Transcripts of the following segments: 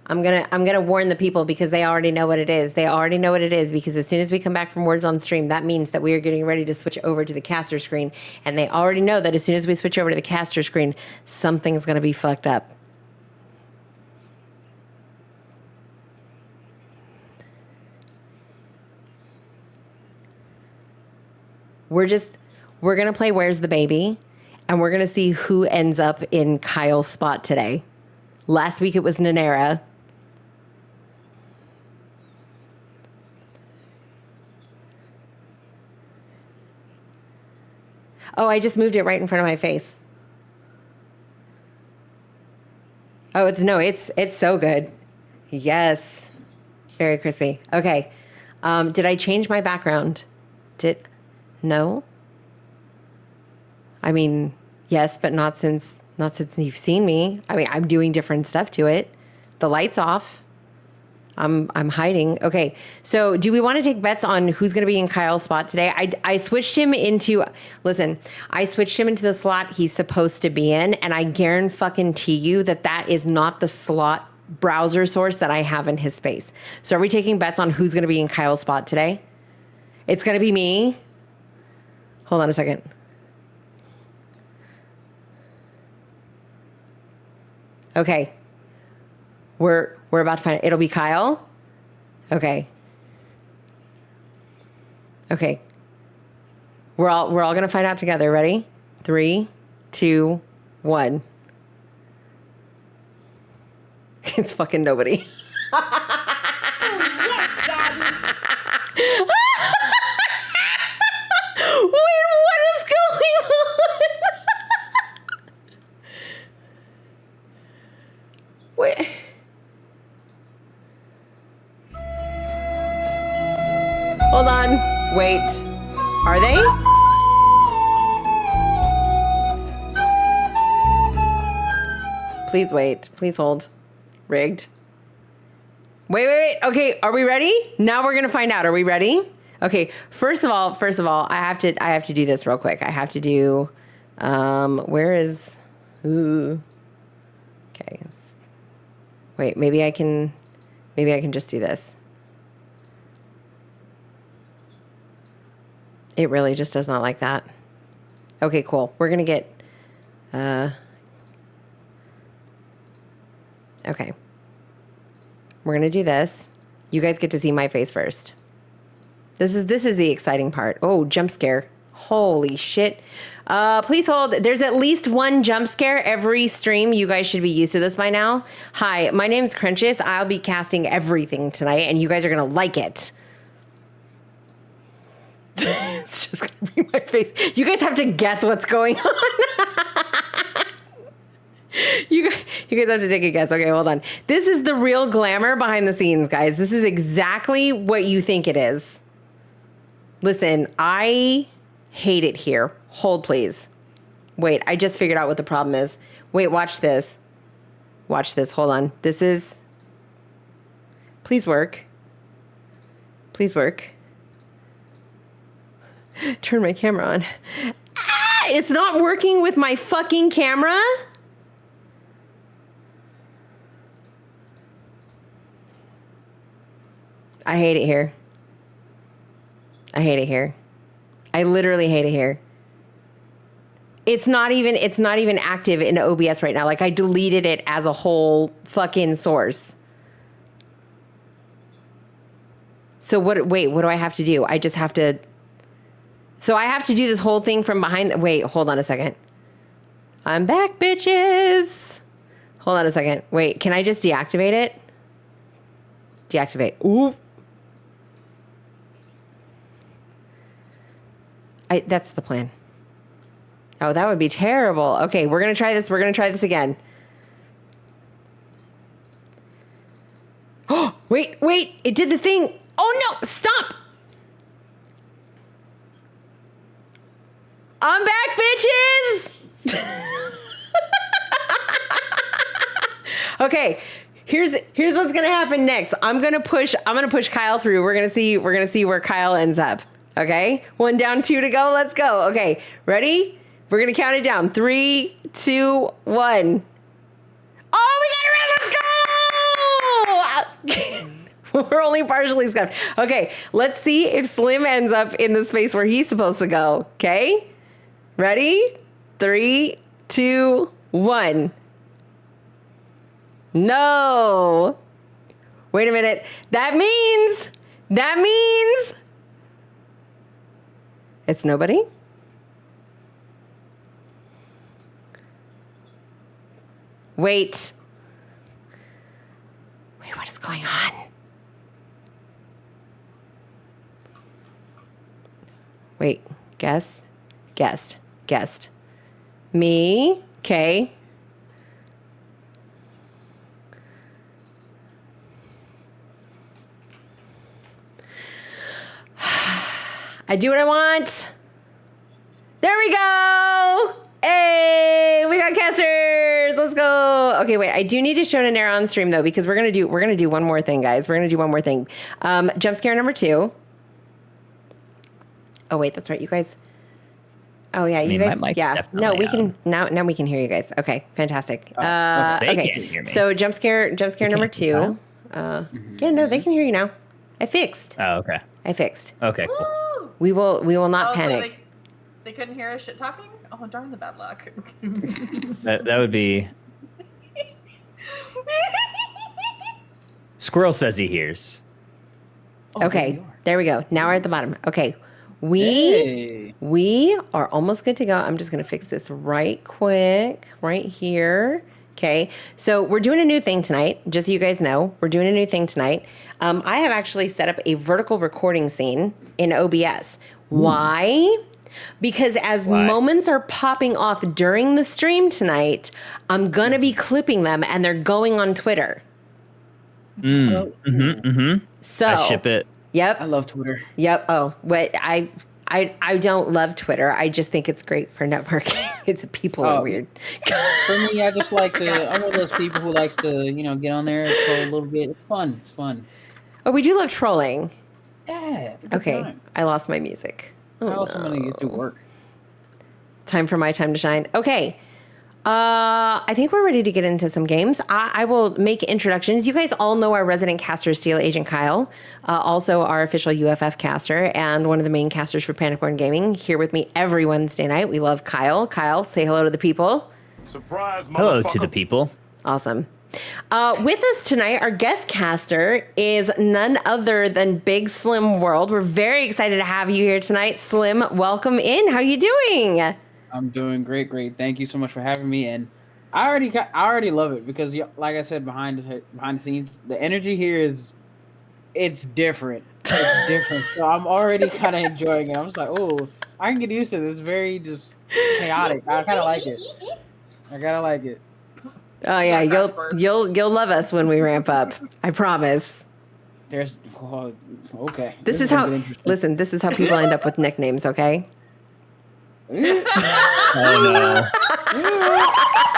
I'm gonna warn the people because they already know what it is. They already know what it is because as soon as we come back from Words on Stream, that means that we are getting ready to switch over to the caster screen. And they already know that as soon as we switch over to the caster screen, something's gonna be fucked up. We're gonna play Where's the Baby? And we're gonna see who ends up in Kyle's spot today. Last week it was Nanera. Oh, I just moved it right in front of my face. Oh, it's so good. Yes. Very crispy. Okay. Did I change my background? No? I mean, yes, but not since you've seen me. I mean, I'm doing different stuff to it. The light's off. I'm hiding. Okay. So do we want to take bets on who's going to be in Kyle's spot today? I switched him into, listen, I switched him into the slot he's supposed to be in. And I guarantee you that is not the slot browser source that I have in his space. So are we taking bets on who's going to be in Kyle's spot today? It's going to be me. Hold on a second. Okay. We're about to find it. It'll be Kyle. Okay. Okay. We're all gonna find out together. Ready? 3, 2, 1. It's fucking nobody. Yes, Daddy. Wait, what is going on? Wait. Hold on. Wait. Are they? Please wait. Please hold. Rigged. Wait. Okay, are we ready? Now we're gonna find out. Are we ready? Okay. First of all, I have to do this real quick. I have to do. Where is? Ooh. Okay. Wait. Maybe I can just do this. It really just does not like that. Okay, cool. We're going to get... Okay. We're going to do this. You guys get to see my face first. This is the exciting part. Oh, jump scare. Holy shit. Please hold. There's at least one jump scare every stream. You guys should be used to this by now. Hi, my name's Crunchus. I'll be casting everything tonight, and you guys are going to like it. It's just gonna be my face. You guys have to guess what's going on. You guys have to take a guess. Okay, hold on. This is the real glamour behind the scenes, guys. This is exactly what you think it is. Listen, I hate it here. Hold, please. Wait, I just figured out what the problem is. Wait, watch this. Watch this. Hold on. This is... Please work. Please work. Turn my camera on. Ah, it's not working with my fucking camera. I hate it here. I hate it here. I literally hate it here. It's not even active in OBS right now. Like I deleted it as a whole fucking source. So what do I have to do? I just have to... So I have to do this whole thing from behind. Wait, hold on a second. I'm back, bitches. Hold on a second. Wait, can I just deactivate it? Deactivate. Ooh. That's the plan. Oh, that would be terrible. Okay, we're going to try this. We're going to try this again. Oh, wait. It did the thing. Oh, no. Stop. I'm back, bitches. Okay, here's what's gonna happen next. I'm gonna push Kyle through. We're gonna see where Kyle ends up. Okay, 1 down, 2 to go. Let's go. Okay, ready? We're gonna count it down. 3, 2, 1. Oh, we got it right. We're only partially scuffed. Okay, let's see if Slim ends up in the space where he's supposed to go. Okay? Ready? 3, 2, 1. No. Wait a minute. That means it's nobody. Wait, what is going on? Wait, guest. Me, okay. I do what I want. There we go. Hey, we got casters. Let's go. Okay, wait. I do need to show Nanera on stream though, because we're gonna do one more thing, guys. We're gonna do one more thing. Jump scare number 2. Oh wait, that's right, you guys. Oh yeah, you guys. Yeah. No, we can now we can hear you guys. Okay, fantastic. They okay. can't hear me. So jump scare number 2. Yeah, no, they can hear you now. I fixed. Oh, okay. I fixed. Okay, cool. We will not panic. So they couldn't hear us shit talking? Oh, darn the bad luck. That would be... Squirrel says he hears. Okay, there we go. Now we're at the bottom. Okay, we are almost good to go. I'm just going to fix this right quick, right here. Okay, so we're doing a new thing tonight. Just so you guys know, we're doing a new thing tonight. I have actually set up a vertical recording scene in OBS. Why? Because as moments are popping off during the stream tonight, I'm going to be clipping them and they're going on Twitter. So I ship it. Yep. I love Twitter. Yep. Oh, what I don't love Twitter. I just think it's great for networking. People are weird. For me, I just like to. I'm one of those people who likes to, get on there for a little bit. It's fun. It's fun. Oh, we do love trolling. Yeah. It's a good Okay. time. I lost my music. How else am I gonna get to work? Time for my time to shine. Okay. I think we're ready to get into some games. I will make introductions. You guys all know our resident caster, Steel Agent Kyle, also our official UFF caster and one of the main casters for Panicorn Gaming. Here with me every Wednesday night. We love Kyle. Kyle, say hello to the people. Surprise, Hello to the people. Awesome. With us tonight, our guest caster is none other than Big Slim World. We're very excited to have you here tonight. Slim, welcome in. How you doing? I'm doing great. Thank you so much for having me. And I already love it because, like I said, behind the scenes, the energy here it's different. It's different. So I'm already kind of enjoying it. I'm just like, oh, I can get used to this. It's very just chaotic. I kind of like it. I gotta like it. Oh yeah, you'll love us when we ramp up. I promise. Okay. This is how people end up with nicknames. Okay. Oh no.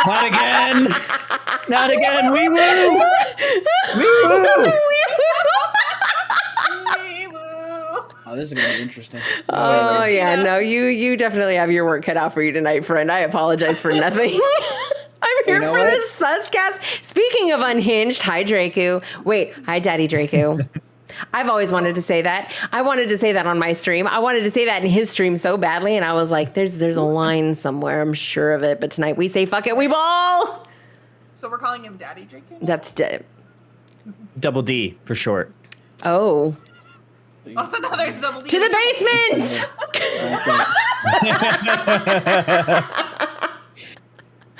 Not again. Not again. Wee woo. Wee woo. Oh, this is gonna be interesting. Oh yeah, no, you definitely have your work cut out for you tonight, friend. I apologize for nothing. I'm here for this suscast. Speaking of unhinged, hi Draku. Wait, hi Daddy Draku. I've always wanted to say that. I wanted to say that on my stream. I wanted to say that in his stream so badly, and I was like, there's a line somewhere, I'm sure of it. But tonight we say fuck it, we ball. So we're calling him Daddy Draco? That's Double D for short. Oh. Also, now there's double D. To the basement!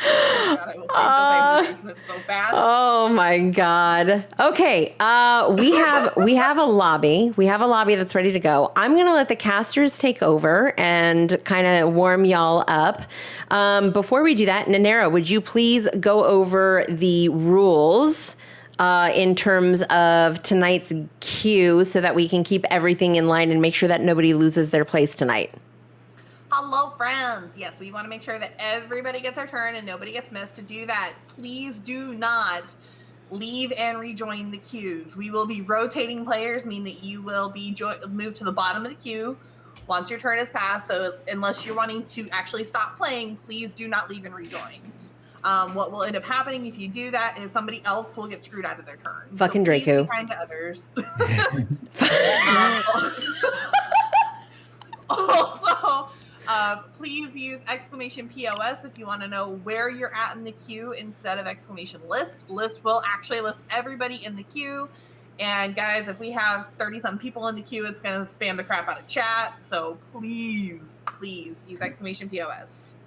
God, I will change the basement so fast. Oh my God. Okay. We have a lobby. We have a lobby that's ready to go. I'm gonna let the casters take over and kind of warm y'all up. Before we do that, Nanera, would you please go over the rules in terms of tonight's queue so that we can keep everything in line and make sure that nobody loses their place tonight? Hello, friends. Yes, we want to make sure that everybody gets their turn and nobody gets missed. To do that, please do not leave and rejoin the queues. We will be rotating players, meaning that you will be moved to the bottom of the queue once your turn is passed. So unless you're wanting to actually stop playing, please do not leave and rejoin. What will end up happening if you do that is somebody else will get screwed out of their turn. Fucking so please Draco. be kind to others. Also, please use exclamation POS if you want to know where you're at in the queue instead of exclamation list. List will actually list everybody in the queue. And guys, if we have 30-something people in the queue, it's going to spam the crap out of chat. So please, please use exclamation POS.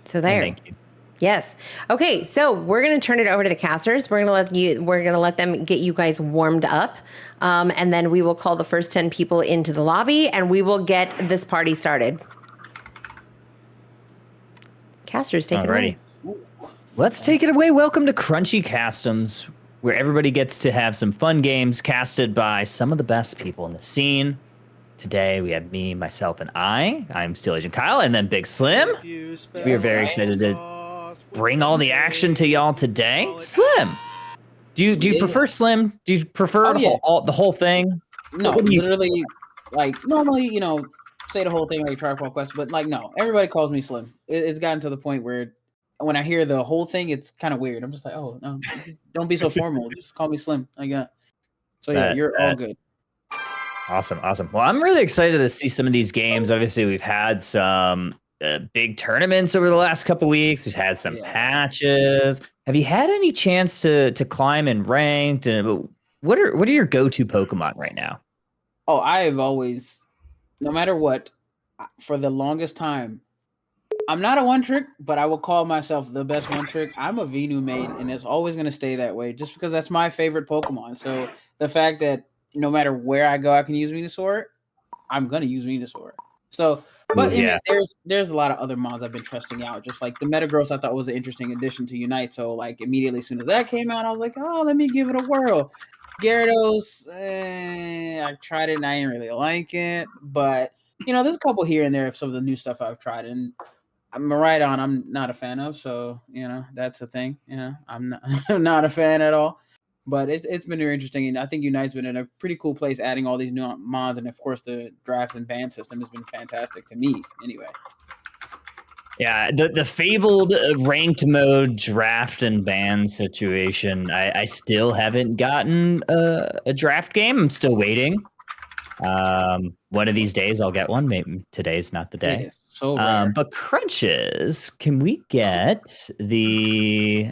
So there. Thank you. Yes. Okay, so we're gonna turn it over to the casters. We're gonna let them get you guys warmed up, and then we will call the first 10 people into the lobby, and we will get this party started. Casters, take it away. Let's take it away. Welcome to Crunchy Customs, where everybody gets to have some fun games casted by some of the best people in the scene. Today we have me, myself, and I'm Steel Agent Kyle, and then Big Slim. We are very excited to bring all the action to y'all today. Slim, do you prefer Slim? Do you prefer the whole thing? No, literally, like normally, say the whole thing like Trial Quest, but like no, everybody calls me Slim. It's gotten to the point where when I hear the whole thing, it's kind of weird. I'm just like, oh no, don't be so formal. Just call me Slim. So yeah, you're all good. Awesome. Well, I'm really excited to see some of these games. Obviously, we've had some big tournaments over the last couple weeks. We've had some patches. Have you had any chance to climb in ranked? And what are your go-to Pokemon right now? Oh, I have always, no matter what, for the longest time, I'm not a one trick, but I will call myself the best one trick. I'm a Venu main, and it's always going to stay that way just because that's my favorite Pokemon. So the fact that no matter where I go, I can use Venusaur, I'm going to use Venusaur. So, but there's a lot of other mods I've been trusting out. Just like the Metagross, I thought was an interesting addition to Unite. So like immediately as soon as that came out, I was like, oh, let me give it a whirl. Gyarados, I tried it and I didn't really like it. But, there's a couple here and there of some of the new stuff I've tried. And Miraidon, I'm not a fan of. So, that's a thing. I'm not a fan at all. But it's been very interesting, and I think Unite's been in a pretty cool place, adding all these new mods, and of course the draft and ban system has been fantastic to me, anyway. Yeah, the fabled ranked mode draft and ban situation. I still haven't gotten a draft game. I'm still waiting. One of these days I'll get one. Maybe today's not the day. So rare. But Crunches, can we get the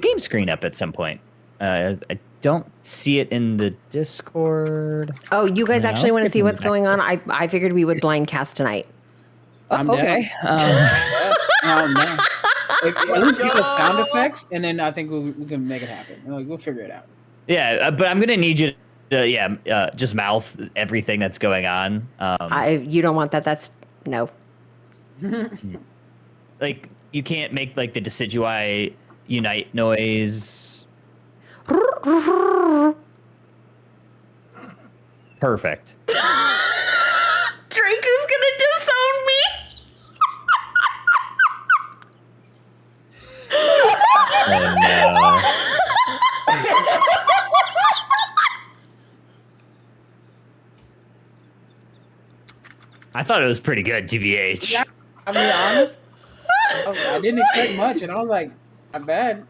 game screen up at some point? I don't see it in the Discord. Oh, you guys actually want to see what's going on? I figured we would blind cast tonight. I'm okay. At least give us sound effects, and then I think we can make it happen. We'll figure it out. Yeah, but I'm gonna need you to just mouth everything that's going on. You don't want that. That's no. Like you can't make like the Decidueye Unite noise. Perfect. Draco's gonna disown me. Oh no. I thought it was pretty good, TBH. Yeah, I mean, honest, I didn't expect much, and I was like, not bad.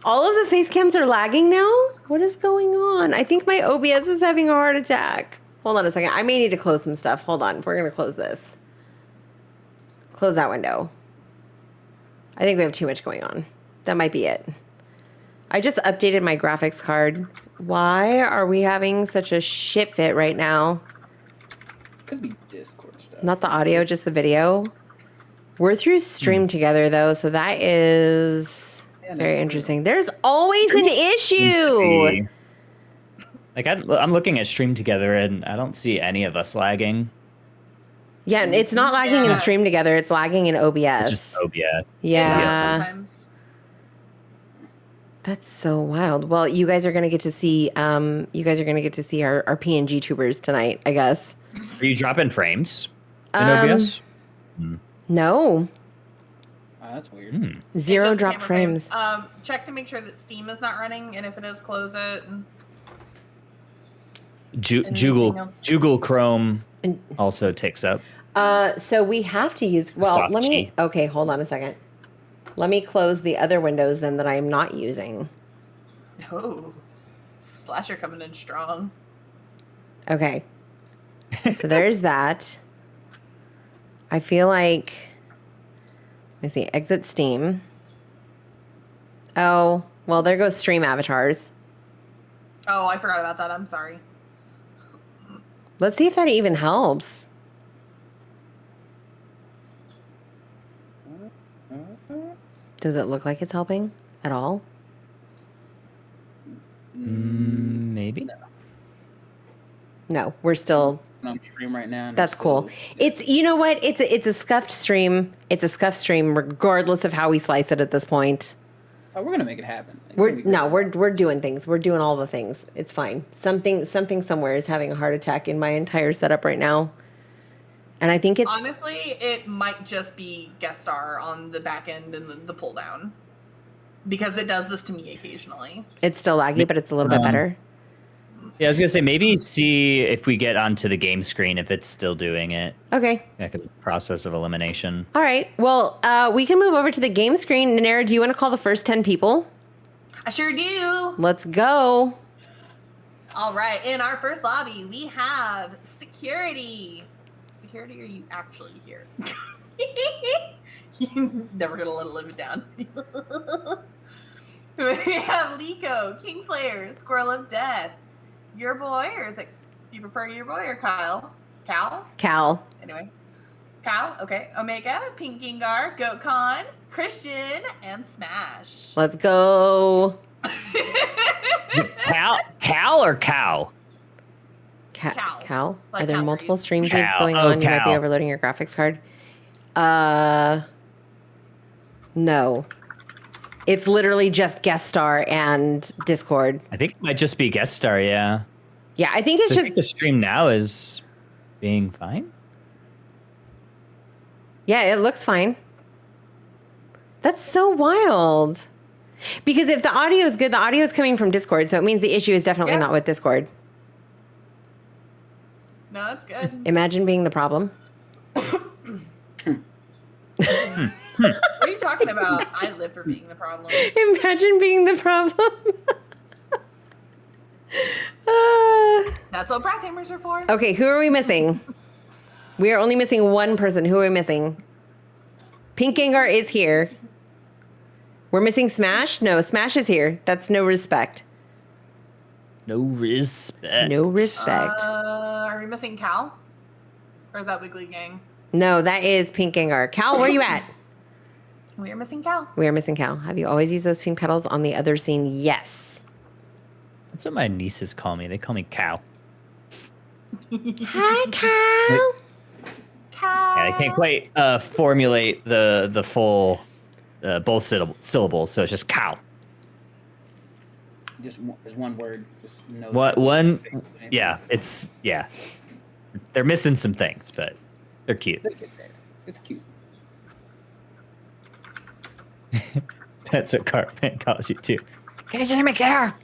All of the face cams are lagging now? What is going on? I think my OBS is having a heart attack. Hold on a second. I may need to close some stuff. Hold on. We're going to close this. Close that window. I think we have too much going on. That might be it. I just updated my graphics card. Why are we having such a shit fit right now? Could be Discord stuff. Not the audio, just the video. We're through Stream Together, though, so that is very interesting. There's always an issue. Like I'm looking at Stream Together, and I don't see any of us lagging. Yeah, and it's not lagging in Stream Together. It's lagging in OBS. It's just OBS. Yeah. Sometimes. That's so wild. Well, you guys are gonna get to see. Our PNG tubers tonight, I guess. Are you dropping frames in OBS? No. That's weird. Zero Just drop camera frames. Check to make sure that Steam is not running, and if it is, close it. Google Chrome also takes up. So we have to use. Well, Soft let me. G. Okay, hold on a second. Let me close the other windows then that I'm not using. Oh, Slasher coming in strong. Okay. So there's that. I feel like. Let me see. Exit Steam. Oh, well, there goes stream avatars. Oh, I forgot about that. I'm sorry. Let's see if that even helps. Does it look like it's helping at all? Maybe. No, we're still. I'm stream right now. That's cool. It's, you know what? It's a scuffed stream. It's a scuffed stream, regardless of how we slice it at this point. Oh, we're gonna make it happen. We're doing things. We're doing all the things. It's fine. Something somewhere is having a heart attack in my entire setup right now, and I think it's Honestly, it might just be guest star on the back end and the pull down, because it does this to me occasionally. it's still laggy, but it's a little bit better. Yeah, I was gonna say maybe see if we get onto the game screen if it's still doing it. Okay. Like a process of elimination. All right. Well, we can move over to the game screen. Nanera, do you want to call the first 10 people? I sure do. Let's go. All right, in our first lobby, we have security. Security, are you actually here? You're never gonna let it live it down. We have Liko, Kingslayer, Squirrel of Death, Your Boy, or is it, do you prefer Your Boy or Kyle? Cal. Anyway. Cal, okay. Omega, Pink Gengar, GoatCon, Christian, and Smash. Let's go. Cal or cow? Cal. Cal? Like Are there calories. multiple stream feeds Cal. going Oh, on? You might be Cal. overloading your graphics card. No. It's literally just guest star and Discord. I think it might just be guest star, yeah. Yeah, I think it's So I just think the stream now is being fine. yeah, it looks fine. That's so wild. Because if the audio is good, the audio is coming from Discord, so it means the issue is definitely Yeah. not with Discord. No, that's good. Imagine being the problem. What are you talking about? I live for being the problem. Imagine being the problem. That's what Pratt Tamers are for. Okay, who are we missing? We are only missing one person. Who are we missing? Pink Gengar is here. We're missing Smash? No, Smash is here. That's no respect. No respect. No respect. Are we missing Cal? Or is that Wiggly Gang? No, that is Pink Gengar. Cal, where are you at? We are missing Cal. We are missing Cal. Have you always used those pink petals on the other scene? Yes. That's what my nieces call me. They call me cow. Hi, Cal. Cal. Yeah, I can't quite formulate the full both syllables, so it's just cow. Just there's one word. Just no. What one? Yeah, yeah. They're missing some things, but they're cute. They'll get there. It's cute. That's what Cartman calls you too. Can you see me, Car?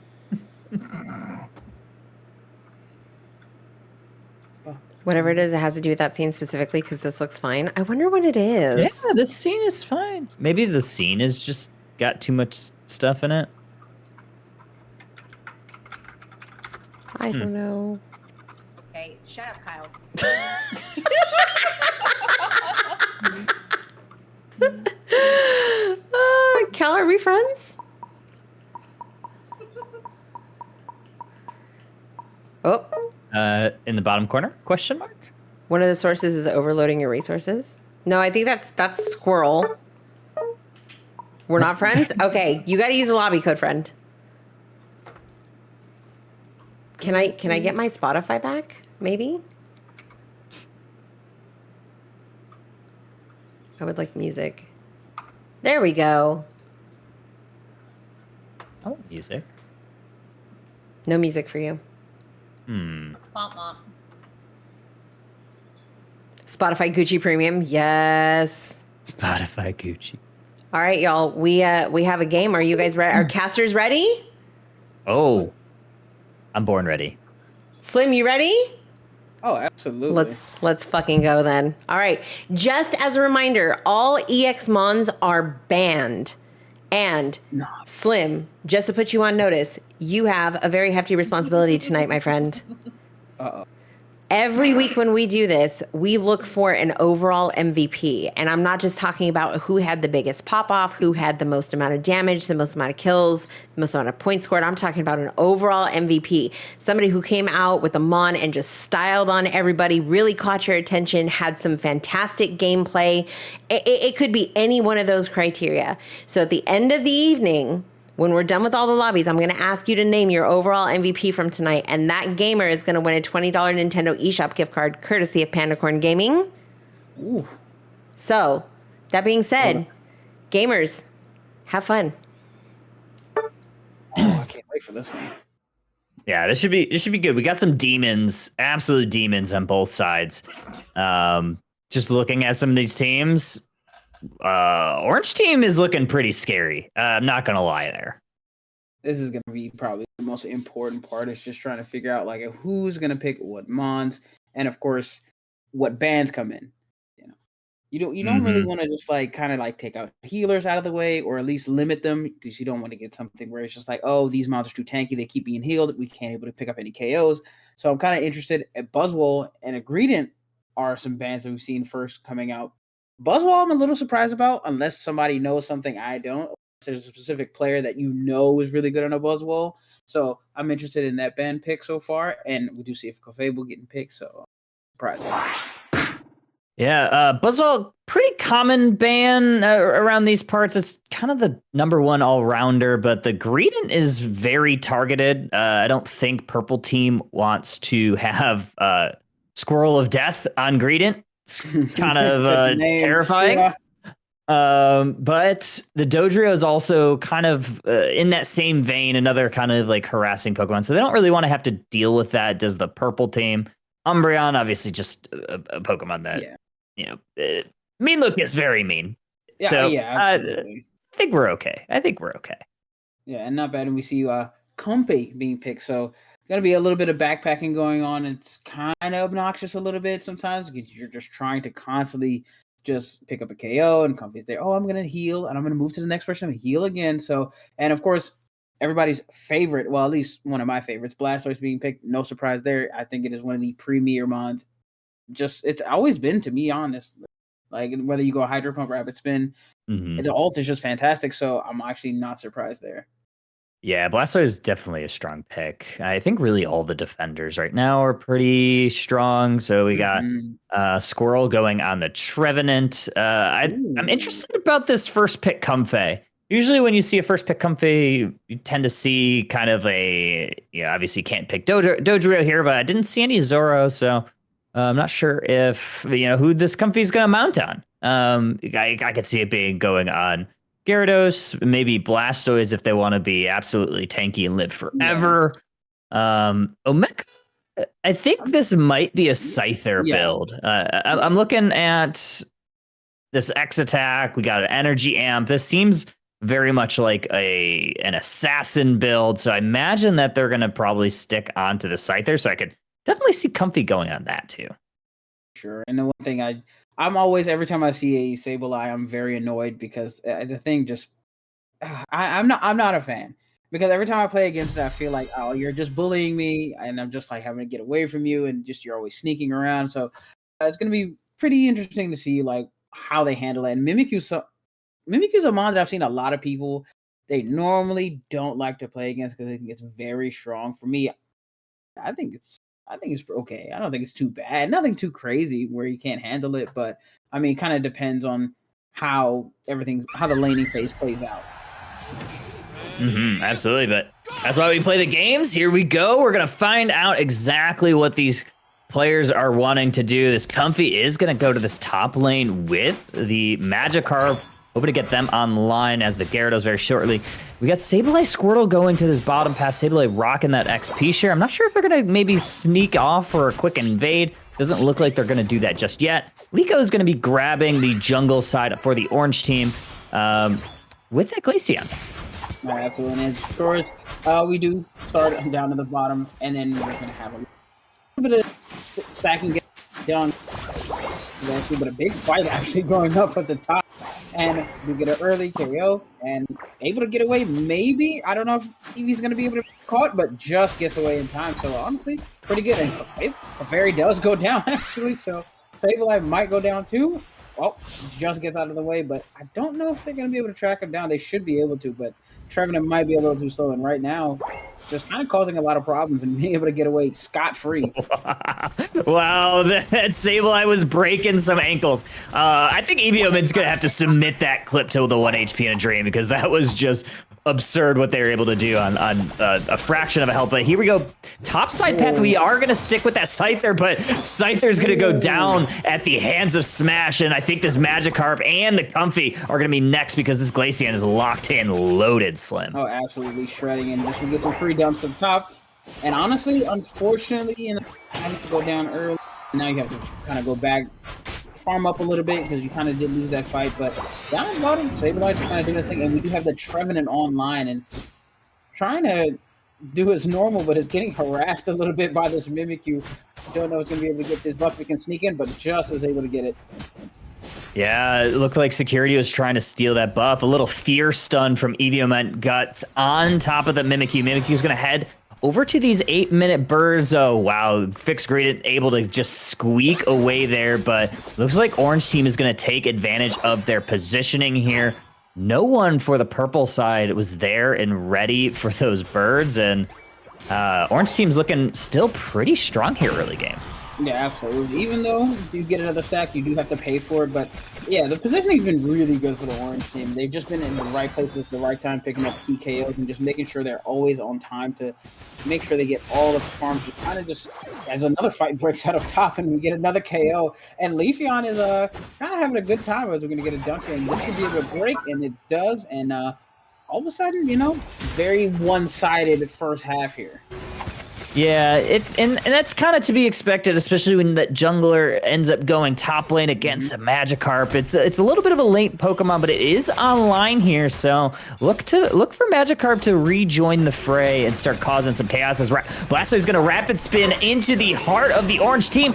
Whatever it is, it has to do with that scene specifically because this looks fine. I wonder what it is. Yeah, this scene is fine. Maybe the scene has just got too much stuff in it. I don't know. Hey, shut up, Kyle. Cal, are we friends? Oh, In the bottom corner? Question mark? one of the sources is overloading your resources. No, I think that's Squirrel. We're not friends? Okay, you got to use a lobby code, friend. Can I get my Spotify back? Maybe? I would like music. There we go. I want music. No music for you. Womp womp. Spotify Gucci Premium. Yes. Spotify Gucci. All right, y'all. We have a game. Are you guys ready? Are casters ready? Oh, I'm born ready. Slim, you ready? Oh, absolutely. Let's fucking go then. All right. Just as a reminder, all EX Mons are banned. And Nice. Slim, just to put you on notice, you have a very hefty responsibility tonight, my friend. Uh-oh. Every week when we do this, we look for an overall MVP. And I'm not just talking about who had the biggest pop off, who had the most amount of damage, the most amount of kills, the most amount of points scored. I'm talking about an overall MVP. Somebody who came out with a Mon and just styled on everybody, really caught your attention, had some fantastic gameplay. It could be any one of those criteria. So at the end of the evening, when we're done with all the lobbies, I'm going to ask you to name your overall MVP from tonight, and that gamer is going to win a $20 Nintendo eShop gift card courtesy of Pandacorn Gaming. Ooh. So, that being said, gamers, have fun. Oh, I can't wait for this one. Yeah, this should be good. We got some demons, absolute demons on both sides. Just looking at some of these teams, Orange team is looking pretty scary. I'm not gonna lie there. This is gonna be probably the most important part. Is just trying to figure out like who's gonna pick what mons, and of course, what bans come in. You don't really want to just like kind of like take out healers out of the way, or at least limit them, because you don't want to get something where it's just like, oh, these mons are too tanky, they keep being healed, we can't able to pick up any KOs. So I'm kind of interested at Buzzwole and Ingredient are some bans that we've seen first coming out. Buzzwole, I'm a little surprised about, unless somebody knows something I don't. There's a specific player that you know is really good on a Buzzwole. So I'm interested in that ban pick so far, and we do see if Clefable getting picked, so surprised. Yeah, Buzzwole, pretty common ban around these parts. It's kind of the number one all-rounder, but the Greedent is very targeted. I don't think Purple Team wants to have Squirrel of Death on Greedent. It's kind of terrifying. Yeah. But the Dodrio is also kind of in that same vein, another kind of like harassing Pokemon. So they don't really want to have to deal with that. Does the Purple Team? Umbreon, obviously just a Pokemon that, mean look is very mean. Yeah, so absolutely. I think we're okay. Yeah, and not bad. And we see Comfey being picked. So going to be a little bit of backpacking going on. It's kind of obnoxious a little bit sometimes because you're just trying to constantly just pick up a KO, and Comfey's there. Oh, I'm going to heal, and I'm going to move to the next person and heal again. So, and of course, everybody's favorite, well, at least one of my favorites, Blastoise being picked. No surprise there. I think it is one of the premier mons. It's always been, to me, honest. Like, whether you go Hydro Pump, Rapid Spin, the ult is just fantastic. So I'm actually not surprised there. Yeah, Blastoise is definitely a strong pick. I think really all the defenders right now are pretty strong. So we got Squirrel going on the Trevenant. I'm interested about this first pick Comfey. Usually when you see a first pick Comfey, you tend to see kind of obviously can't pick Dodrio here, but I didn't see any Zoro. So I'm not sure if, who this Comfey is going to mount on. I could see it being going on Gyarados, maybe Blastoise if they want to be absolutely tanky and live forever. Omega, I think this might be a Scyther build. I'm looking at this X attack. We got an energy amp. This seems very much like an assassin build. So I imagine that they're going to probably stick onto the Scyther. So I could definitely see Comfey going on that too. Sure. And the one thing I'm always, every time I see a Sableye, I'm very annoyed because the thing just, I'm not a fan, because every time I play against it, I feel like, oh, you're just bullying me, and I'm just like having to get away from you, and just you're always sneaking around. So it's going to be pretty interesting to see like how they handle it. And Mimikyu's a mon that I've seen a lot of people, they normally don't like to play against because they think it's very strong. For me, I think it's okay. I don't think it's too bad. Nothing too crazy where you can't handle it. But I mean, it kind of depends on how the laning phase plays out. Absolutely. But that's why we play the games. Here we go. We're going to find out exactly what these players are wanting to do. This Comfey is going to go to this top lane with the Magikarp. Hoping to get them online as the Gyarados very shortly. We got Sableye Squirtle going to this bottom pass. Sableye rocking that XP share. I'm not sure if they're going to maybe sneak off for a quick invade. Doesn't look like they're going to do that just yet. Liko is going to be grabbing the jungle side for the orange team with that Glaceon. Absolutely. And of course, we do start down to the bottom, and then we're going to have a little bit of stacking get down. But a big fight actually going up at the top. And we get an early KO and able to get away. Maybe, I don't know if Eevee's going to be able to be caught, but just gets away in time. So honestly, pretty good. And Clefairy does go down actually. So Sableye might go down too. Well, just gets out of the way, but I don't know if they're going to be able to track him down. They should be able to, but Trevenant might be a little too slow. And right now, just kind of causing a lot of problems and being able to get away scot-free. Wow, that Sableye was breaking some ankles. I think Eevee-Omin's going to have to submit that clip to the 1 HP in a dream because that was just absurd what they were able to do on a fraction of a health. But here we go. Top side path, we are going to stick with that Scyther, but Scyther's going to go down at the hands of Smash, and I think this Magikarp and the Comfey are going to be next because this Glaceon is locked in, loaded, Slim. Oh, absolutely shredding, and just to get some free dumps up top. And honestly, unfortunately, I have to go down early. Now you have to kind of go back, farm up a little bit because you kind of did lose that fight. But down at the bottom, Sableye kind of doing this thing, and we do have the Trevenant online and trying to do his normal, but is getting harassed a little bit by this Mimikyu. Don't know if he's going to be able to get this buff. He can sneak in, but just is able to get it. Yeah, it looked like security was trying to steal that buff. A little fear stun from Eevee-Omin Guts on top of the Mimikyu. Mimikyu's going to head over to these 8-minute bursts. Oh, wow. Fixed Gradient able to just squeak away there, but looks like Orange Team is going to take advantage of their positioning here. No one for the purple side was there and ready for those birds, and Orange Team's looking still pretty strong here early game. Yeah, absolutely. Even though you get another stack, you do have to pay for it. But yeah, the positioning's been really good for the Orange Team. They've just been in the right places at the right time, picking up key KOs and just making sure they're always on time to make sure they get all the farms. Kind of just as another fight breaks out of top and we get another KO. And Leafeon is kind of having a good time as we're going to get a dunk in. This could be a good break, and it does. And all of a sudden, you know, very one-sided first half here. Yeah, and that's kind of to be expected, especially when that jungler ends up going top lane against a Magikarp. It's a little bit of a late Pokemon, but it is online here, so look for Magikarp to rejoin the fray and start causing some chaos. As Blastoise going to rapid spin into the heart of the Orange Team.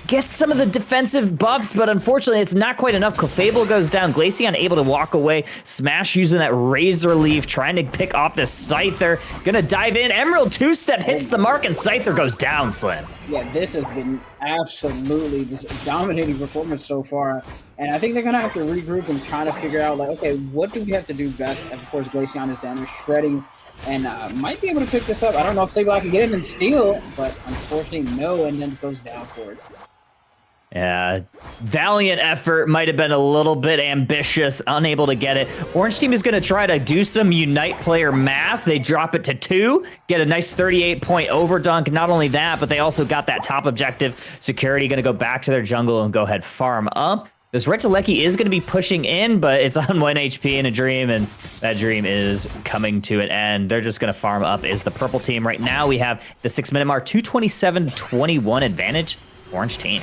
Gets some of the defensive buffs, but unfortunately it's not quite enough. Clefable goes down. Glaceon able to walk away. Smash using that Razor Leaf, trying to pick off the Scyther. Gonna dive in. Emerald two-step hits the mark, and Scyther goes down, Slim. Yeah, this has been absolutely just a dominating performance so far. And I think they're going to have to regroup and kind of figure out, like, okay, what do we have to do best? And of course, Glaceon is down there shredding and might be able to pick this up. I don't know if Sableye can get him and steal, but unfortunately, no, and then goes down for it. Yeah, valiant effort, might have been a little bit ambitious, unable to get it. Orange Team is going to try to do some Unite player math. They drop it to 2, get a nice 38-point overdunk. Not only that, but they also got that top objective. Security going to go back to their jungle and go ahead farm up. This Retaleki is going to be pushing in, but it's on 1 HP in a dream, and that dream is coming to an end. They're just going to farm up is the purple team. Right now, we have the 6-minute mark, 227-21 advantage, Orange Team.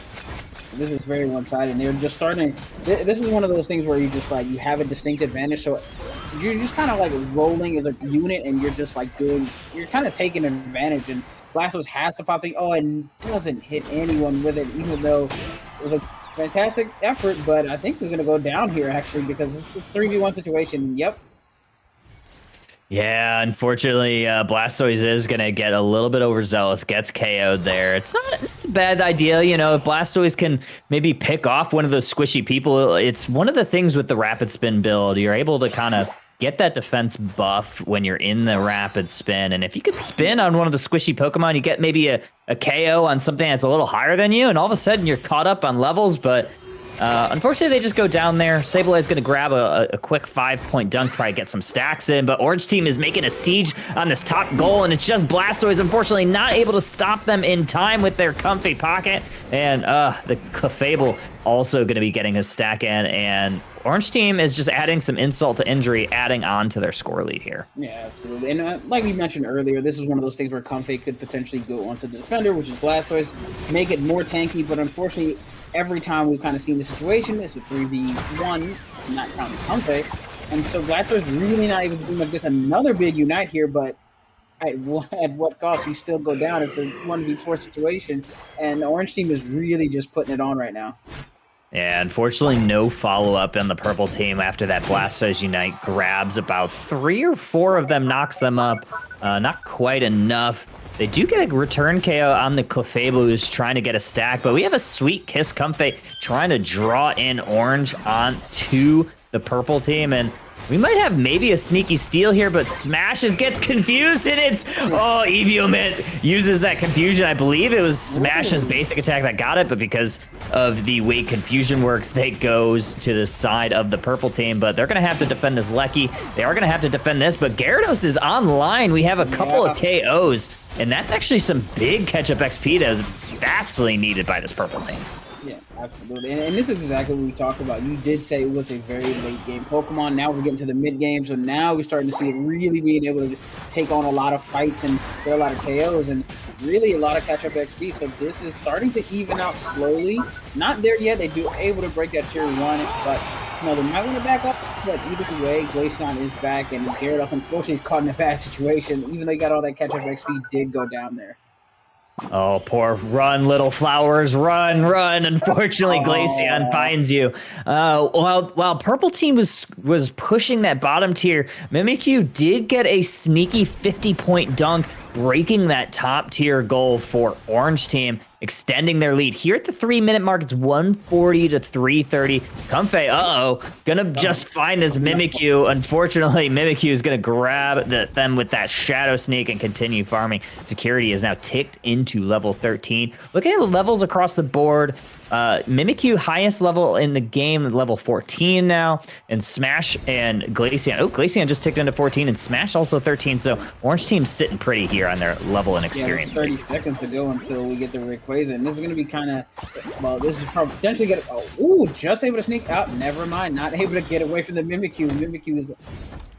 This is very one-sided. They're just starting. This is one of those things where you just like you have a distinct advantage. So you're just kind of like rolling as a unit, and you're just like you're kind of taking advantage. And Blastoise has to pop the and doesn't hit anyone with it, even though it was a fantastic effort. But I think he's gonna go down here actually because it's a 3v1 situation. Yep. Yeah, unfortunately, Blastoise is going to get a little bit overzealous, gets KO'd there. It's not a bad idea, you know, if Blastoise can maybe pick off one of those squishy people. It's one of the things with the Rapid Spin build. You're able to kind of get that defense buff when you're in the Rapid Spin. And if you could spin on one of the squishy Pokemon, you get maybe a KO on something that's a little higher than you, and all of a sudden you're caught up on levels, but... unfortunately, they just go down there. Sableye is going to grab a quick 5-point dunk, probably get some stacks in, but Orange Team is making a siege on this top goal, and it's just Blastoise, unfortunately, not able to stop them in time with their Comfey pocket, and the Clefable also going to be getting a stack in, and Orange Team is just adding some insult to injury, adding on to their score lead here. Yeah, absolutely. And like we mentioned earlier, this is one of those things where Comfey could potentially go onto the defender, which is Blastoise, make it more tanky, but unfortunately, every time we've kind of seen the situation, it's a 3v1, not counting Comfey. And so Blastoise really not able to do much. Gets another big Unite here, but at what cost? You still go down. It's a 1v4 situation, and the orange team is really just putting it on right now. Yeah, unfortunately, no follow-up in the purple team after that Blastoise Unite grabs about 3 or 4 of them, knocks them up. Not quite enough. They do get a return KO on the Clefable, who's trying to get a stack, but we have a Sweet Kiss Comfey trying to draw in orange onto the purple team, and we might have maybe a sneaky steal here, but Smashes gets confused, and it's, Eviomint uses that confusion. I believe it was Smash's basic attack that got it, but because of the way confusion works, that goes to the side of the purple team, but they're going to have to defend this Lecky. They are going to have to defend this, but Gyarados is online. We have a couple of KOs, and that's actually some big catch-up XP that is vastly needed by this purple team. Yeah, absolutely. And this is exactly what we talked about. You did say it was a very late game Pokemon. Now we're getting to the mid game, so now we're starting to see it really being able to take on a lot of fights and get a lot of KOs and really a lot of catch-up XP. So this is starting to even out slowly. Not there yet. They do able to break that tier 1, but they might want to back up. But either way, Glaceon is back, and Gyarados unfortunately is caught in a bad situation. Even though he got all that catch-up XP, did go down there. Oh, poor run, little flowers, run. Unfortunately, Glaceon finds you. While purple team was pushing that bottom tier, Mimikyu did get a sneaky 50-point dunk, breaking that top tier goal for orange team, extending their lead. Here at the 3-minute mark, it's 140 to 330. Comfey, gonna just find this Mimikyu. Unfortunately, Mimikyu is gonna grab them with that Shadow Sneak and continue farming. Security is now ticked into level 13. Looking at the levels across the board, Mimikyu highest level in the game, level 14 now, and Smash and Glaceon. Oh, Glaceon just ticked into 14, and Smash also 13. So orange team's sitting pretty here on their level and experience. 30 seconds to go until we get the Rayquaza, and this is going to be kind of, this is probably potentially just able to sneak out. Never mind, not able to get away from the Mimikyu. Mimikyu is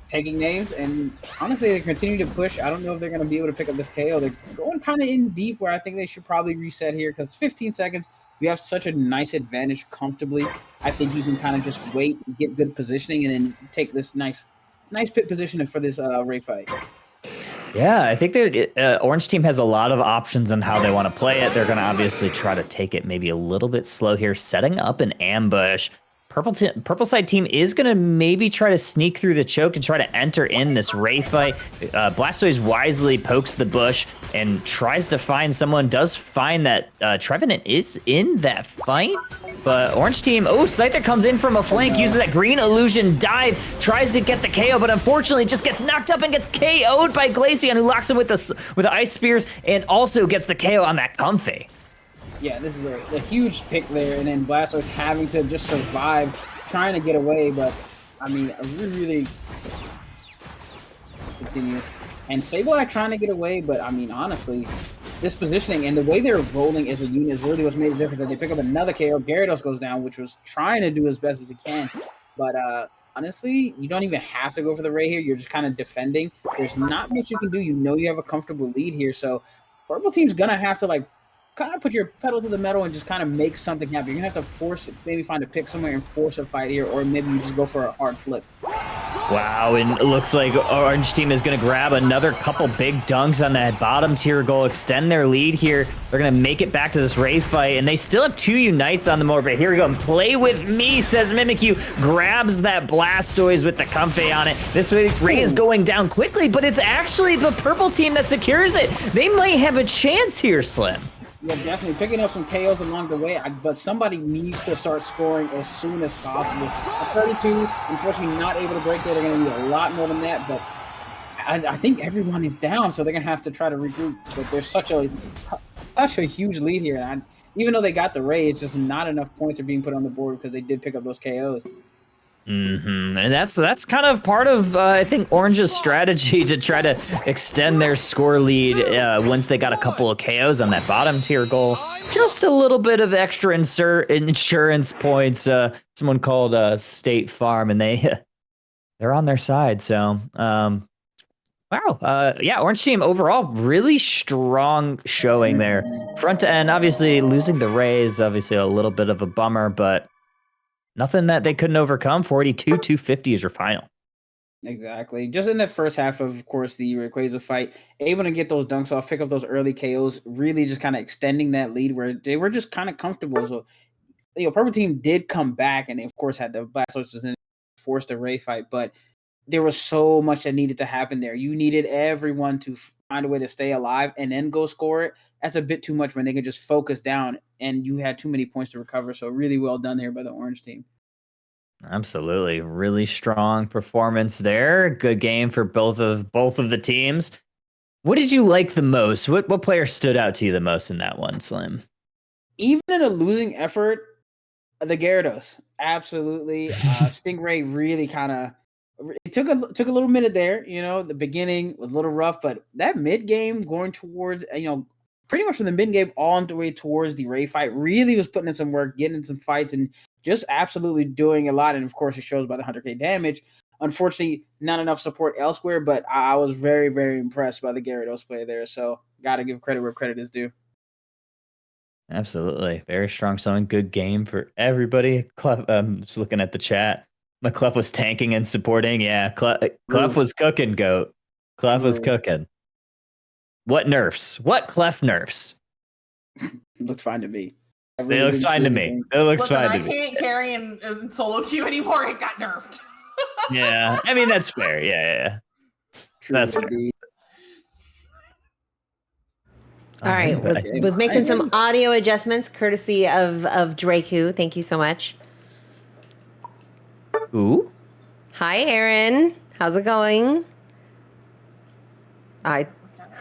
taking names, and honestly, they continue to push. I don't know if they're going to be able to pick up this KO. They're going kind of in deep, where I think they should probably reset here, because 15 seconds. You have such a nice advantage comfortably. I think you can kind of just wait, get good positioning, and then take this nice pit position for this Ray fight. Yeah, I think that orange team has a lot of options on how they want to play it. They're going to obviously try to take it maybe a little bit slow here, setting up an ambush. Purple side team is going to maybe try to sneak through the choke and try to enter in this Ray fight. Blastoise wisely pokes the bush and tries to find someone. Does find that Trevenant is in that fight. But orange team, Scyther comes in from a flank, uses that green illusion dive, tries to get the KO, but unfortunately just gets knocked up and gets KO'd by Glaceon, who locks him with the ice spears and also gets the KO on that Comfey. Yeah, this is a huge pick there, and then Blastoise having to just survive, trying to get away, but, I mean, really continue. And Sableye trying to get away, but, I mean, honestly, this positioning and the way they're rolling as a unit is really what's made the difference. That they pick up another KO, Gyarados goes down, which was trying to do as best as he can, but, honestly, you don't even have to go for the Ray here. You're just kind of defending. There's not much you can do. You know you have a comfortable lead here, so purple team's gonna have to, kind of put your pedal to the metal and just kind of make something happen. You're going to have to force it, maybe find a pick somewhere and force a fight here, or maybe you just go for a hard flip. Wow, and it looks like orange team is going to grab another couple big dunks on that bottom tier goal, extend their lead here. They're going to make it back to this Ray fight, and they still have 2 Unites on the board, but here we go. And play with me, says Mimikyu, grabs that Blastoise with the Comfey on it. This Ray is going down quickly, but it's actually the purple team that secures it. They might have a chance here, Slim. Yeah, definitely picking up some KOs along the way, but somebody needs to start scoring as soon as possible. At 32, unfortunately not able to break there. They're going to need a lot more than that, but I think everyone is down, so they're going to have to try to regroup. But there's such a huge lead here. And even though they got the Ray, it's just not enough points are being put on the board because they did pick up those KOs. And that's kind of part of I think Orange's strategy to try to extend their score lead once they got a couple of KOs on that bottom tier goal. Just a little bit of extra insurance points. Someone called State Farm, and they're on their side. So wow, Orange team overall really strong showing there. Front to end, obviously losing the Ray is obviously a little bit of a bummer, but nothing that they couldn't overcome. 42-250 is your final. Exactly. Just in the first half of course, the Rayquaza fight, able to get those dunks off, pick up those early KOs, really just kind of extending that lead where they were just kind of comfortable. So, Purple Team did come back and they, of course, had the Blastoises and forced a Ray fight, but there was so much that needed to happen there. You needed everyone to find a way to stay alive and then go score it. That's a bit too much when they could just focus down and you had too many points to recover. So really well done there by the Orange team. Absolutely, really strong performance there. Good game for both of the teams. What did you like the most? What player stood out to you the most in that one, Slim? Even in a losing effort, the Gyarados, absolutely. Stingray really kind of it took a little minute there. The beginning was a little rough, but that mid game going towards pretty much from the mid game all the way towards the Ray fight really was putting in some work, getting in some fights, and just absolutely doing a lot. And of course, it shows by the 100K damage. Unfortunately, not enough support elsewhere, but I was very, very impressed by the Gyarados play there. So, got to give credit where credit is due. Absolutely. Very strong showing. Good game for everybody. Clef, just looking at the chat. McClef was tanking and supporting. Yeah, Clef was cooking, GOAT. Clef was cooking. What nerfs? What Clef nerfs? Looked fine to me. It looks fine to me. It looks fine to me. I can't carry in solo queue anymore. It got nerfed. Yeah, I mean, that's fair. Yeah. That's fair. All right, was making some audio adjustments courtesy of Draku. Thank you so much. Ooh. Hi, Aaron. How's it going?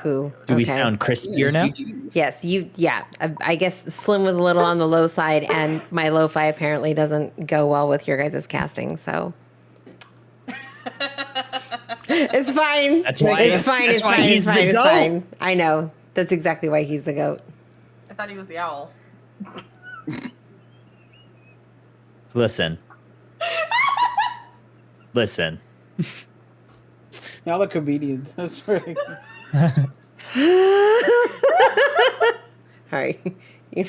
Do we sound crispier now? Yes, yeah. I guess Slim was a little on the low side, and my lo-fi apparently doesn't go well with your guys' casting, so. It's fine. It's fine. I know. That's exactly why he's the GOAT. I thought he was the owl. Listen. Y'all are comedians. That's right. All right. I'm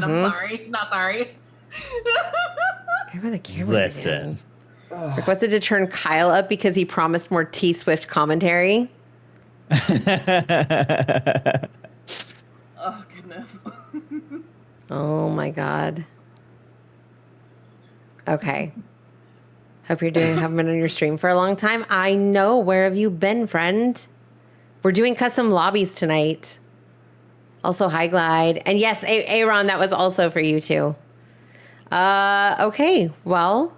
sorry. Not sorry. Where the cameras Listen. again? Requested to turn Kyle up because he promised more T-Swift commentary. Oh, goodness. Oh, my God. Okay. Hope you're haven't been on your stream for a long time. I know. Where have you been, friend? We're doing custom lobbies tonight. Also, hi, Glide. And yes, Aaron, that was also for you, too. Okay. Well,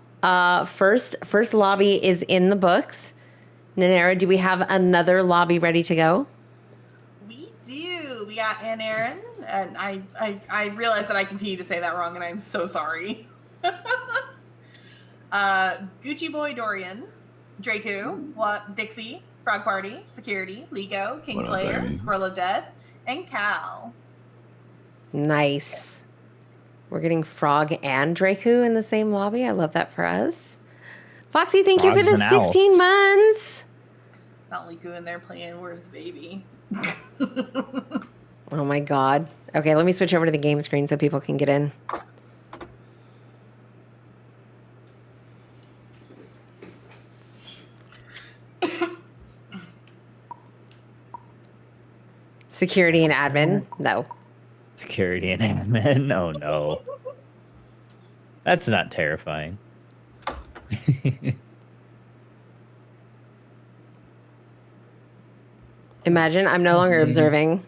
first lobby is in the books. Nanera, do we have another lobby ready to go? We do. We got Aaron, and I realize that I continue to say that wrong, and I'm so sorry. Gucci Boy Dorian, Draku, Dixie, Frog Party, Security, Liko, Kingslayer, Squirrel of Death, and Cal. Nice. We're getting Frog and Draku in the same lobby. I love that for us. Foxy, thank you for the 16 months. Not Liku in there playing Where's the Baby? Oh my God. Okay, let me switch over to the game screen so people can get in. Security and admin? No. Security and admin? Oh no. That's not terrifying. Imagine I'm no longer observing.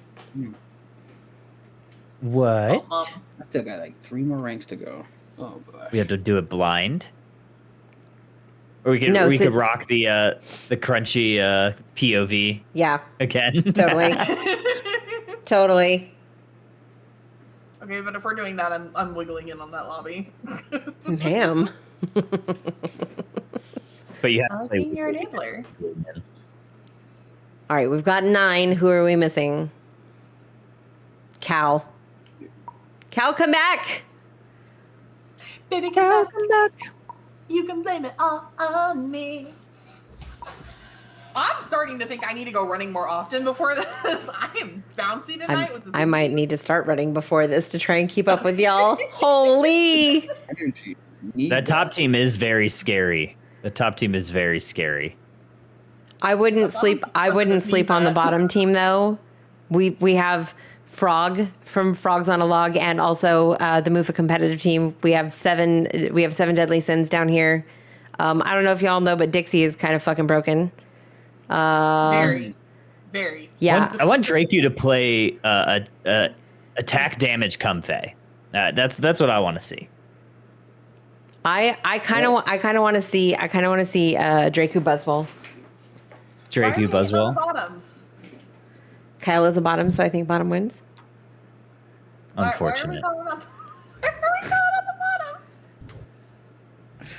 What? I still got like 3 more ranks to go. Oh boy. We have to do it blind? Or we could rock the crunchy POV. Yeah. Again. Totally. Totally. Okay, but if we're doing that, I'm wiggling in on that lobby. Ma'am. But you have I'll be your enabler. All right, we've got 9. Who are we missing? Cal. Cal, come back. Baby, come back. You can blame it all on me. I'm starting to think I need to go running more often before this. I am bouncy tonight. With this I might need to start running before this to try and keep up with y'all. Holy. That top team is very scary. The top team is very scary. I wouldn't sleep on the bottom team though. We have Frog from Frogs on a Log, and also the Mufa competitive team. We have seven deadly sins down here. I don't know if y'all know, but Dixie is kind of fucking broken. Very. Yeah. I want Drake to play attack damage Comfey. That's what I want to see. I kind of want to see Draku Buzzwole. Draku Buzzwole. Bottoms. Kyle is a bottom, so I think bottom wins. Unfortunate. Why are we calling out the bottoms?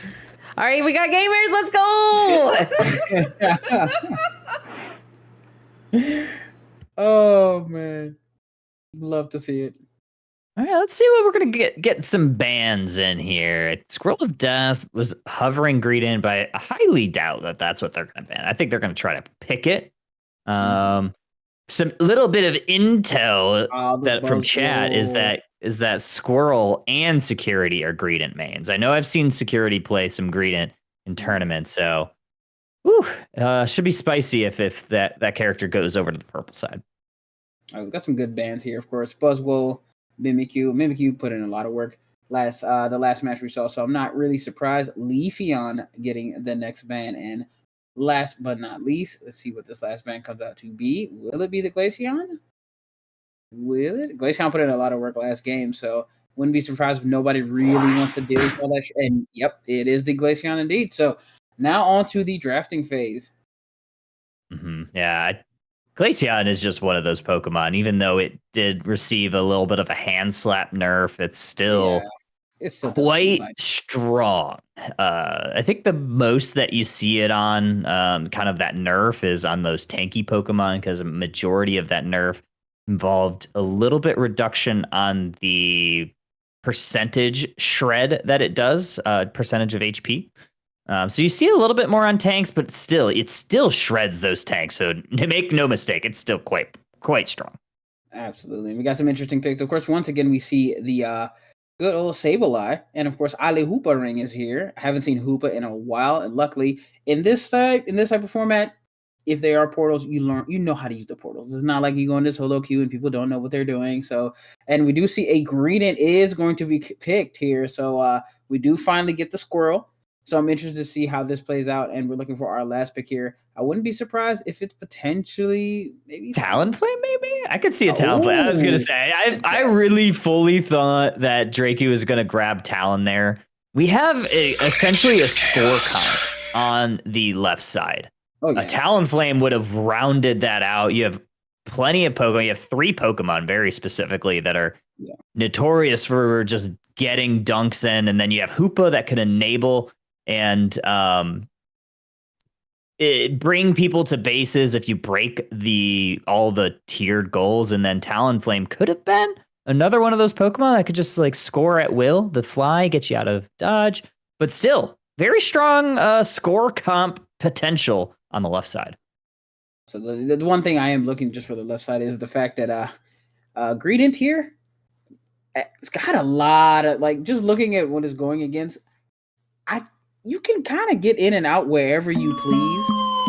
All right, we got gamers. Let's go. Oh man, love to see it. All right, let's see what we're gonna get some bans in here. Scroll of Death was hovering Greedent, but I highly doubt that that's what they're gonna ban. I think they're gonna try to pick it. Some little bit of intel that from chat is that Squirrel and Security are Greedent mains. I know I've seen Security play some Greedent in tournaments, so should be spicy if that character goes over to the purple side. We've got some good bans here, of course. Buzzwole, Mimikyu put in a lot of work the last match we saw, so I'm not really surprised. Leafeon getting the next ban, and last but not least, let's see what this last ban comes out to be. Will it be the Glaceon? Will it? Glaceon put in a lot of work last game, so wouldn't be surprised if nobody really wants to deal with all that. And yep, it is the Glaceon indeed. So now on to the drafting phase. Yeah, Glaceon is just one of those Pokemon. Even though it did receive a little bit of a hand slap nerf, it's still quite strong. I think the most that you see it on kind of that nerf is on those tanky Pokemon, because a majority of that nerf involved a little bit reduction on the percentage shred that it does, percentage of HP. So you see a little bit more on tanks, but still, it still shreds those tanks. So make no mistake, it's still quite strong. Absolutely. We got some interesting picks. Of course, once again, we see the good old Sableye. And of course, Ali Hoopa Ring is here. I haven't seen Hoopa in a while. And luckily, in this type of format, if they are portals, you know how to use the portals. It's not like you go into solo queue and people don't know what they're doing. So, and we do see a Greedent is going to be picked here. So we do finally get the Squirrel. So I'm interested to see how this plays out, and we're looking for our last pick here. I wouldn't be surprised if it's potentially maybe Talonflame. Maybe I could see a Talonflame. I was gonna say I really fully thought that Dracu was gonna grab Talon there. We have essentially a score comp on the left side. A Talonflame would have rounded that out. You have plenty of Pokemon. You have 3 Pokemon very specifically that are notorious for just getting dunks in, and then you have Hoopa that could enable and bring people to bases if you break all the tiered goals. And then Talonflame could have been another one of those Pokemon that could just like score at will. The fly gets you out of dodge, but still very strong score comp potential on the left side. So the one thing I am looking just for the left side is the fact that Greedent here, it's got a lot of, like, just looking at what it's going against, you can kind of get in and out wherever you please.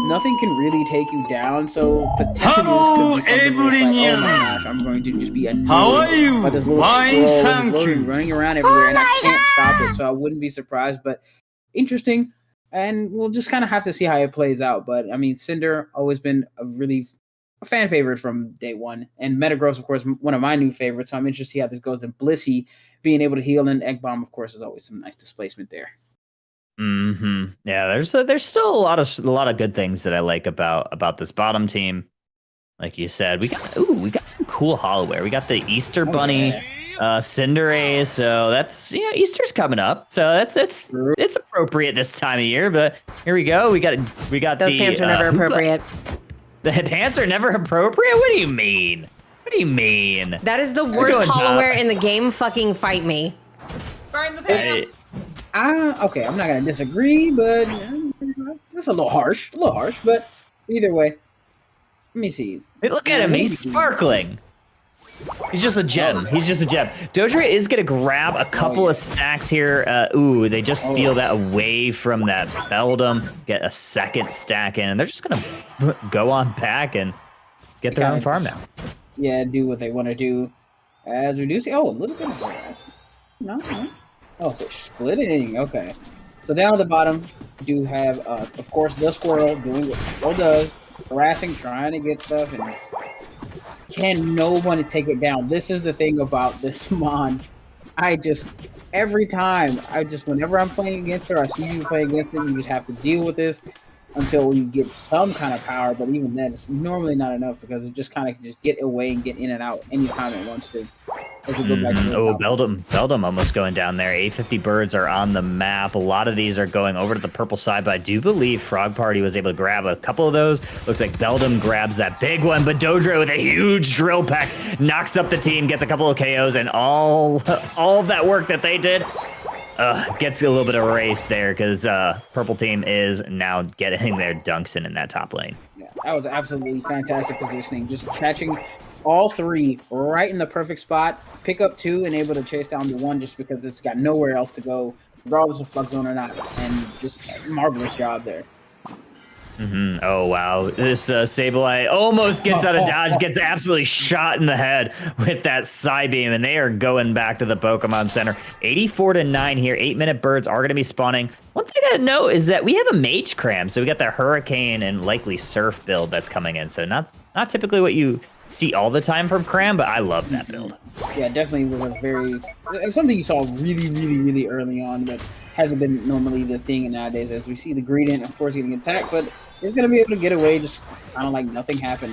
Nothing can really take you down. So potentially this could be something where it's like, oh my gosh, I'm going to just be annoyed by this little squirrel running around everywhere, and I can't stop it. So I wouldn't be surprised, but interesting. And we'll just kind of have to see how it plays out. But I mean, Cinder always been a fan favorite from day one, and Metagross, of course, one of my new favorites. So I'm interested to see how this goes. And Blissey being able to heal, and Egg Bomb, of course, is always some nice displacement there. Yeah, there's still a lot of good things that I like about this bottom team. Like you said, we got some cool Hollowware. We got the Easter Bunny, Cinderace. So that's Easter's coming up. So it's appropriate this time of year. But here we go. We got those pants are never appropriate. The pants are never appropriate? What do you mean? That is the worst Hollowware in the game. Fucking fight me. Burn the pants. Okay, I'm not gonna disagree, but that's a little harsh. But either way, let me see. Hey, look at him, he's sparkling. He's just a gem. He's just a gem. Dodra is going to grab a couple of stacks here. Ooh, they just steal that away from that Beldum, get a second stack in, and they're just going to go on back and get their own farm now. Yeah, do what they want to do. As we do see, a little bit of harassment. No. Oh, so splitting. Okay. So down at the bottom, we do have, of course, the squirrel doing what squirrel does, harassing, trying to get stuff, and can no one take it down. This is the thing about this Mon. Whenever I'm playing against her, I see you play against it, you just have to deal with this until you get some kind of power, but even then, it's normally not enough because it just kind of just get away and get in and out anytime it wants to. Beldum almost going down there. 850 birds are on the map. A lot of these are going over to the purple side, but I do believe Frog Party was able to grab a couple of those. Looks like Beldum grabs that big one, but Dodra with a huge drill peck knocks up the team, gets a couple of KOs, and all of that work that they did gets a little bit of race there because purple team is now getting their dunks in that top lane. Yeah, that was absolutely fantastic positioning. Just catching all three right in the perfect spot, pick up two and able to chase down the one just because it's got nowhere else to go, regardless of Flux Zone or not, and just marvelous job there. Oh, wow. This Sableye almost gets out of dodge, gets absolutely shot in the head with that Psybeam, and they are going back to the Pokemon Center. 84-9 here. 8-minute birds are going to be spawning. One thing I gotta note is that we have a Mage Cram, so we got the Hurricane and likely Surf build that's coming in, so not typically what you see all the time from Cram, but I love that build. Yeah, definitely was something you saw really, really, really early on, but hasn't been normally the thing nowadays. As we see the Greedent, of course, getting attacked, but he's going to be able to get away just kind of like nothing happened.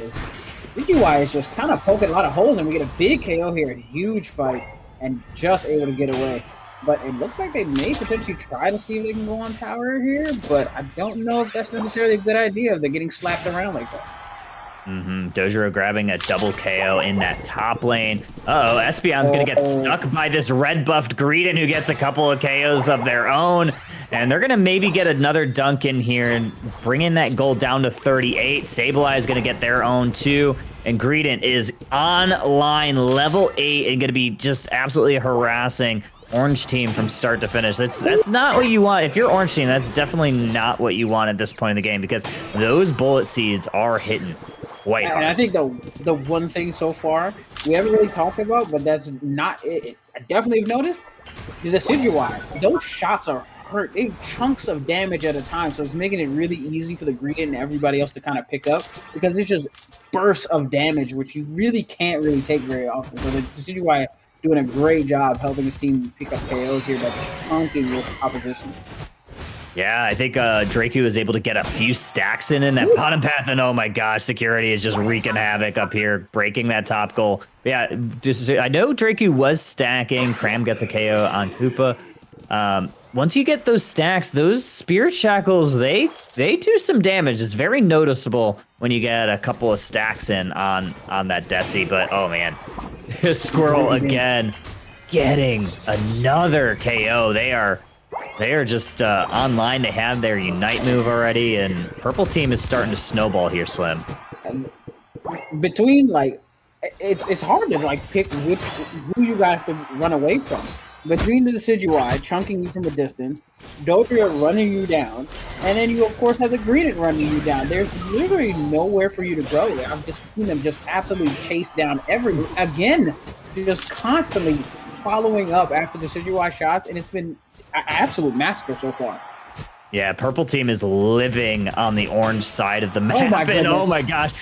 Digimon is just kind of poking a lot of holes, and we get a big KO here, a huge fight, and just able to get away. But it looks like they may potentially try to see if they can go on tower here, but I don't know if that's necessarily a good idea if they're getting slapped around like that. Dojiro grabbing a double KO in that top lane. Espeon's gonna get stuck by this red buffed Greedent who gets a couple of KOs of their own. And they're gonna maybe get another dunk in here and bringing that goal down to 38. Sableye is gonna get their own too. And Greedent is online level 8 and gonna be just absolutely harassing Orange team from start to finish. That's not what you want. If you're Orange team, that's definitely not what you want at this point in the game because those bullet seeds are hitting quite hard. And I think the one thing so far we haven't really talked about, but that's not it. I definitely have noticed the Decidueye. Those shots are hurt. They chunks of damage at a time, so it's making it really easy for the Greedent and everybody else to kind of pick up because it's just bursts of damage, which you really can't really take very often. So the Decidueye doing a great job helping the team pick up KOs here by chunking with opposition. Yeah, I think Dracu was able to get a few stacks in that bottom path, and oh my gosh, security is just wreaking havoc up here, breaking that top goal. But yeah, I know Dracu was stacking. Cram gets a KO on Koopa. Once you get those stacks, those Spirit Shackles, they do some damage. It's very noticeable when you get a couple of stacks in on that Desi, but oh man. Squirrel again getting another KO. They are just online. They have their Unite move already, and purple team is starting to snowball here, Slim. And between it's hard to pick who you guys to run away from. Between the Decidueye chunking you from a distance, Dodria running you down, and then you of course have the Greedent running you down. There's literally nowhere for you to go. I've just seen them just absolutely chase down just constantly following up after the Decidueye shots, and it's been an absolute massacre so far. Yeah, purple team is living on the orange side of the map, oh my gosh,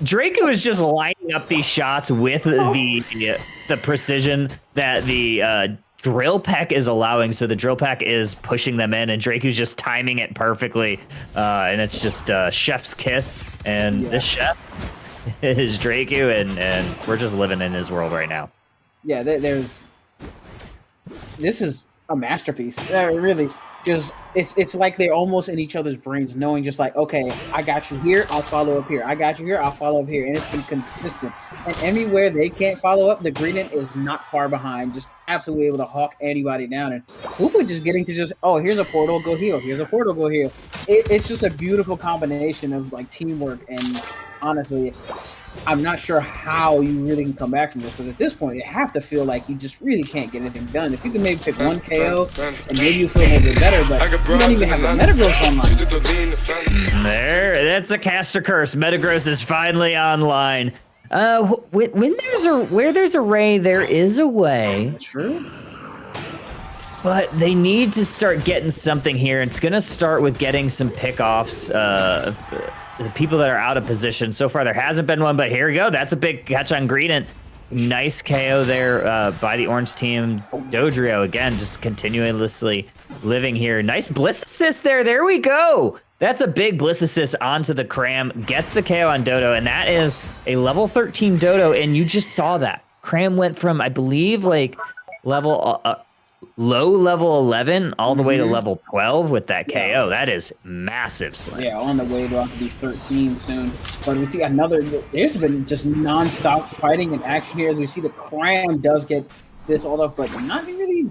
Draco is just lining up these shots with the precision that the drill pack is allowing. So the drill pack is pushing them in, and Draco's just timing it perfectly, and it's just chef's kiss. And this chef is Draco, and we're just living in his world right now. Yeah, this is a masterpiece. Really. Just it's like they're almost in each other's brains, knowing just like, okay, I got you here, I'll follow up here. I got you here, I'll follow up here, and it's been consistent. And anywhere they can't follow up, the Greedent is not far behind, just absolutely able to hawk anybody down. And Hoopa just getting to here's a portal, go heal. Here's a portal, go heal. It's just a beautiful combination of teamwork, and honestly, I'm not sure how you really can come back from this, because at this point, you have to feel like you just really can't get anything done. If you can maybe pick one KO, and maybe you feel a little bit better, but you don't even have the Metagross online. There, that's a caster curse. Metagross is finally online. When there's a Ray, there is a way. That's true. But they need to start getting something here. It's gonna start with getting some pickoffs. The people that are out of position. So far, there hasn't been one, but here we go. That's a big catch on Greedent. Nice KO there by the orange team. Dodrio, again, just continuously living here. Nice Bliss Assist there. There we go. That's a big Bliss Assist onto the Cram. Gets the KO on Dodo, and that is a level 13 Dodo, and you just saw that. Cram went from, I believe, like level... low level 11 all the way to level 12 with that KO. That is massive, Slim. Yeah, on the way to be 13 soon. But we see another, there's been just non-stop fighting and action here. As we see the Cram does get this all up, but not really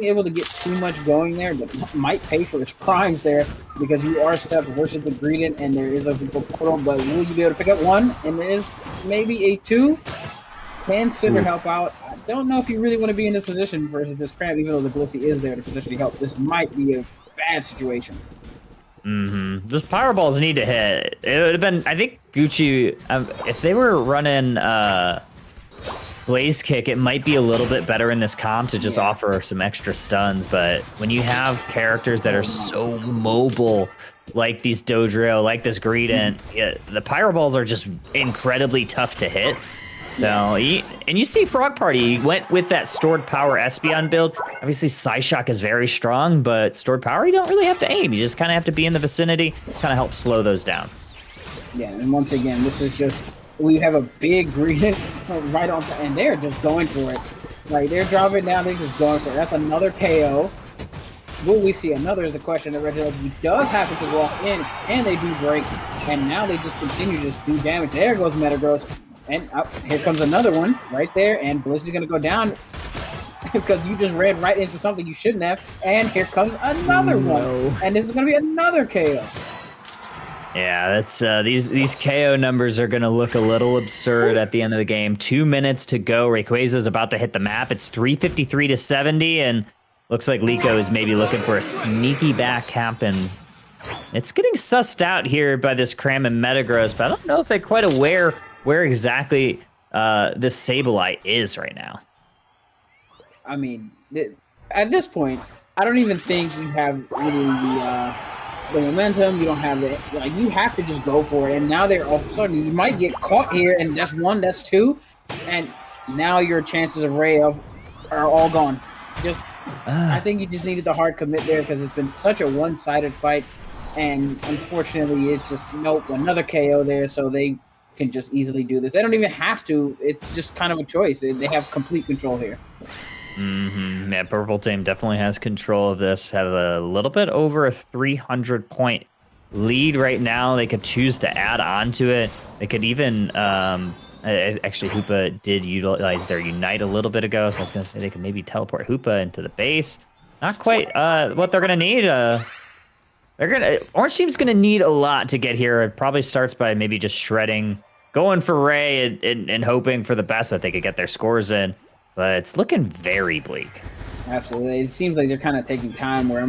able to get too much going there, but might pay for its crimes there, because you are stuck versus the Greedent, and there is a portal, but will you be able to pick up one? And there is maybe a 2. Can Cinder help out? I don't know if you really want to be in this position versus this Cramp, even though the Blissey is there to position to help. This might be a bad situation. Those power balls need to hit. It would have been, I think Gucci, if they were running Blaze Kick, it might be a little bit better in this comp to just offer some extra stuns. But when you have characters that are so mobile, like these Dodrio, like this Greedent, the Pyro Balls are just incredibly tough to hit. So, and you see Frog Party went with that Stored Power Espeon build. Obviously, Psyshock is very strong, but Stored Power, you don't really have to aim. You just kind of have to be in the vicinity, kind of help slow those down. Yeah, and once again, this is just, we have a big Greedent right on, and they're just going for it. Like, they're dropping down, they're just going for it. That's another KO. Will we see another is the question that Reggie does happen to walk in, and they do break, and now they just continue to just do damage. There goes Metagross. And here comes another one right there, and Bliss is going to go down because you just ran right into something you shouldn't have. And here comes another one, and this is going to be another KO. Yeah, that's these KO numbers are going to look a little absurd at the end of the game. 2 minutes to go. Rayquaza is about to hit the map. It's 353 to 70, and looks like Liko is maybe looking for a sneaky back happen. It's getting sussed out here by this Cram and Metagross, but I don't know if they're quite aware where exactly this Sableye is right now. I mean, at this point, I don't even think you have really the momentum. You don't have the, like, you have to just go for it. And now they're all of a sudden, you might get caught here, and that's 1, that's 2, and now your chances of Ray are all gone. I think you just needed the hard commit there, because it's been such a one-sided fight, and unfortunately, it's just nope, another KO there, so they can just easily do this. They don't even have to. It's just kind of a choice. They have complete control here. Yeah, Purple Team definitely has control of this. Have a little bit over a 300-point lead right now. They could choose to add on to it. They could even, actually, Hoopa did utilize their Unite a little bit ago, so I was going to say they could maybe teleport Hoopa into the base. Not quite what they're going to need. Orange Team's gonna need a lot to get here. It probably starts by maybe just shredding, going for Ray, and hoping for the best that they could get their scores in. But it's looking very bleak. Absolutely. It seems like they're kind of taking time, where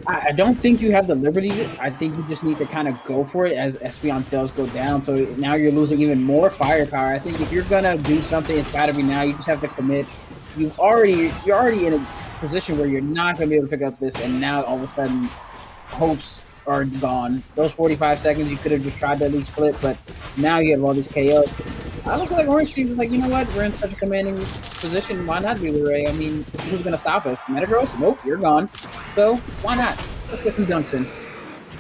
I don't think you have the liberty. I think you just need to kind of go for it as Espeon does go down. So now you're losing even more firepower. I think if you're gonna do something, it's gotta be now. You just have to commit. You're already in a position where you're not gonna be able to pick up this, and now all of a sudden hopes are gone. Those 45 seconds, you could have just tried to at least flip, but now you have all these KOs. I look like Orange Team was like, you know what? We're in such a commanding position. Why not do the Ray? I mean, who's going to stop us? Metagross? Nope, you're gone. So why not? Let's get some dunks in.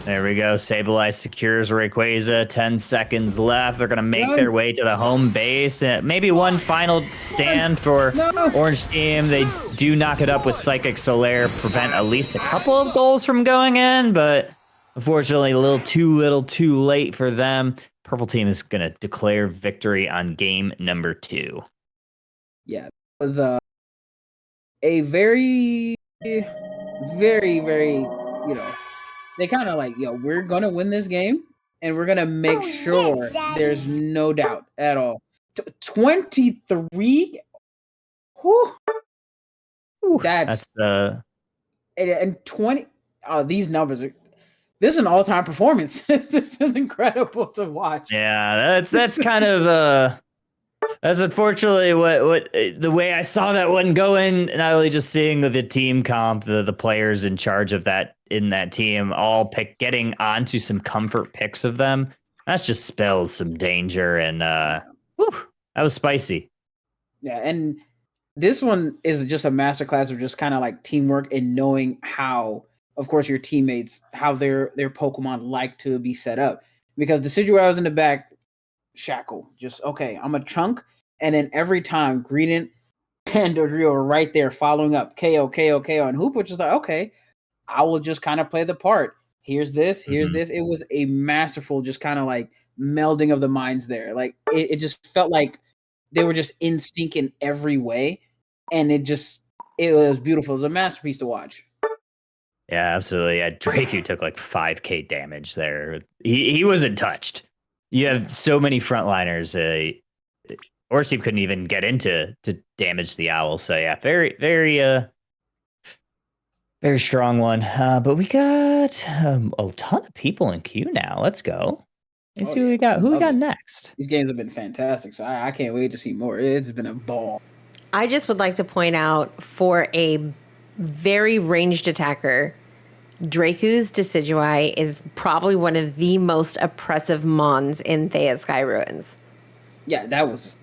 There we go. Sableye secures Rayquaza. 10 seconds left. They're going to make their way to the home base. Maybe one final stand for Orange Team. They do knock it up with Psychic Solaire, prevent at least a couple of goals from going in, but unfortunately a little too late for them. Purple Team is going to declare victory on game number 2. Yeah, it was a very, very, very, they kind of like, we're going to win this game, and we're gonna make sure there's no doubt at all. 23. Whew. That's and 20. Oh, these numbers are. This is an all-time performance. This is incredible to watch. Yeah, that's kind of that's unfortunately what the way I saw that one going. Not only just seeing the team comp, the players in charge of that in that team all getting onto some comfort picks of them. That's just spells some danger, and whew, that was spicy. Yeah, and this one is just a masterclass of just kind of like teamwork and knowing how, of course, your teammates, how their Pokemon like to be set up. Because the situation was in the back, Shackle, just okay, I'm a chunk, and then every time Greedent and Dodrio were right there following up KO, and Hoop was just like, okay, I will just kind of play the part. Here's this. It was a masterful, just kind of like melding of the minds there. Like it just felt like they were just in sync in every way, and it was beautiful. It was a masterpiece to watch. Yeah, absolutely. Yeah, Draku took like 5k damage there. He wasn't touched. You have so many frontliners. Orsteve couldn't even get into to damage the owl. So yeah, very, very, very strong one. But we got a ton of people in queue now. Let's go. Let's see who we got. Who we got next? These games have been fantastic. So I can't wait to see more. It's been a ball. I just would like to point out for a very ranged attacker, Dracu's Decidueye is probably one of the most oppressive mons in Thea Sky Ruins. Yeah, that was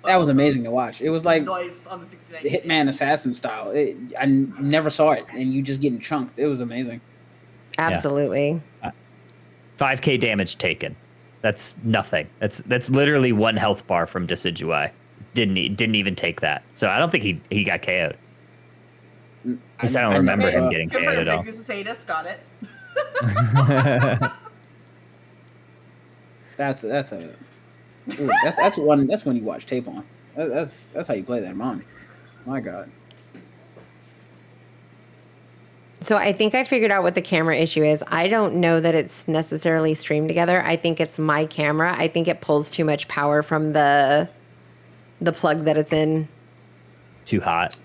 amazing to watch. It was like Noise on the 69. the Hitman Assassin style. I never saw it, and you just getting chunked. It was amazing. Absolutely. 5k damage taken. That's nothing. That's literally one health bar from Decidueye. Didn't even take that. So I don't think he got KO'd. I don't remember him getting KO'd at all. Got it. That's when you watch tape on. That's how you play that mon. My God. So I think I figured out what the camera issue is. I don't know that it's necessarily streamed together. I think it's my camera. I think it pulls too much power from the plug that it's in. Too hot.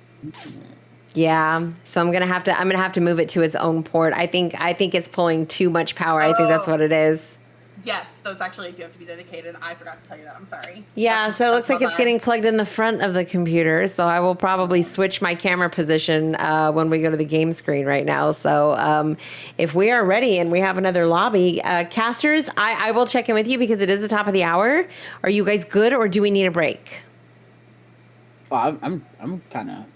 Yeah. So I'm gonna have to move it to its own port. I think it's pulling too much power. I think that's what it is. Yes, those actually do have to be dedicated. I forgot to tell you that. I'm sorry. Yeah, so it looks like it's getting plugged in the front of the computer. So I will probably switch my camera position when we go to the game screen right now. So if we are ready and we have another lobby, casters, I will check in with you because it is the top of the hour. Are you guys good, or do we need a break? Well, I'm kind of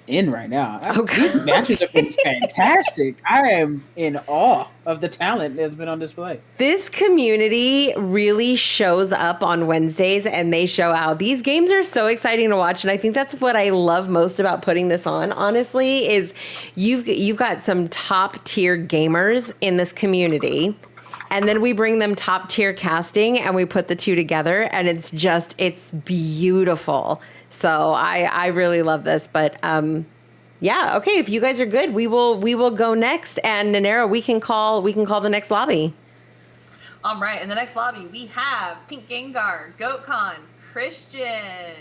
in right now. Okay. These matches have been fantastic. I am in awe of the talent that's been on display. This community really shows up on Wednesdays, and they show out. These games are so exciting to watch, and I think that's what I love most about putting this on. Honestly, is you've got some top tier gamers in this community. And then we bring them top tier casting and we put the two together, and it's beautiful. So I really love this. But yeah, okay, if you guys are good, we will go next. And Nanera, we can call the next lobby. All right, in the next lobby we have Pink Gengar, GoatCon, Christian,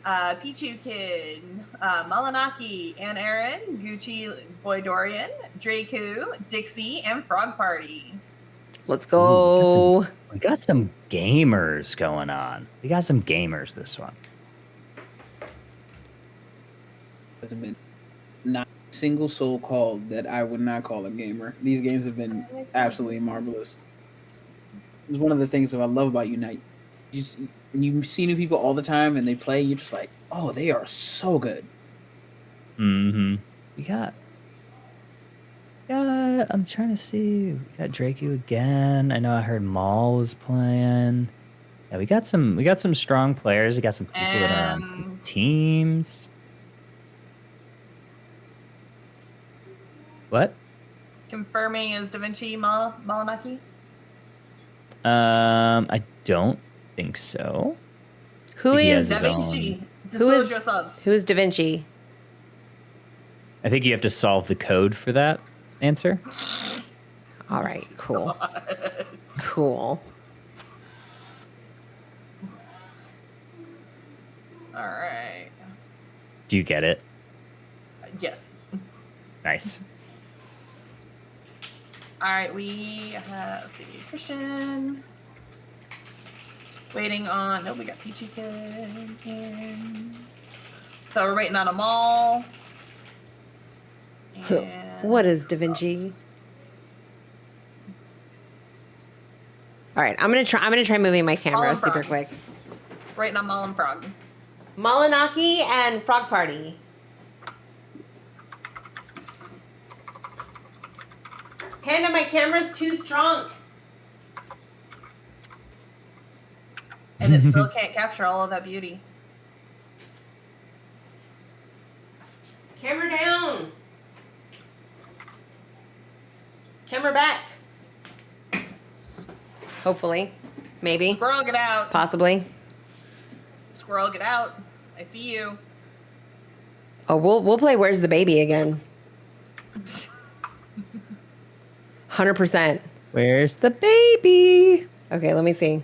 Pichu Kid, Malanaki, and Aaron, Gucci Boy Dorian, Draku, Dixie, and Frog Party. Let's go. We got some gamers going on. We got some gamers this one. There's been not a single soul called that I would not call a gamer. These games have been absolutely marvelous. It's one of the things that I love about Unite. You see new people all the time and they play, you're just like, oh, they are so good. Mm-hmm. I'm trying to see. We got Draku again. I know I heard Maul was playing. Yeah, we got some strong players. We got some people that are on teams. What? Confirming is Da Vinci Malanaki? I don't think so. Who is Da Vinci? Who is Da Vinci? I think you have to solve the code for that answer. All right, cool. Cool. All right. Do you get it? Yes. Nice. All right, we have, let's see, Christian. Waiting on, we got Peachy Kid. So we're waiting on a mall. And What is Da Vinci? All right, I'm gonna try moving my camera Mullen super Frog. quick. Waiting on Mullen Frog. Malinaki and Frog Party. Panda, my camera's too strong. And it still can't capture all of that beauty. Camera down. Camera back. Hopefully. Maybe. Squirrel, get out. Possibly. Squirrel, get out. I see you. Oh, we'll play Where's the Baby again. 100%. Where's the baby? Okay, let me see.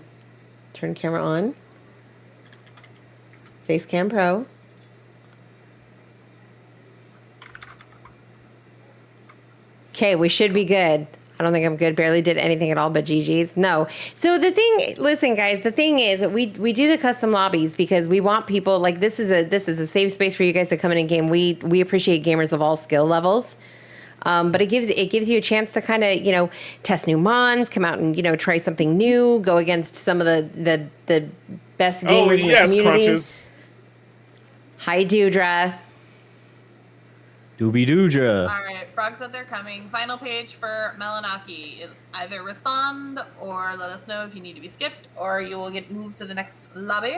Turn camera on. Facecam Pro. Okay, we should be good. I don't think I'm good. Barely did anything at all but GG's. No. So the thing, listen, guys, the thing is we do the custom lobbies because we want people like this is a safe space for you guys to come in and game. We appreciate gamers of all skill levels. But it gives you a chance to kind of, test new mons, come out and, try something new, go against some of the best gamers in the community. Crunches. Hi, Dewdra. Doobie Doodra. All right, Frog said they're coming. Final page for Malinaki. Either respond or let us know if you need to be skipped, or you will get moved to the next lobby.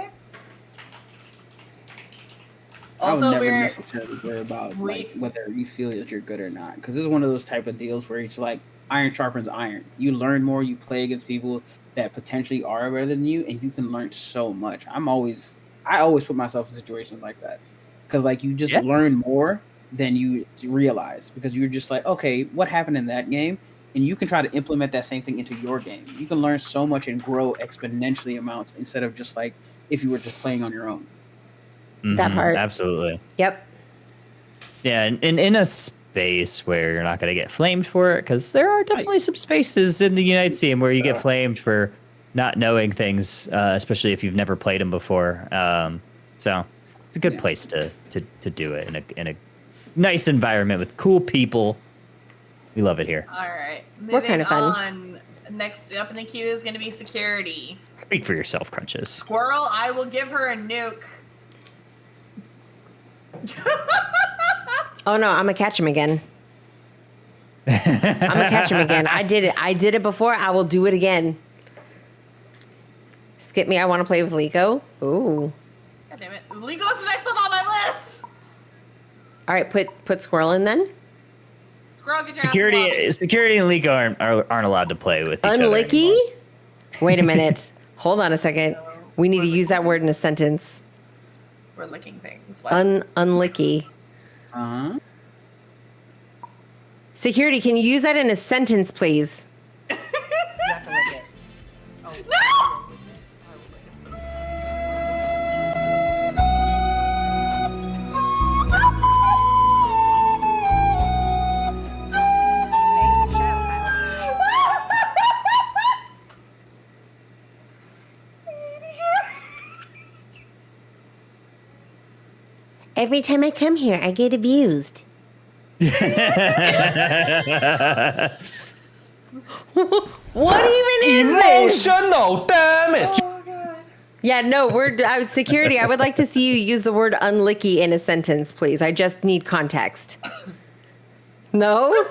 I would Also, never we're necessarily worry about like whether you feel that you're good or not, because this is one of those type of deals where it's like iron sharpens iron. You learn more, you play against people that potentially are better than you, and you can learn so much. I always put myself in situations like that because like you just learn more than you realize because you're just like, okay, what happened in that game, and you can try to implement that same thing into your game. You can learn so much and grow exponentially amounts instead of just like if you were just playing on your own. That part. Absolutely. Yep. Yeah, and in a space where you're not going to get flamed for it, because there are definitely some spaces in the Unite scene where you get flamed for not knowing things, especially if you've never played them before. So it's a good place to do it in a nice environment with cool people. We love it here. all right. We're kind of fun. On. Next up in the queue is going to be security. Speak for yourself, Crunches. Squirrel, I will give her a nuke. Oh no, I'm gonna catch him again. I did it before. I will do it again. Skip me. I want to play with Liko. Ooh. God damn it. Ligo's the next one on my list. All right, put Squirrel in then. Squirrel, get your ass in the lobby. Security and Liko aren't allowed to play with each other Unlicky? anymore. Wait a minute. Hold on a second. We need to use that word in a sentence. We're licking things. What? Unlicky. Uh-huh. Security, can you use that in a sentence, please? You have to lick it. Oh. No! Every time I come here, I get abused. What even is this? Emotional damage. Oh, God. Yeah, no, security. I would like to see you use the word unlicky in a sentence, please. I just need context. No?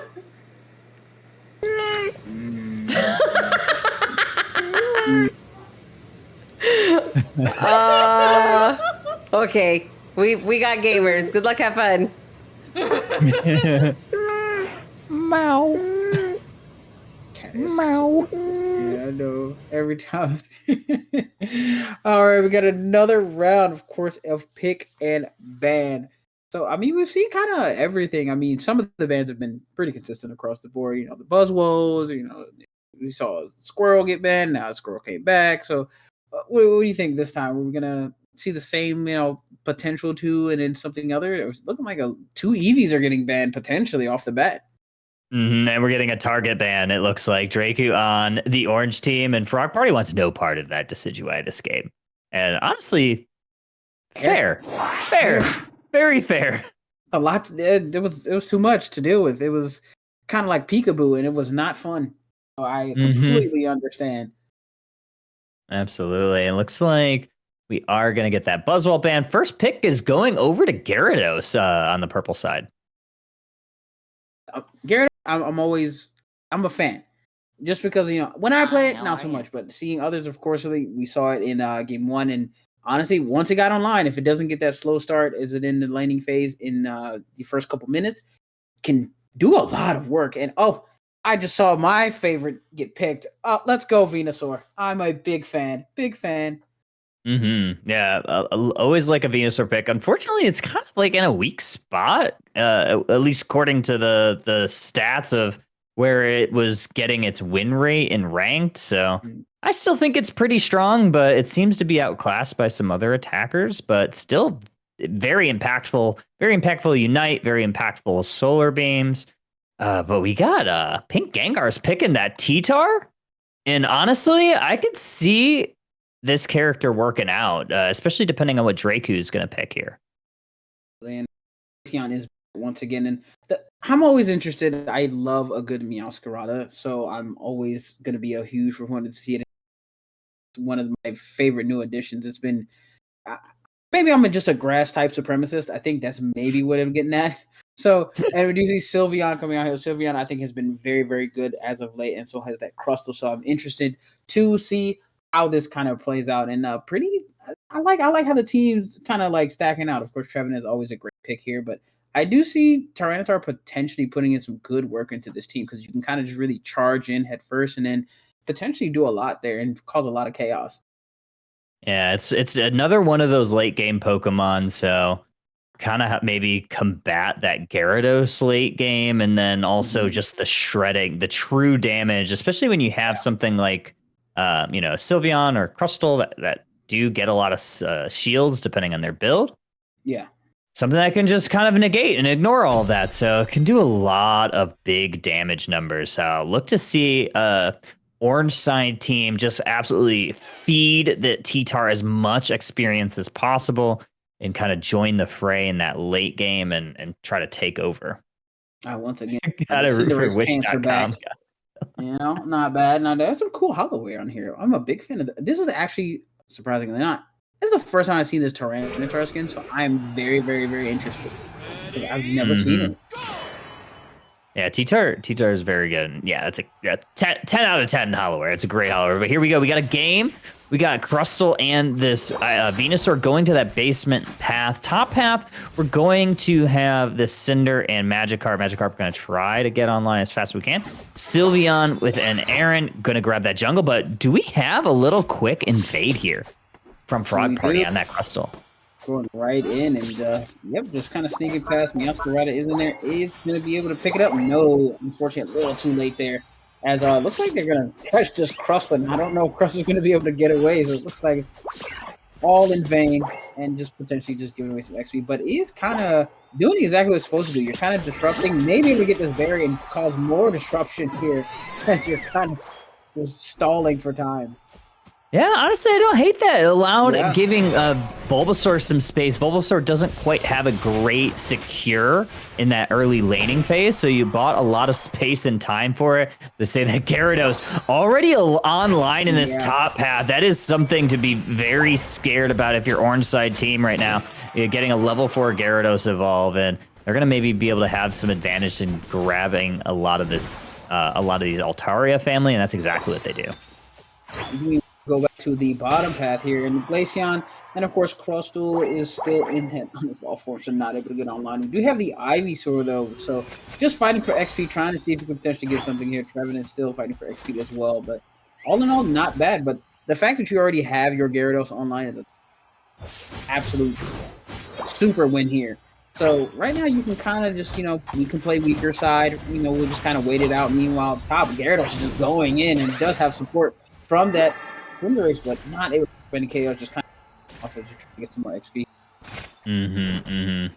Okay. We got gamers. Good luck, have fun. Meow. Meow. Yeah, I know. Every time. All right, we got another round, of course, of pick and ban. So I mean, we've seen kind of everything. I mean, some of the bands have been pretty consistent across the board. You know, the Buzzwolves. You know, we saw Squirrel get banned. Now Squirrel came back. So, what do you think this time? Are we gonna see the same, potential two, and then something other? It was looking like two Eevees are getting banned potentially off the bat. And we're getting a target ban. It looks like Draku on the orange team, and Frog Party wants no part of that Decidueye this game. And honestly, fair, very fair. A lot. It was too much to deal with. It was kind of like peekaboo, and it was not fun. So I completely understand. Absolutely. It looks like we are going to get that Buzzwole ban. First pick is going over to Gyarados on the purple side. Gyarados, I'm a fan. Just because, when I play it, not so much. But seeing others, of course, we saw it in game 1. And honestly, once it got online, if it doesn't get that slow start, is it in the laning phase in the first couple minutes, can do a lot of work. And, I just saw my favorite get picked. Let's go, Venusaur. I'm a big fan. Big fan. Yeah, always like a Venusaur pick. Unfortunately, it's kind of like in a weak spot, at least according to the stats of where it was getting its win rate in ranked. So I still think it's pretty strong, but it seems to be outclassed by some other attackers, but still very impactful. Very impactful Unite, very impactful Solar Beams. But we got Pink Gengar's picking that T-Tar. And honestly, I could see this character working out, especially depending on what Draku is going to pick here. And Leafeon is once again, and I'm always interested. I love a good Meowscarada, so I'm always going to be a huge proponent to see it. It's one of my favorite new additions. It's been maybe I'm just a grass type supremacist. I think that's maybe what I'm getting at. So, and we do see Sylveon coming out here. Sylveon, I think, has been very, very good as of late, and so has that Crustle. So I'm interested to see how this kind of plays out. And I like how the team's kind of like stacking out. Of course, Trevin is always a great pick here, but I do see Tyranitar potentially putting in some good work into this team because you can kind of just really charge in head first and then potentially do a lot there and cause a lot of chaos. Yeah, it's another one of those late game Pokemon, so kind of maybe combat that Gyarados late game, and then also just the shredding, the true damage, especially when you have something like Sylveon or Crustle that do get a lot of shields depending on their build. Yeah. Something that can just kind of negate and ignore all of that. So it can do a lot of big damage numbers. So look to see orange side team just absolutely feed the T-Tar as much experience as possible and kind of join the fray in that late game and try to take over. Once again, gotta root for wish.com. Not bad. Now there's some cool holowear on here. I'm a big fan of this. Is actually surprisingly not. This is the first time I've seen this Tyranitar skin, so I'm very, very, very interested. I've never seen it. Yeah, T-Tar is very good. Yeah, it's a 10 out of 10 holowear. It's a great holowear. But here we go. We got a game. We got Crustle and this Venusaur going to that basement path. Top path, we're going to have this Cinder and Magikarp. Magikarp going to try to get online as fast as we can. Sylveon with an Aaron going to grab that jungle. But do we have a little quick invade here from Frog Party on that Crustle? Going right in and just kind of sneaking past Meowscarada is in there. Is going to be able to pick it up. No, unfortunately, a little too late there. As looks like they're going to catch this Crustle. I don't know if Crustle's going to be able to get away. So it looks like it's all in vain and just potentially just giving away some XP. But it is kind of doing exactly what it's supposed to do. You're kind of disrupting. Maybe able to get this berry and cause more disruption here as you're kind of just stalling for time. Yeah, honestly, I don't hate that. It allowed giving Bulbasaur some space. Bulbasaur doesn't quite have a great secure in that early laning phase, so you bought a lot of space and time for it. To say that Gyarados already online in this top path, that is something to be very scared about if you're orange side team right now. You're getting a level 4 Gyarados evolve, and they're going to maybe be able to have some advantage in grabbing a lot of these Altaria family, and that's exactly what they do. Go back to the bottom path here in the Glaceon, and of course Crustle is still in that unfall form, so not able to get online. We do have the Ivysaur though, so just fighting for XP, trying to see if we can potentially get something here. Trevin is still fighting for XP as well, but all in all, not bad. But the fact that you already have your Gyarados online is an absolute super win here. So right now you can kind of just, you can play weaker side. We'll just kind of wait it out. Meanwhile, top Gyarados is just going in and does have support from that Cinderace, but not able to win KO. Just kind of off as you're trying to get some more XP.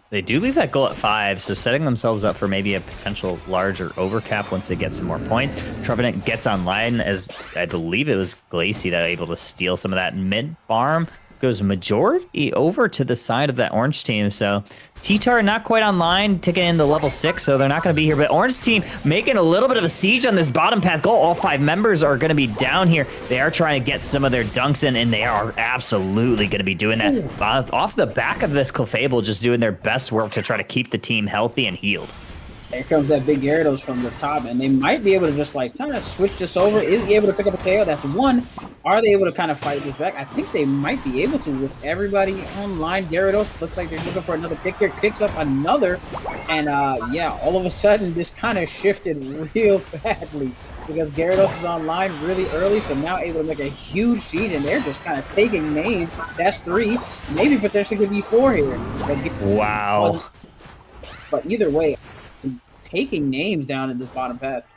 They do leave that goal at 5, so setting themselves up for maybe a potential larger overcap once they get some more points. Trevenant gets online, as I believe it was Glacy that was able to steal some of that mid farm. Goes majority over to the side of that orange team. So T-Tar not quite online, ticking into level 6, so they're not going to be here. But orange team making a little bit of a siege on this bottom path goal. All 5 members are going to be down here. They are trying to get some of their dunks in, and they are absolutely going to be doing that. Off the back of this, Clefable just doing their best work to try to keep the team healthy and healed. Here comes that big Gyarados from the top, and they might be able to just kind of switch this over. Is he able to pick up a KO? That's one. Are they able to kind of fight this back? I think they might be able to with everybody online. Gyarados looks like they're looking for another pick here. Picks up another, and yeah, all of a sudden this kind of shifted real badly because Gyarados is online really early, so now able to make a huge siege, and they're just kind of taking names. That's 3, maybe potentially could be 4 here. Wow. But either way, taking names down in this bottom path.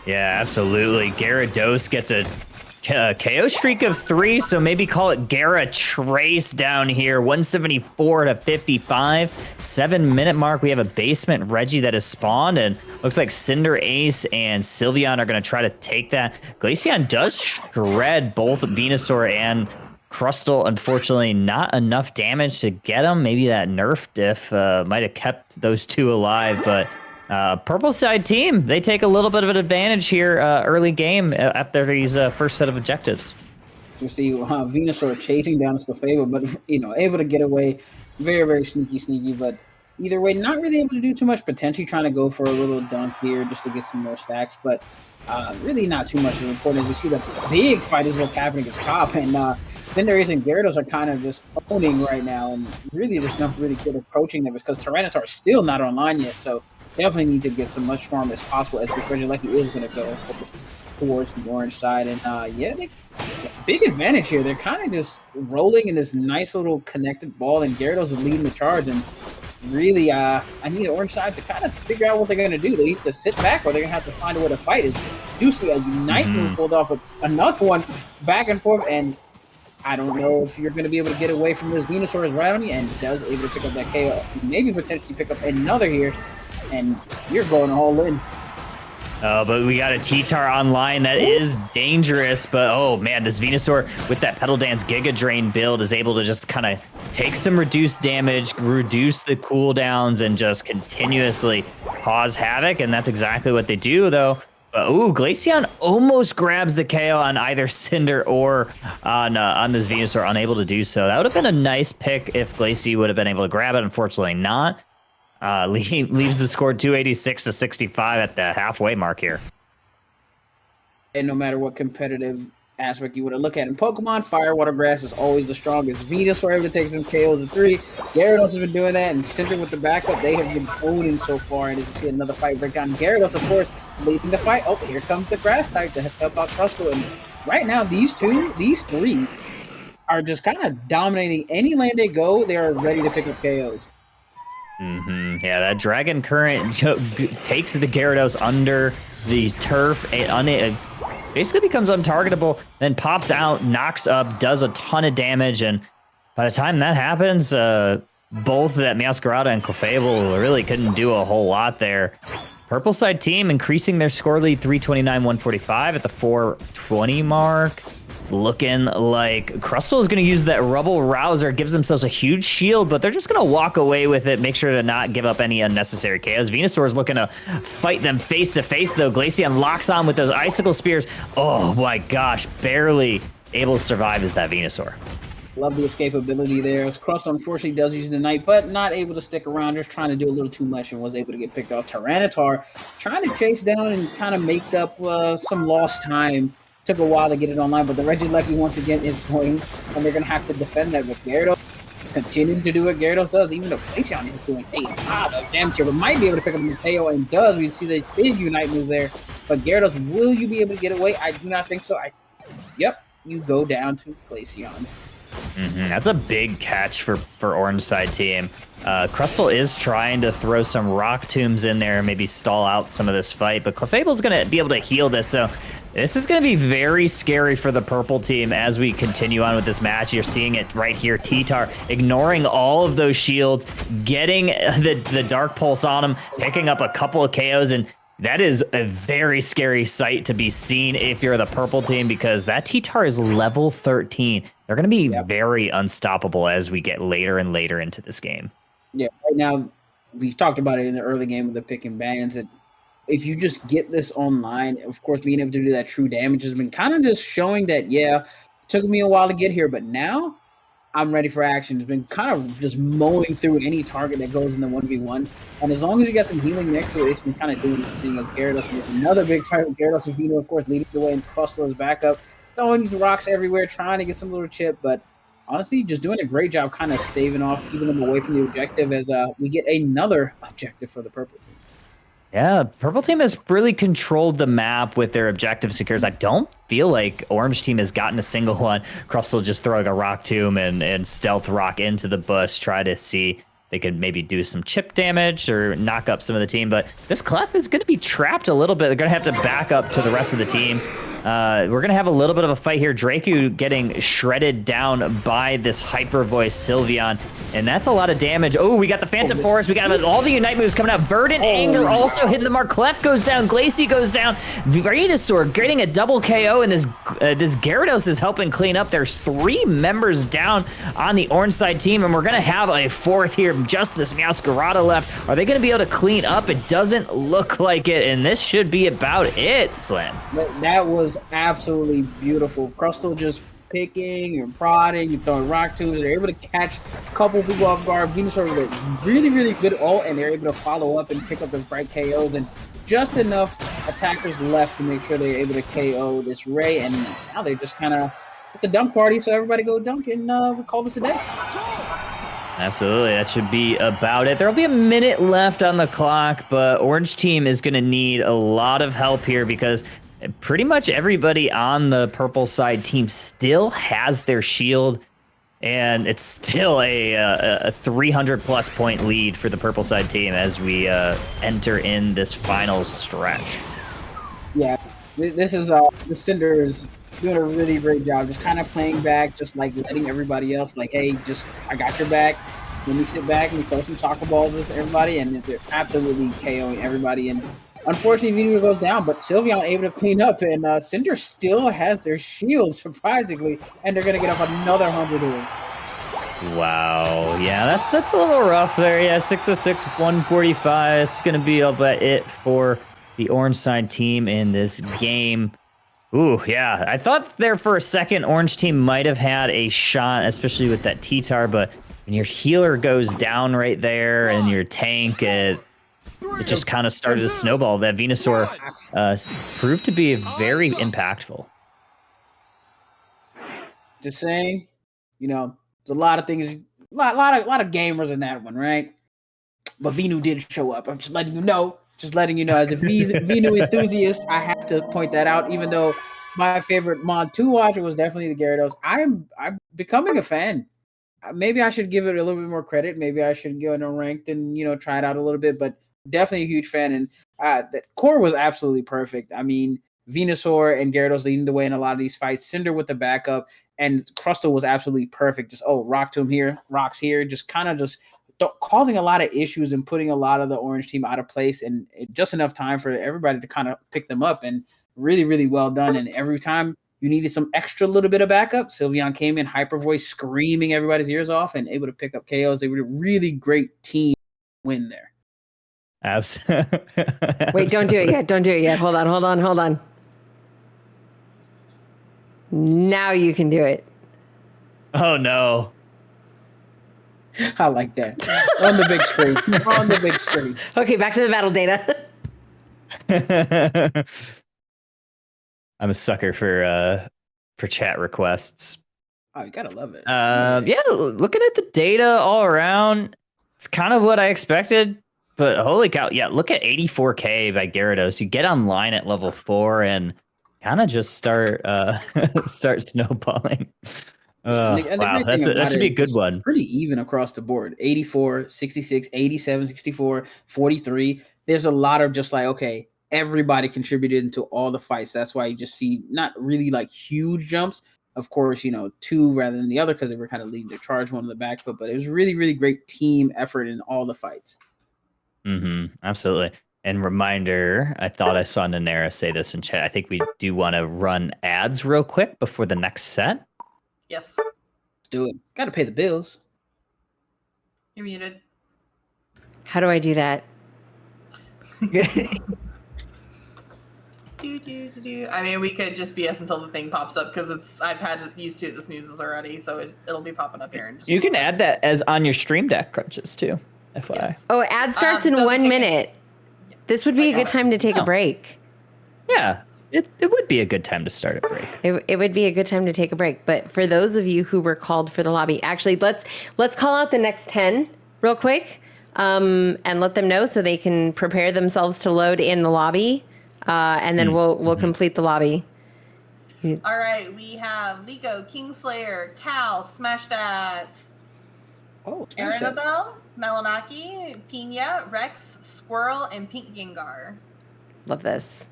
Yeah, absolutely. Gyarados gets a KO streak of 3, so maybe call it Gyara Trace down here. 174 to 55. 7-minute mark. We have a basement Reggie that has spawned, and looks like Cinderace and Sylveon are going to try to take that. Glaceon does shred both Venusaur and Crustle. Unfortunately, not enough damage to get him. Maybe that nerf diff might have kept those 2 alive, but purple side team, they take a little bit of an advantage here early game after these first set of objectives. You see Venusaur chasing down Clefable, but able to get away. Very, very sneaky. But either way, not really able to do too much. Potentially trying to go for a little dunk here just to get some more stacks, but really not too much of importance. We see the big fight is what's happening at the top, and Cinderace and Gyarados are kind of just owning right now, and really just not really good approaching them because Tyranitar is still not online yet, so definitely need to get so much farm as possible as this Regieleki is going to go towards the orange side. And yeah, big advantage here. They're kind of just rolling in this nice little connected ball, and Gyarados is leading the charge. And really, I need the orange side to kind of figure out what they're going to do. They either sit back or they're going to have to find a way to fight it. You see a Unite move pulled off with another one back and forth, and I don't know if you're going to be able to get away from this. Venusaur is right on you and does able to pick up that KO. Maybe potentially pick up another here. And you're going all in. But we got a T-Tar online that is dangerous. But oh man, this Venusaur with that Petal Dance Giga Drain build is able to just kind of take some reduced damage, reduce the cooldowns, and just continuously cause havoc. And that's exactly what they do, though. But ooh, Glaceon almost grabs the KO on either Cinder or on this Venusaur, unable to do so. That would have been a nice pick if Glacy would have been able to grab it. Unfortunately, not. Leaves the score 286 to 65 at the halfway mark here. And no matter what competitive aspect you want to look at in Pokemon, Fire, Water, Grass is always the strongest. Venusaur able to take some KOs of 3. Gyarados has been doing that, and Cinder with the backup, they have been owning so far. And as you see another fight break down, Gyarados, of course, leading the fight. Oh, here comes the Grass type to help out Crustle. And right now, these 3 are just kind of dominating any lane they go. They are ready to pick up KOs. Yeah, that Dragon Current takes the Gyarados under the turf. It basically becomes untargetable, then pops out, knocks up, does a ton of damage, and by the time that happens, both that Meowscarada and Clefable really couldn't do a whole lot there. Purple side team increasing their score lead 329-145 at the 420 mark. It's looking like Crustle is going to use that Rubble Rouser, gives themselves a huge shield, but they're just going to walk away with it, make sure to not give up any unnecessary KOs. Venusaur is looking to fight them face to face, though. Glaceon locks on with those Icicle Spears. Oh my gosh, barely able to survive is that Venusaur. Love the escapability there. Crustle unfortunately does use the Knight, but not able to stick around, just trying to do a little too much and was able to get picked off. Tyranitar trying to chase down and kind of make up some lost time. Took a while to get it online, but the Regieleki once again is going, and they're going to have to defend that with Gyarados. Continuing to do what Gyarados does, even though Glaceon is doing a lot of damage here, but might be able to pick up the KO, and does. We see the big Unite move there, but Gyarados, will you be able to get away? I do not think so. Yep, you go down to Glaceon. That's a big catch for Orange side team. Crustle is trying to throw some rock tombs in there, maybe stall out some of this fight, but Clefable's going to be able to heal this, so this is going to be very scary for the purple team as we continue on with this match. You're seeing it right here. T-Tar ignoring all of those shields, getting the Dark Pulse on him, picking up a couple of KOs, and that is a very scary sight to be seen if you're the purple team, because that T-Tar is level 13. They're going to be very unstoppable as we get later and later into this game. Yeah, right now, we talked about it in the early game with the pick and bans, that if you just get this online, of course, being able to do that true damage has been kind of just showing that, yeah, it took me a while to get here, but now I'm ready for action. It's been kind of just mowing through any target that goes in the 1v1. And as long as you got some healing next to it, it's been kind of doing this thing as Gyarados. And another big fight with Gyarados and Vino, of course, leading the way, and Crustle is back up, throwing these rocks everywhere, trying to get some little chip, but honestly, just doing a great job kind of staving off, keeping them away from the objective as we get another objective for the purple team. Yeah, purple team has really controlled the map with their objective secures. I don't feel like orange team has gotten a single one. Crustle just throwing a rock tomb and stealth rock into the bush, try to see they could maybe do some chip damage or knock up some of the team. But this Clef is going to be trapped a little bit. They're going to have to back up to the rest of the team. We're going to have a little bit of a fight here. Dracu getting shredded down by this Hyper Voice Sylveon, and that's a lot of damage. Oh, we got the Phantom Force. We got all the Unite moves coming out. Verdant Anger also hitting the mark. Clef goes down. Glacie goes down. Venusaur getting a double KO, and this Gyarados is helping clean up. There's 3 members down on the orange side team, and we're going to have a 4th here. Just this Meowscarada left. Are they going to be able to clean up? It doesn't look like it, and this should be about it, Slim. That was absolutely beautiful. Crustle just picking and prodding and throwing rock tombs. They're able to catch a couple people off guard. Venusaur with a really, really good ult, and they're able to follow up and pick up the bright KOs, and just enough attackers left to make sure they're able to KO this Ray, and now they're just kind of, it's a dunk party, so everybody go dunk, and we call this a day. Absolutely, that should be about it. There'll be a minute left on the clock, but orange team is going to need a lot of help here because pretty much everybody on the purple side team still has their shield, and it's still a 300-plus point lead for the purple side team as we enter in this final stretch. Yeah, this is the Cinder is doing a really great job, just kind of playing back, just like letting everybody else, like, hey, just I got your back. Let me sit back and throw some soccer balls with everybody, and they're absolutely KOing everybody. And unfortunately, Vino goes down, but Sylveon able to clean up, and Cinder still has their shield, surprisingly, and they're going to get up another 100 here. Wow. Yeah, that's a little rough there. Yeah, 606, 145. It's going to be about it for the orange side team in this game. Ooh, yeah. I thought there for a second orange team might have had a shot, especially with that T-Tar, but when your healer goes down right there and your tank, it just kind of started to snowball. That Venusaur proved to be very impactful. Just saying, you know, there's a lot of things, a lot of gamers in that one, right? But Venu did show up. I'm just letting you know. Just letting you know, as a Venu enthusiast, I have to point that out. Even though my favorite Mod 2 watcher was definitely the Gyarados, I'm becoming a fan. Maybe I should give it a little bit more credit. Maybe I should go into ranked and try it out a little bit. But definitely a huge fan, and that core was absolutely perfect. I mean, Venusaur and Gyarados leading the way in a lot of these fights. Cinder with the backup, and Crustle was absolutely perfect. Just rock to him here, rocks here, just kind of just causing a lot of issues and putting a lot of the orange team out of place, and just enough time for everybody to kind of pick them up, and really, really well done. And every time you needed some extra little bit of backup, Sylveon came in, Hyper Voice, screaming everybody's ears off and able to pick up KOs. They were a really great team win there. Absolutely. Wait, don't do it yet. Don't do it yet. Hold on. Now you can do it. Oh, no. I like that. On the big screen. On the big screen. Okay, back to the battle data. I'm a sucker for chat requests. Oh, you gotta love it. Yeah, looking at the data all around, it's kind of what I expected. But holy cow, yeah, look at 84K by Gyarados. You get online at level 4 and kind of just start snowballing. And the Wow, great thing that about should it be a is good it's one. pretty even across the board. 84, 66, 87, 64, 43. There's a lot of just like, okay, everybody contributed into all the fights. That's why you just see not really like huge jumps. Of course, two rather than the other because they were kind of leading the charge one on the back foot. But it was really, really great team effort in all the fights. Absolutely. And reminder, I thought I saw Nanera say this in chat. I think we do want to run ads real quick before the next set. Yes. Let's do it. Got to pay the bills. You're muted. How do I do that? I mean, we could just BS until the thing pops up because I've had used to this news already, so it'll be popping up here. You can add that as on your stream deck crunches too. FYI. Yes. Oh, ad starts in 1 minute. This would be a good time to take a break. Yeah, it would be a good time to start a break. It would be a good time to take a break. But for those of you who were called for the lobby, actually, let's call out the next 10 real quick and let them know so they can prepare themselves to load in the lobby. And then we'll complete the lobby. All right, we have Liko, Kingslayer, Cal, Smash Stats, Aranabel, Melanaki, Pina, Rex, Squirrel, and Pink Gengar. Love this.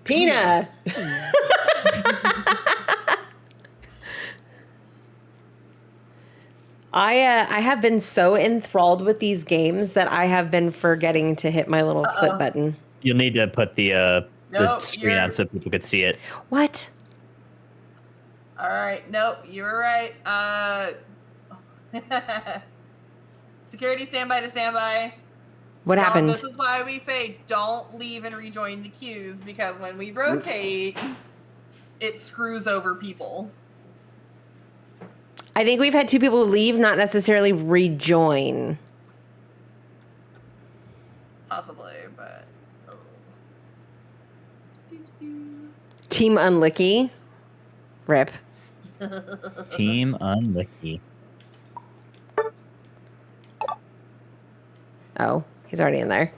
Pina. I have been so enthralled with these games that I have been forgetting to hit my little quit button. You'll need to put the screen on so people could see it. What? All right, nope, you were right. Security standby to standby. What happened? This is why we say don't leave and rejoin the queues, because when we rotate, it screws over people. I think we've had 2 people leave, not necessarily rejoin. Possibly, but... Team Unlicky. Rip. Team Unlicky. Oh, he's already in there.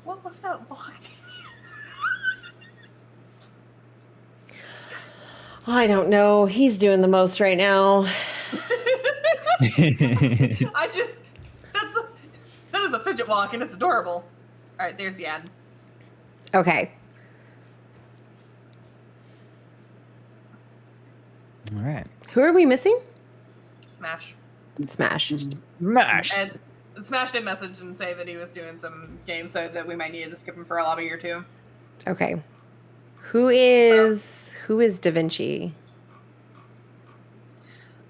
What was that blocked? I don't know. He's doing the most right now. That is a fidget walk and it's adorable. All right, there's the ad. Okay. All right. Who are we missing? Smash. Smash. Smash. And Smash did message and say that he was doing some games, so that we might need to skip him for a lobby or 2. Okay. Who is Da Vinci?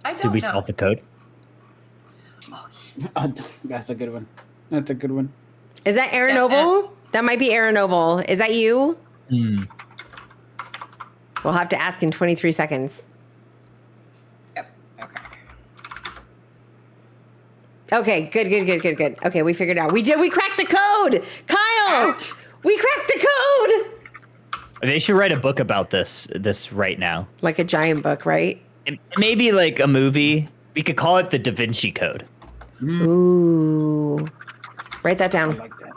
I don't Did we know. solve the code? That's a good one. That's a good one. Is that Aaron Noble? That might be Aaron Noble. Is that you? Mm. We'll have to ask in 23 seconds. Yep. Okay. Okay, good. Okay, we figured it out. We cracked the code! Kyle! We cracked the code! They should write a book about this right now. Like a giant book, right? And maybe like a movie. We could call it the Da Vinci Code. Ooh. Write that I down. like that.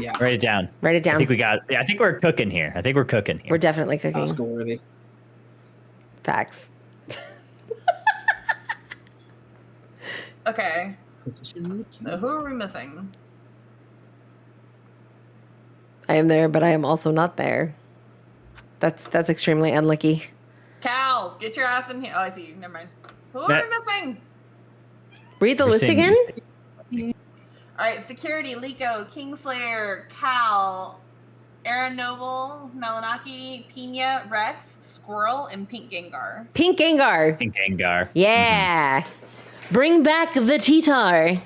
Yeah. Write it down. Write it down. I think we got. Yeah, I think we're cooking here. We're definitely cooking. Oscar worthy. Facts. Okay. So who are we missing? I am there, but I am also not there. That's extremely unlucky. Cal, get your ass in here. Oh, I see you. Never mind. Who are That- we missing? Read the We're list saying- again? All right, Security, Liko, Kingslayer, Cal, Aaron Noble, Melanaki, Pina, Rex, Squirrel, and Pink Gengar. Pink Gengar. Pink Gengar. Yeah. Bring back the T-Tar.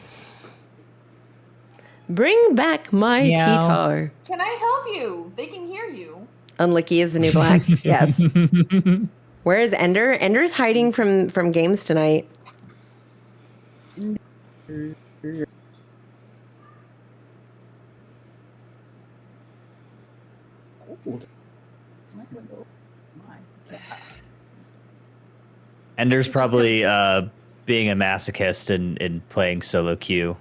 Bring back my Meow. T-Tar. Can I help you? They can hear you. Unlucky is the new black. Yes. Where is Ender? Ender's hiding from games tonight. Ender's probably being a masochist and playing solo queue.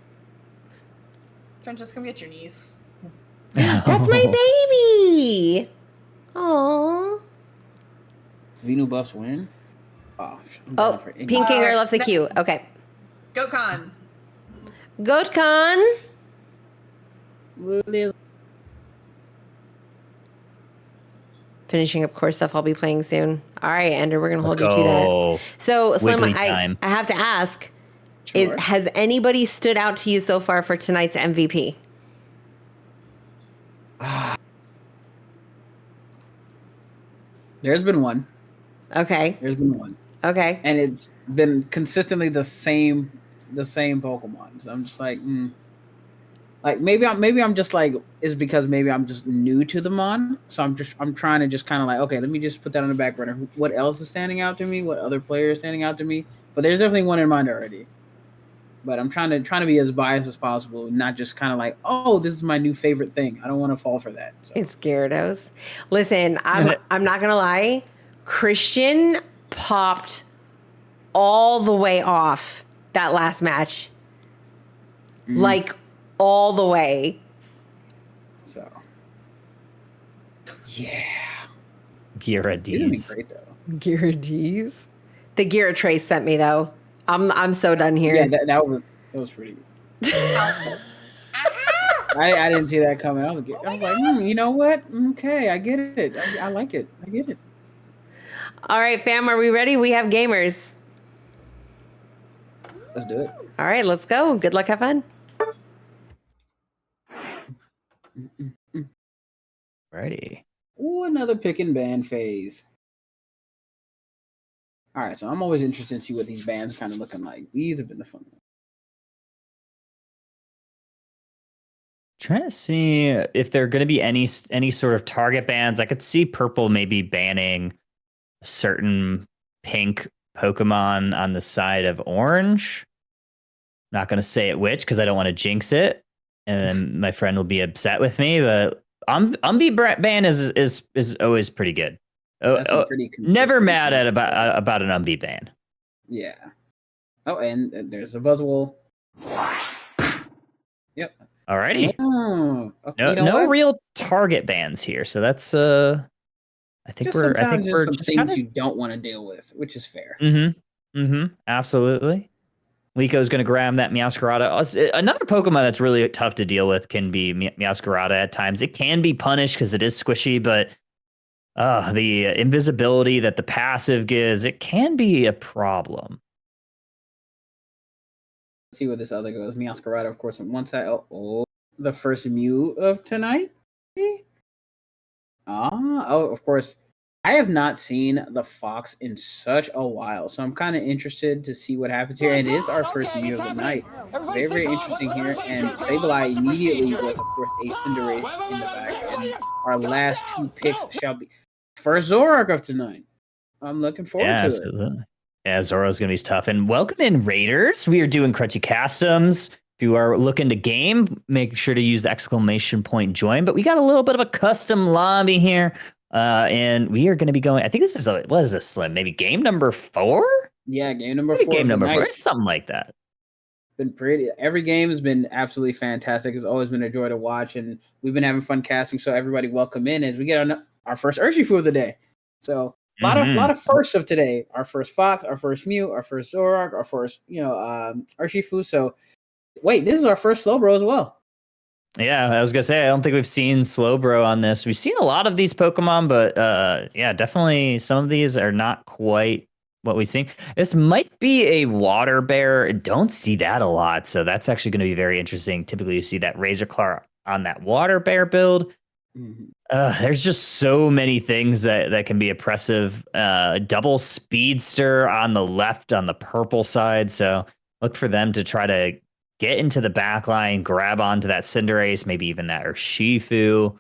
Can just come get your niece. That's my baby. Aww. Vino buffs win. Oh, I'm Oh, down for any- Pink Kinger left the no. queue. Okay. GoatCon. GoatCon. Liz- Finishing up core stuff I'll be playing soon. All right, Ender, we're going to Let's hold you to go. that. So, Slim, Wiggly I time. have to ask, Sure. has anybody stood out to you so far for tonight's MVP? There's been one. Okay. There's been one. Okay. And it's been consistently the same Pokemon. So I'm just like, like maybe I'm just like, it's because maybe I'm just new to the mon. So I'm trying to just kind of like, okay, let me just put that on the back burner. What else is standing out to me? What other player is standing out to me? But there's definitely one in mind already. But I'm trying to be as biased as possible, not just kind of like, oh, this is my new favorite thing. I don't want to fall for that. So. It's Gyarados. Listen, I'm not gonna lie. Christian popped all the way off that last match, like all the way. So, yeah, Gyarados. these would be great though. Gyarados. The Gyara Trace sent me though. I'm so done here. Yeah, that was pretty good. I didn't see that coming. I was like, you know what? Okay, I get it. I like it. I get it. All right, fam, are we ready? We have gamers. Let's do it. All right, let's go. Good luck, have fun. Ready. Ooh, another pick and ban phase. All right, so I'm always interested to see what these bands kind of looking like. These have been the fun ones. Trying to see if there are going to be any sort of target bans. I could see Purple maybe banning a certain pink Pokemon on the side of Orange. Not going to say it which because I don't want to jinx it, and my friend will be upset with me. But Umbi ban is always pretty good. Pretty never mad at about an Umbi ban. Yeah. Oh, and there's a Buzzwole. Yep. Alrighty. Oh, okay, No real target bans here, so that's I think we're some just things kinda... you don't want to deal with, which is fair. Absolutely. Lico's going to grab that Meowscarada. Another Pokemon that's really tough to deal with can be Meowscarada at times. It can be punished because it is squishy, but the invisibility that the passive gives, it can be a problem. Let's see where this other goes. Meowscarada, of course, on one side. Oh, the first Mew of tonight. Of course. I have not seen the Fox in such a while, so I'm kind of interested to see what happens here. And it is our first Mew of the night. Very, very interesting here. And Sableye immediately with, of course, a Cinderace in the back. And our last two picks shall be first Zoroark of tonight. I'm looking forward to it. Yeah, Zoro's going to be tough. And welcome in, Raiders. We are doing Crunchy Customs. If you are looking to game, make sure to use the exclamation point join. But we got a little bit of a custom lobby here. And we are going to be going, I think this is what is this, Slim? Maybe game number 4? Yeah, game number 4. Game number 4, something like that. Been pretty. Every game has been absolutely fantastic. It's always been a joy to watch, and we've been having fun casting. So everybody, welcome in as we get our first Urshifu of the day. So a lot of firsts of today. Our first Fox, our first Mew, our first Zoroark, our first Urshifu. So wait, this is our first Slowbro as well. Yeah, I was gonna say I don't think we've seen Slowbro on this. We've seen a lot of these Pokemon, but yeah, definitely some of these are not quite what we've seen. This might be a water bear. Don't see that a lot, so that's actually going to be very interesting. Typically, you see that Razor Claw on that water bear build. Mm-hmm. There's just so many things that can be oppressive. Double Speedster on the left on the purple side, so look for them to try to get into the back line, grab onto that Cinderace, maybe even that Urshifu.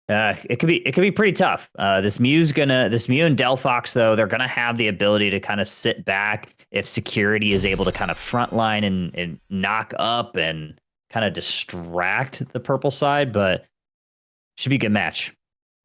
It could be pretty tough. This Mew and Delphox, though, they're gonna have the ability to kind of sit back if security is able to kind of frontline and knock up and kind of distract the purple side, but should be a good match.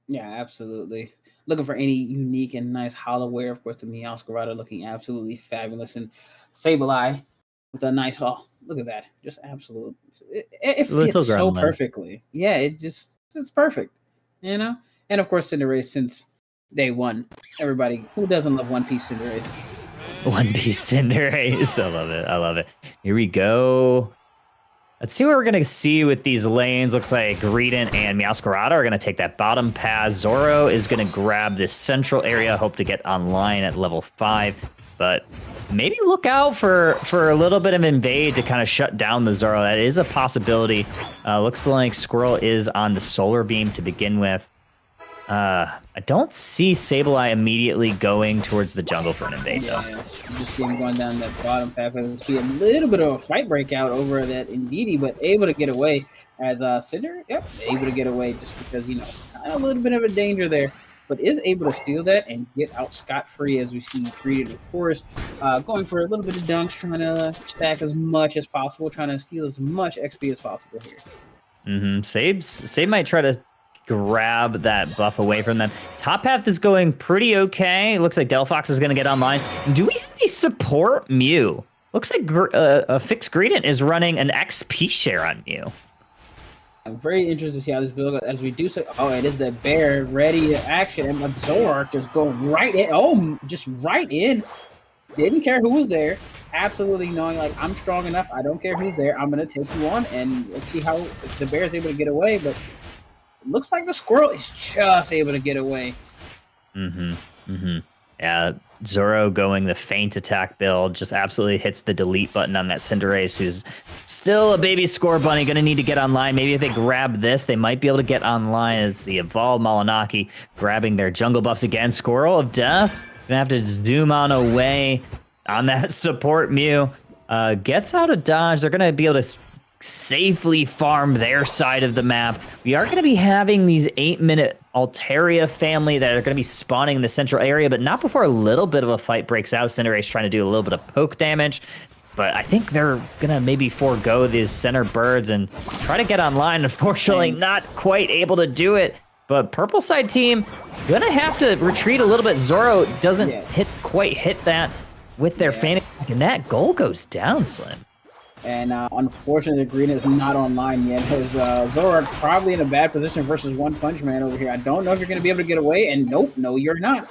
Yeah, absolutely. Looking for any unique and nice holoware. Of course, the Meowscarada looking absolutely fabulous, and Sableye with a nice look at that, just absolute. It fits so perfectly. Yeah, it's perfect. You know, And of course, Cinderace since day one. Everybody who doesn't love One Piece Cinderace. One Piece Cinderace. I love it. I love it. Here we go. Let's see what we're going to see with these lanes. Looks like Greedent and Meowscarada are going to take that bottom path. Zoro is going to grab this central area. Hope to get online at level 5. But maybe look out for a little bit of invade to kind of shut down the Zoro. That is a possibility. Looks like Squirrel is on the Solar Beam to begin with. I don't see Sableye immediately going towards the jungle for an invade, though. Yeah, you just see him going down that bottom path. I see a little bit of a fight breakout over that Indeedee, but able to get away as Cinder, able to get away just because, you know, kind of a little bit of a danger there, but is able to steal that and get out scot-free as we see Greedent, of course, going for a little bit of dunks, trying to stack as much as possible, trying to steal as much XP as possible here. Sabe might try to grab that buff away from them. Top path is going pretty okay. It looks like Delphox is going to get online. Do we have a support Mew? Looks like a fixed Greedent is running an XP share on Mew. I'm very interested to see how this build goes as we do so. Oh, it is the bear ready to action, and Zoroark just go right in. Oh, just right in. Didn't care who was there. Absolutely knowing, like, I'm strong enough. I don't care who's there. I'm going to take you on, and let's see how the bear is able to get away, but looks like the Squirrel is just able to get away. Yeah, Zoro going the feint attack build just absolutely hits the delete button on that Cinderace, who's still a baby score bunny, going to need to get online. Maybe if they grab this, they might be able to get online as the evolved Malinaki grabbing their jungle buffs again. Squirrel of Death, going to have to zoom on away on that support Mew. Gets out of dodge. They're going to be able to safely farm their side of the map. We are going to be having these 8-minute Altaria family that are going to be spawning in the central area, but not before a little bit of a fight breaks out. Cinderace trying to do a little bit of poke damage, but I think they're going to maybe forego these center birds and try to get online. Unfortunately, not quite able to do it, but purple side team going to have to retreat a little bit. Zoro doesn't quite hit that with their feint attack, and that goal goes down, Slim. And unfortunately, the Greedent is not online yet. His Zoroark probably in a bad position versus One Punch Man over here. I don't know if you're going to be able to get away. And nope, no, you're not.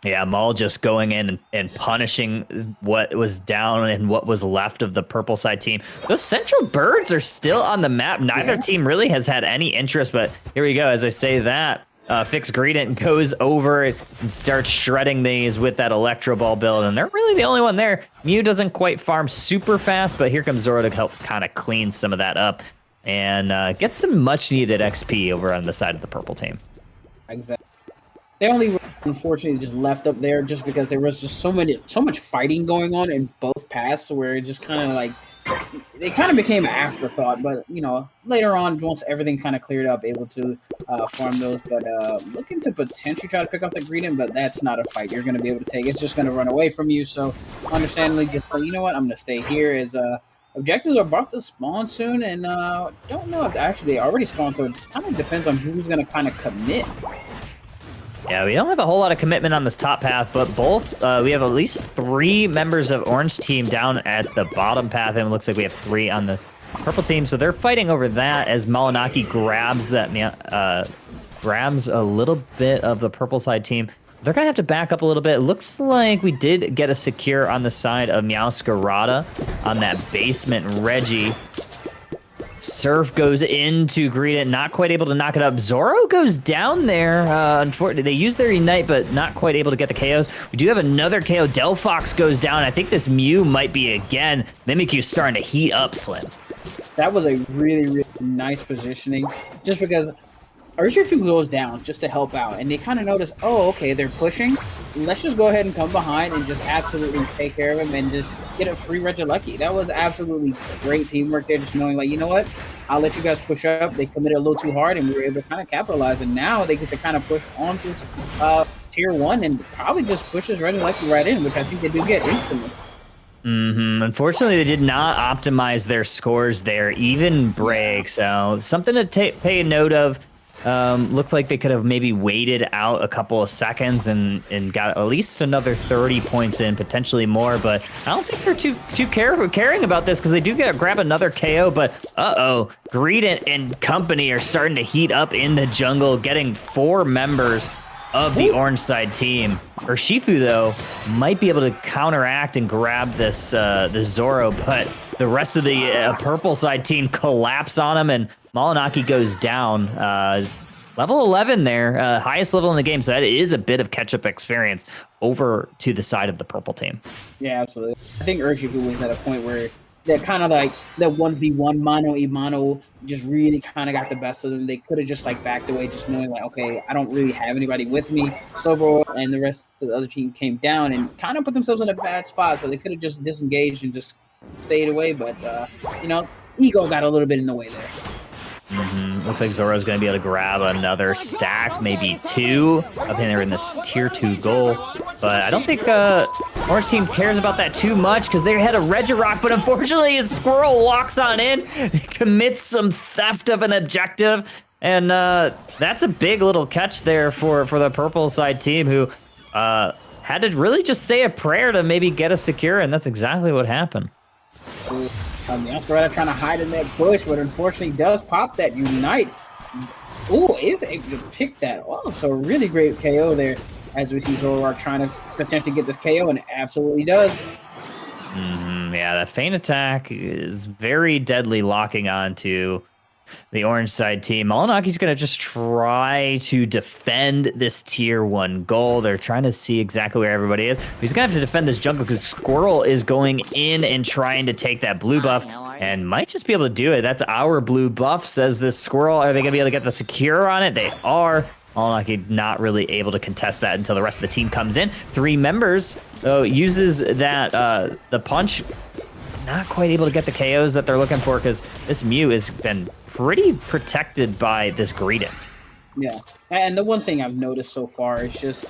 Yeah, Maul just going in and punishing what was down and what was left of the purple side team. Those central birds are still on the map. Neither team really has had any interest, but here we go. As I say that, Fixed Greedent goes over and starts shredding these with that Electro Ball build, and they're really the only one there. Mew doesn't quite farm super fast, but here comes Zoro to help kind of clean some of that up and get some much-needed XP over on the side of the purple team. Exactly. They only were unfortunately just left up there just because there was just so much fighting going on in both paths, where it just kind of like they kind of became an afterthought. But you know, later on, once everything kind of cleared up, able to farm those. But looking to potentially try to pick up the Greedent, but that's not a fight you're going to be able to take. It's just going to run away from you. So understandably, just you know what, I'm going to stay here. As objectives are about to spawn soon, and don't know if actually they already spawned. So it kind of depends on who's going to kind of commit. Yeah, we don't have a whole lot of commitment on this top path, but both, we have at least 3 members of Orange team down at the bottom path, and it looks like we have 3 on the purple team, so they're fighting over that as Malinaki grabs that, grabs a little bit of the purple side team. They're going to have to back up a little bit. It looks like we did get a secure on the side of Meowscarada on that basement Reggie. Surf goes into Greedent, not quite able to knock it up. Zoro goes down there. Unfortunately, they use their Ignite, but not quite able to get the KOs. We do have another KO. Delphox goes down. I think this Mew might be again. Mimikyu starting to heat up, Slim. That was a really, really nice positioning, just because Urshifu goes down just to help out, and they kind of notice, oh, okay, they're pushing. Let's just go ahead and come behind and just absolutely take care of him and just get a free Regilucky. That was absolutely great teamwork there, just knowing, like, you know what? I'll let you guys push up. They committed a little too hard, and we were able to kind of capitalize, and now they get to kind of push on to Tier 1 and probably just pushes Regilucky right in, which I think they do get instantly. Unfortunately, they did not optimize their scores there, even break. So something to pay note of. Looked like they could have maybe waited out a couple of seconds and got at least another 30 points in, potentially more. But I don't think they're too caring about this because they do grab another KO. But Greed and company are starting to heat up in the jungle, getting 4 members of the orange side team. Urshifu, though, might be able to counteract and grab this Zoro, but the rest of the purple side team collapse on him, and Malinaki goes down. Level 11 there, highest level in the game, so that is a bit of catch-up experience over to the side of the purple team. Yeah, absolutely. I think Urshifu was at a point where that kind of like that 1v1 mano just really kind of got the best of them. They could have just like backed away, just knowing like, okay, I don't really have anybody with me. Slowbro and the rest of the other team came down and kind of put themselves in a bad spot. So they could have just disengaged and just stayed away. But, ego got a little bit in the way there. Looks like Zoro's going to be able to grab another stack, maybe 2 up in there in this tier 2 goal. But I don't think Orange Team cares about that too much because they had a Regirock, but unfortunately his Squirrel walks on in, commits some theft of an objective, and that's a big little catch there for the purple side team who had to really just say a prayer to maybe get a secure, and that's exactly what happened. Masquerada trying to hide in that bush, but unfortunately does pop that Unite. Ooh, is able to pick that off. So a really great KO there as we see Zoroark trying to potentially get this KO, and it absolutely does. Yeah, that feint attack is very deadly, locking on to the orange side team. Malinaki's going to just try to defend this tier 1 goal. They're trying to see exactly where everybody is. He's going to have to defend this jungle because Squirrel is going in and trying to take that blue buff and might just be able to do it. That's our blue buff, says this Squirrel. Are they going to be able to get the secure on it? They are. Malinaki not really able to contest that until the rest of the team comes in. 3 members, though, uses that the punch. Not quite able to get the KOs that they're looking for because this Mew has been pretty protected by this Greedent. Yeah, and the one thing I've noticed so far is just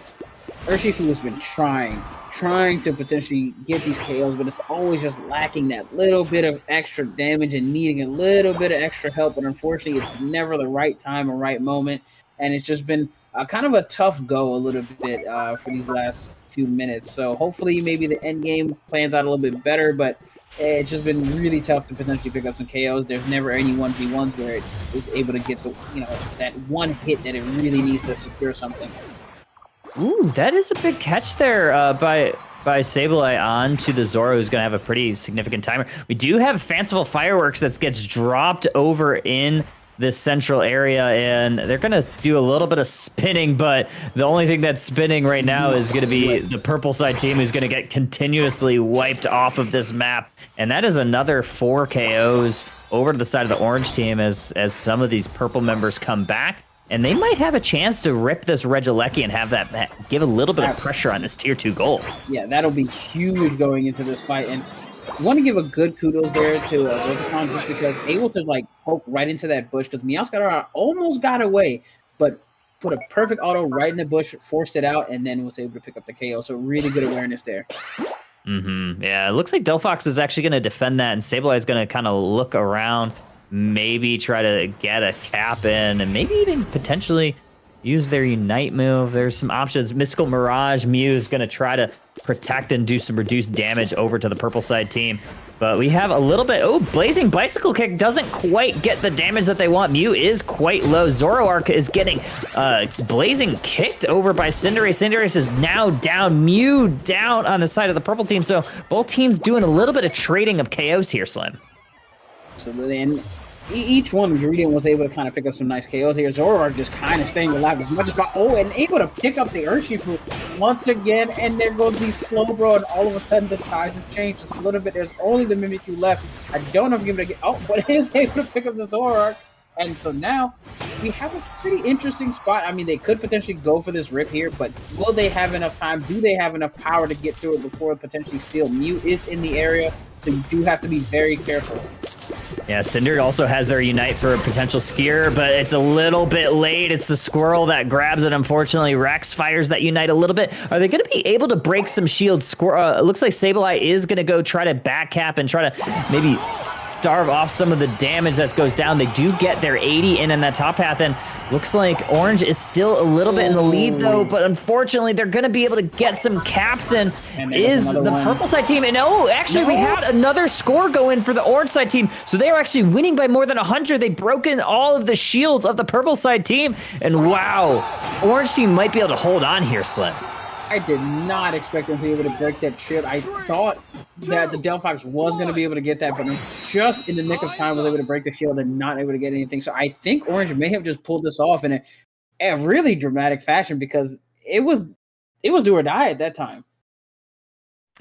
Urshifu has been trying to potentially get these KOs, but it's always just lacking that little bit of extra damage and needing a little bit of extra help. But unfortunately, it's never the right time or right moment, and it's just been kind of a tough go a little bit for these last few minutes. So hopefully, maybe the end game plans out a little bit better, but it's just been really tough to potentially pick up some KOs. There's never any 1v1s where it is able to get the that one hit that it really needs to secure something. Ooh, that is a big catch there by Sableye on to the Zoro, who's going to have a pretty significant timer. We do have Fanciful Fireworks that gets dropped over in this central area, and they're going to do a little bit of spinning, but the only thing that's spinning right now is going to be the purple side team, who's going to get continuously wiped off of this map, and that is another 4 KOs over to the side of the orange team as some of these purple members come back, and they might have a chance to rip this Regieleki and have that give a little bit of pressure on this tier 2 goal. Yeah, that'll be huge going into this fight, and I want to give a good kudos there to Rokicon just because able to like poke right into that bush because Meowscarada almost got away, but put a perfect auto right in the bush, forced it out, and then was able to pick up the KO. So really good awareness there. Yeah, it looks like Delphox is actually going to defend that, and Sableye is going to kind of look around, maybe try to get a cap in, and maybe even potentially use their Unite move. There's some options. Mystical Mirage Mew is going to try to protect and do some reduced damage over to the purple side team. But we have a little bit... Oh, Blazing Bicycle Kick doesn't quite get the damage that they want. Mew is quite low. Zoroark is getting Blazing kicked over by Cinderace. Cinderace is now down. Mew down on the side of the purple team. So both teams doing a little bit of trading of KOs here, Slim. Absolutely. And each one, Greedent was able to kind of pick up some nice KOs here. Zoroark just kind of staying alive as much as possible. Oh, and able to pick up the Urshifu once again. And there goes the Slowbro, and all of a sudden the tides have changed just a little bit. There's only the Mimikyu left. I don't know if you're going to get... Oh, but he is able to pick up the Zoroark. And so now we have a pretty interesting spot. I mean, they could potentially go for this rip here, but will they have enough time? Do they have enough power to get through it before potentially steal? Mew is in the area, so you do have to be very careful. Yeah, Cinder also has their Unite for a potential Skier, but it's a little bit late. It's the Squirrel that grabs it, unfortunately. Rex fires that Unite a little bit. Are they going to be able to break some shields? It looks like Sableye is going to go try to back cap and try to maybe starve off some of the damage that goes down. They do get their 80 in that top path, and looks like Orange is still a little bit in the lead, though, but unfortunately, they're going to be able to get some caps in. Is the purple side team, and actually, we had another score go in for the Orange side team, so they are actually winning by more than 100. They've broken all of the shields of the purple side team, and wow, Orange team might be able to hold on here, Slim. I did not expect them to be able to break that shield. I thought that the Delphox was going to be able to get that, but just in the nick of time was able to break the shield and not able to get anything. So I think Orange may have just pulled this off in a really dramatic fashion, because it was do or die at that time.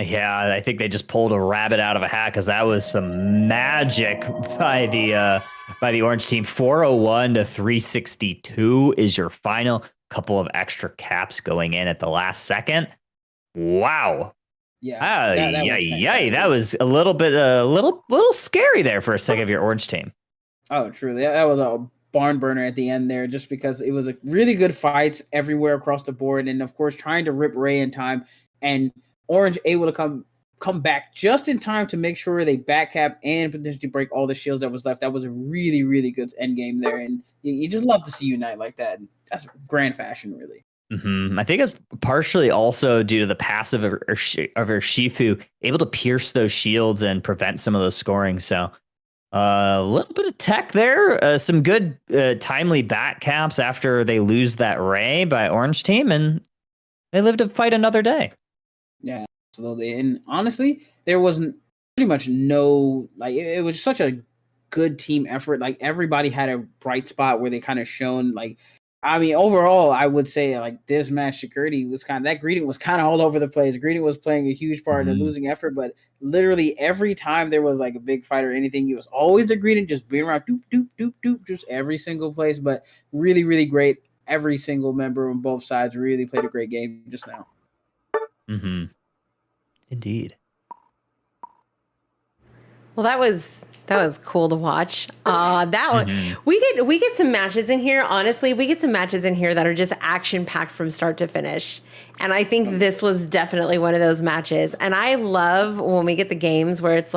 Yeah, I think they just pulled a rabbit out of a hat, because that was some magic by the Orange team. 401 to 362 is your final. Couple of extra caps going in at the last second. Wow. Yeah. That was a little bit little scary there for a second of your Orange team. Oh, truly. That was a barn burner at the end there, just because it was a really good fights everywhere across the board, and of course trying to rip Ray in time, and Orange able to come back just in time to make sure they back cap and potentially break all the shields that was left. That was a really, really good end game there, and you just love to see Unite like that. That's grand fashion, really. I think it's partially also due to the passive of Urshifu, able to pierce those shields and prevent some of those scoring. So a little bit of tech there, some good timely back caps after they lose that Ray by Orange team, and they live to fight another day. Yeah, absolutely. And honestly, there wasn't pretty much it was such a good team effort. Like, everybody had a bright spot where they kind of shone. Overall, I would say this match, Security was that Greeting was kind of all over the place. Greeting was playing a huge part in the losing effort, but literally every time there was a big fight or anything, it was always the Greeting just being around, doop, doop, doop, doop, just every single place. But really, really great. Every single member on both sides really played a great game just now. Indeed. Well, that was cool to watch. We get some matches in here. Honestly, we get some matches in here that are just action packed from start to finish. And I think this was definitely one of those matches. And I love when we get the games where it's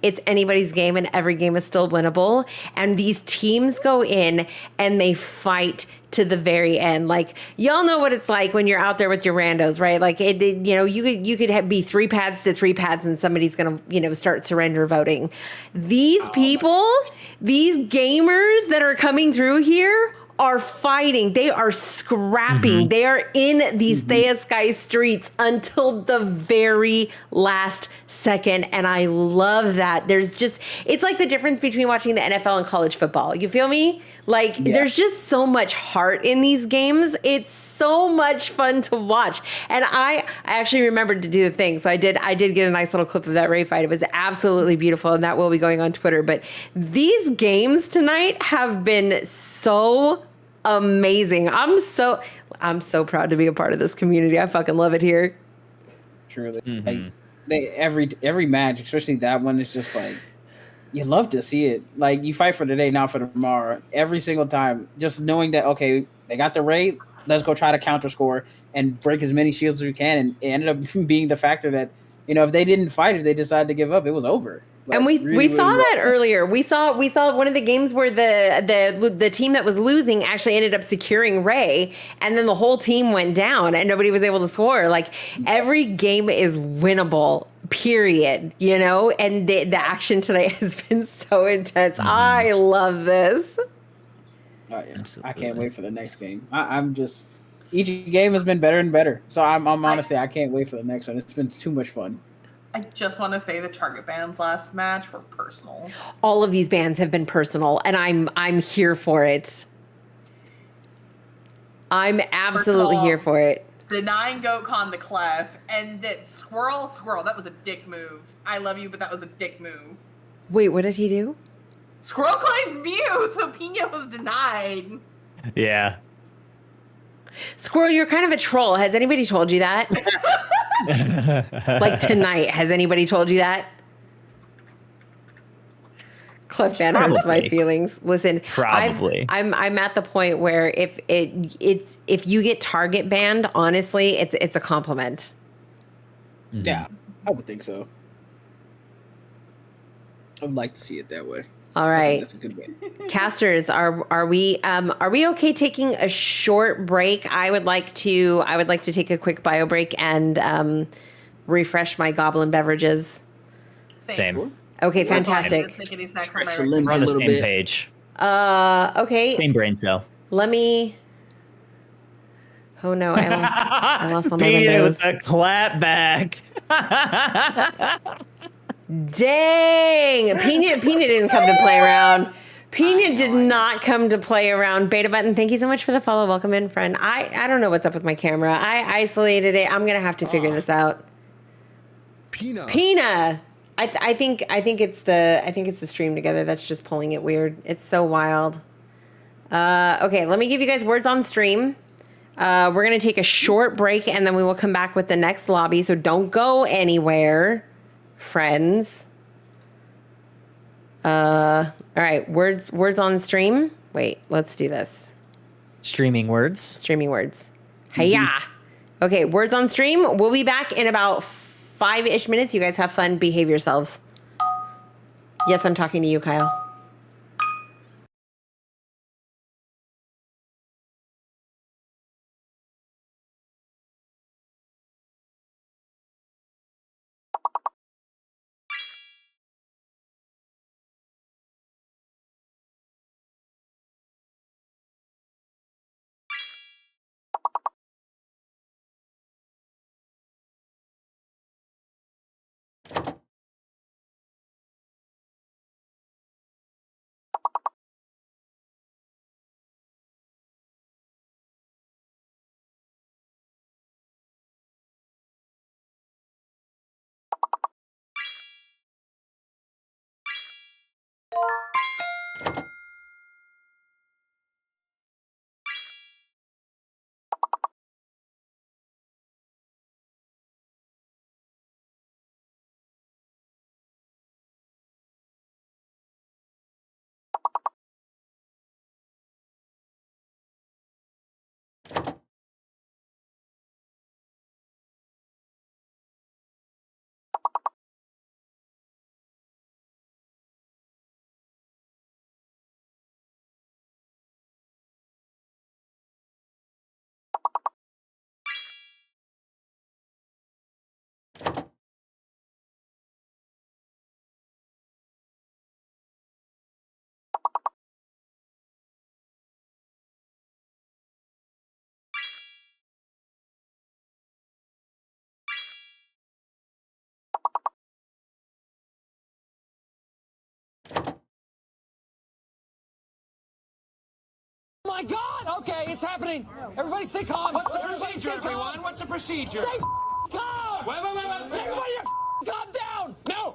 it's anybody's game and every game is still winnable. And these teams go in and they fight to the very end. Y'all know what it's like when you're out there with your randos, right? You could be 3 pads to 3 pads and somebody's going to, start surrender voting. These people, these gamers that are coming through here are fighting. They are scrapping. They are in these Thea Sky streets until the very last second. And I love that. It's like the difference between watching the NFL and college football. You feel me? There's just so much heart in these games. It's so much fun to watch. And I actually remembered to do the thing. So I did get a nice little clip of that Ray fight. It was absolutely beautiful. And that will be going on Twitter. But these games tonight have been so amazing. I'm so proud to be a part of this community. I fucking love it here. Truly. Every match, especially that one, is just you love to see it. You fight for today, not for tomorrow. Every single time, just knowing that, okay, they got the Ray, let's go try to counter score and break as many shields as we can. And it ended up being the factor that, if they didn't fight, if they decided to give up, it was over. And we saw that earlier. We saw one of the games where the team that was losing actually ended up securing Ray, and then the whole team went down and nobody was able to score. Every game is winnable, period. And the action today has been so intense. I love this. Oh, yeah. I can't wait for the next game. I'm just, each game has been better and better. So I'm honestly, I can't wait for the next one. It's been too much fun. I just want to say the Target bans last match were personal. All of these bans have been personal, and I'm here for it. I'm absolutely here for it. Denying GoatCon the Clef, and that Squirrel, that was a dick move. I love you, but that was a dick move. Wait, what did he do? Squirrel claimed Mew, so Pina was denied. Yeah. Squirrel, you're kind of a troll. Has anybody told you that? Tonight, has anybody told you that? Clef Man hurts my Probably. feelings. Listen, Probably. I'm at the point where if you get target banned, honestly, it's a compliment. Yeah, I would think so. I would like to see it that way. All I think right. that's a good bet. Casters, are we okay taking a short break? I would like to take a quick bio break and refresh my goblin beverages. Same. Okay, That's all I fantastic. did, lickety snack from Stretch my the limbs We're on a the little same bit. page. Okay. Same brain cell. Let me. Oh no, I lost all my Pina windows. with a clap back. Dang! Pina didn't come to play around. Pina did not come to play around. Beta button, thank you so much for the follow. Welcome in, friend. I don't know what's up with my camera. I isolated it. I'm gonna have to figure this out. Pina. I think it's the stream together that's just pulling it weird. It's so wild. Okay, let me give you guys words on stream. We're going to take a short break and then we will come back with the next lobby. So don't go anywhere, friends. All right, words on stream. Wait, let's do this. Streaming words. Streaming words. Hiya. Okay, words on stream. We'll be back in about 5-ish minutes. You guys have fun. Behave yourselves. Yes, I'm talking to you, Kyle. My God! Okay, it's happening. Everybody stay calm. What's the procedure, everyone? What's the procedure? Stay calm! Wait. Everybody calm down! No!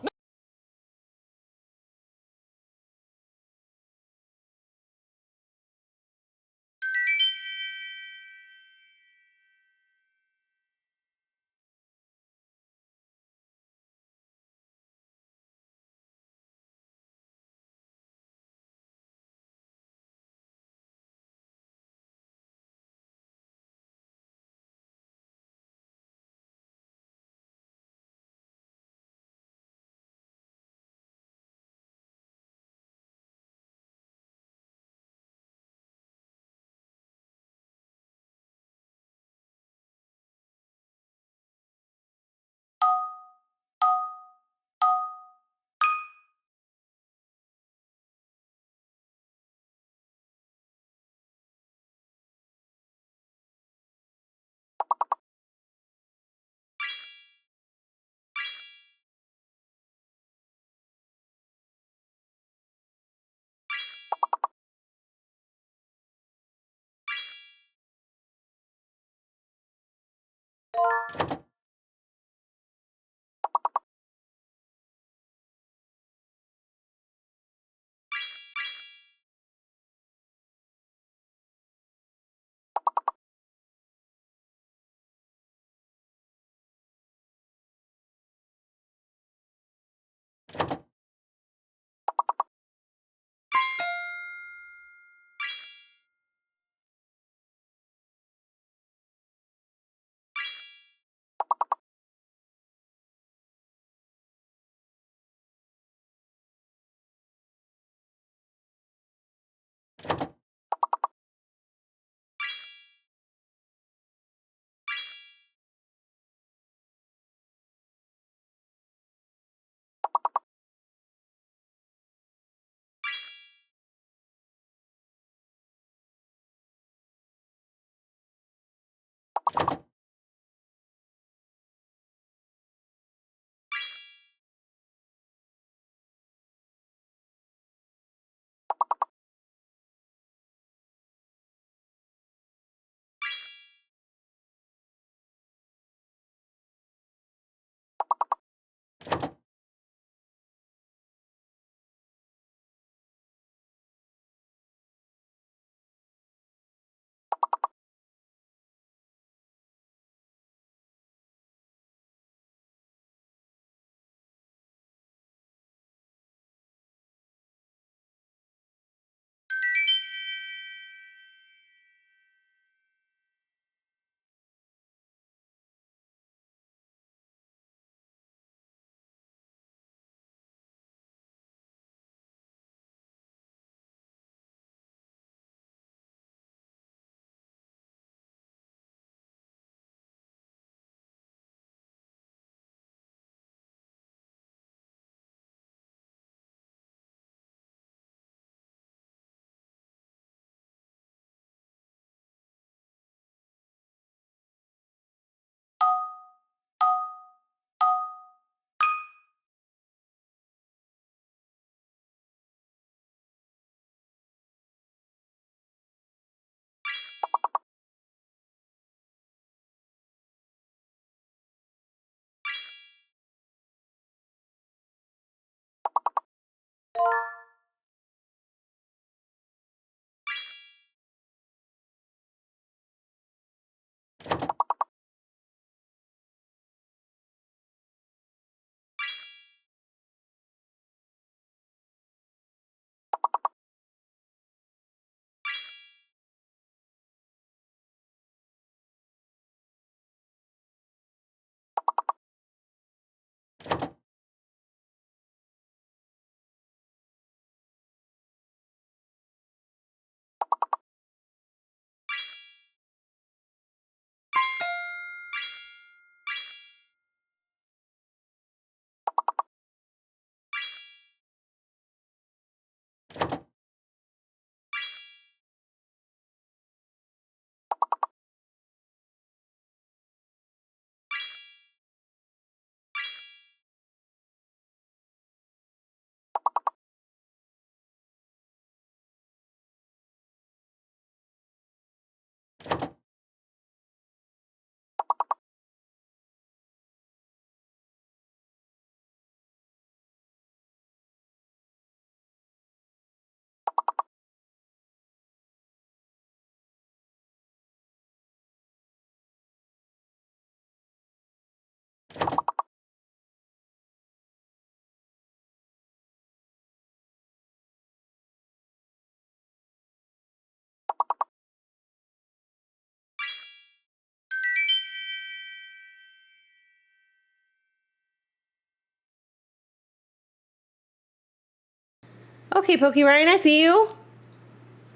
Okay, Pokey Ryan, I see you.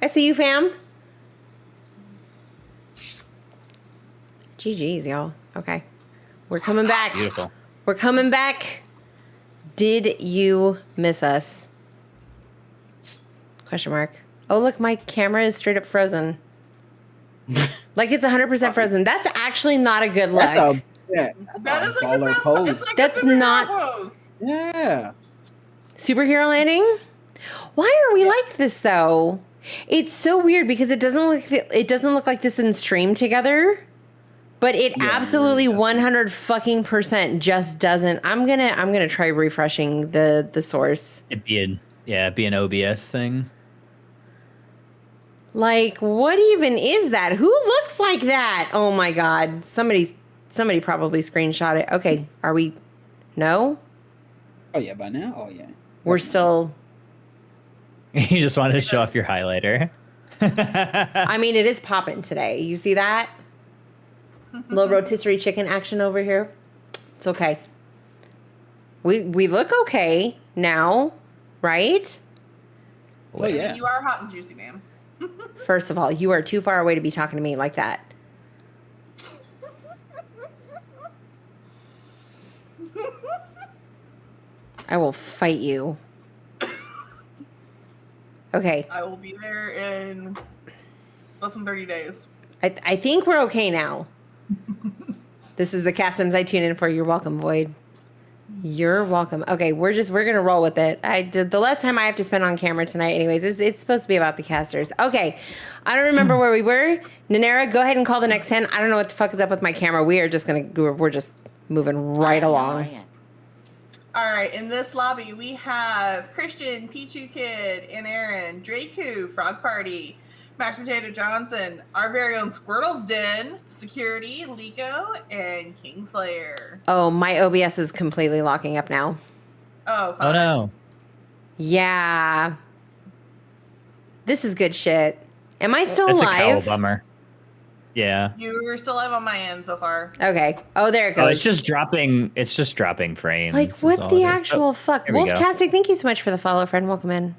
I see you, fam. GG's, y'all. Okay. We're coming back. Beautiful. We're coming back. Did you miss us? Question mark. Oh, look, my camera is straight up frozen. Like it's 100% frozen. That's actually not a good look. That's That a is like baller a pose. It's like That's a superhero not- pose. Yeah. Superhero landing? Why are we like this though? It's so weird because it doesn't look like this in stream together. But it Yeah, absolutely it really 100 fucking % just doesn't. I'm gonna try refreshing the source. It'd be an OBS thing. Like, what even is that? Who looks like that? Oh my god. Somebody probably screenshot it. Okay, are we no? Oh yeah, by now. Oh yeah. We're still You just wanted to show off your highlighter. I mean, it is popping today. You see that? Little rotisserie chicken action over here. It's okay. We look okay now, right? Oh yeah. You are hot and juicy, ma'am. First of all, you are too far away to be talking to me like that. I will fight you. Okay. I will be there in less than 30 days. I think we're okay now. This is the Castims I tune in for. You're welcome, Void. You're welcome. Okay, we're gonna roll with it. I did the less time I have to spend on camera tonight. Anyways, it's supposed to be about the casters. Okay, I don't remember where we were. Nanera, go ahead and call the next 10. I don't know what the fuck is up with my camera. We're just moving right along. All right, in this lobby, we have Christian, Pichu Kid, and Aaron, Draku, Frog Party, Mashed Potato Johnson, our very own Squirtle's Den, Security, Liko, and Kingslayer. Oh, my OBS is completely locking up now. Oh, fine. Oh no. Yeah. This is good shit. Am I still That's a alive? cow bummer. Yeah. You're still live on my end so far. Okay. Oh, there it goes. Oh, it's just dropping frames. Like, is what all the it is. actual Oh, fuck? here we go. Wolftastic, thank you so much for the follow, friend. Welcome in.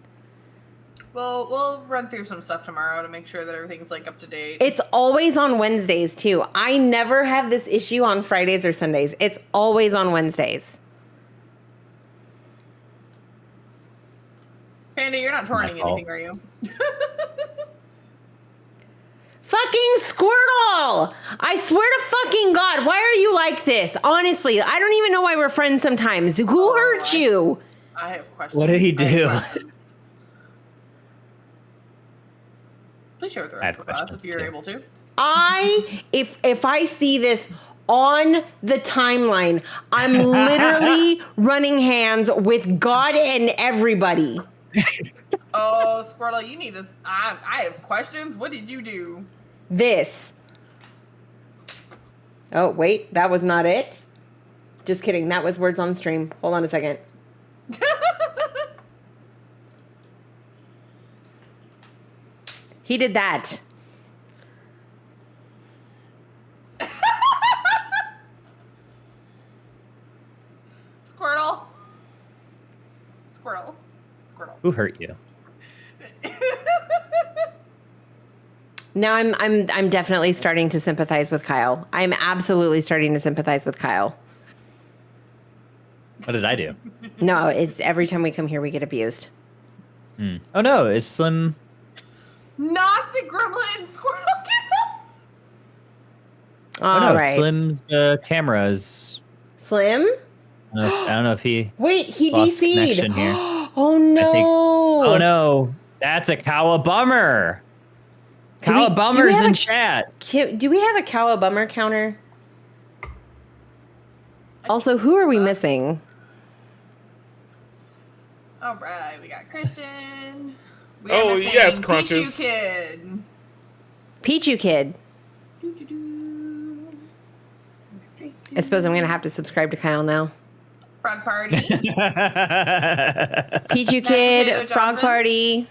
We'll run through some stuff tomorrow to make sure that everything's like up to date. It's always on Wednesdays, too. I never have this issue on Fridays or Sundays. It's always on Wednesdays. Panda, you're not torrenting My fault. anything, are you? Fucking Squirtle! I swear to fucking God, why are you like this? Honestly, I don't even know why we're friends sometimes. Who hurt you? I have questions. What did he do? Please share with the I have rest of us questions, if you're too. able to. If I see this on the timeline, I'm literally running hands with God and everybody. Oh, Squirtle, you need this. I have questions. What did you do? This. Oh, wait. That was not it. Just kidding. That was words on stream. Hold on a second. He did that. Squirtle. Squirtle. Squirtle. Who hurt you? Now I'm definitely starting to sympathize with Kyle. I'm absolutely starting to sympathize with Kyle. What did I do? No, it's every time we come here we get abused. Oh no, is Slim? Not the gremlin Squirtle kill. Oh no, right. Slim's camera is. Slim? I don't know if he. Wait, he lost DC'd. connection here. Oh no. Oh no, that's a Cowabummer. Do we Cowabummer's have in a- chat. Do we have a Cowabummer counter? Also, who are we missing? All right, we got Christian. We Oh, are missing yes, Pichu Crunches. Kid. Pichu Kid. Doo-doo-doo. I suppose I'm going to have to subscribe to Kyle now. Frog Party. Pichu Potato Kid, Frog Johnson. Party.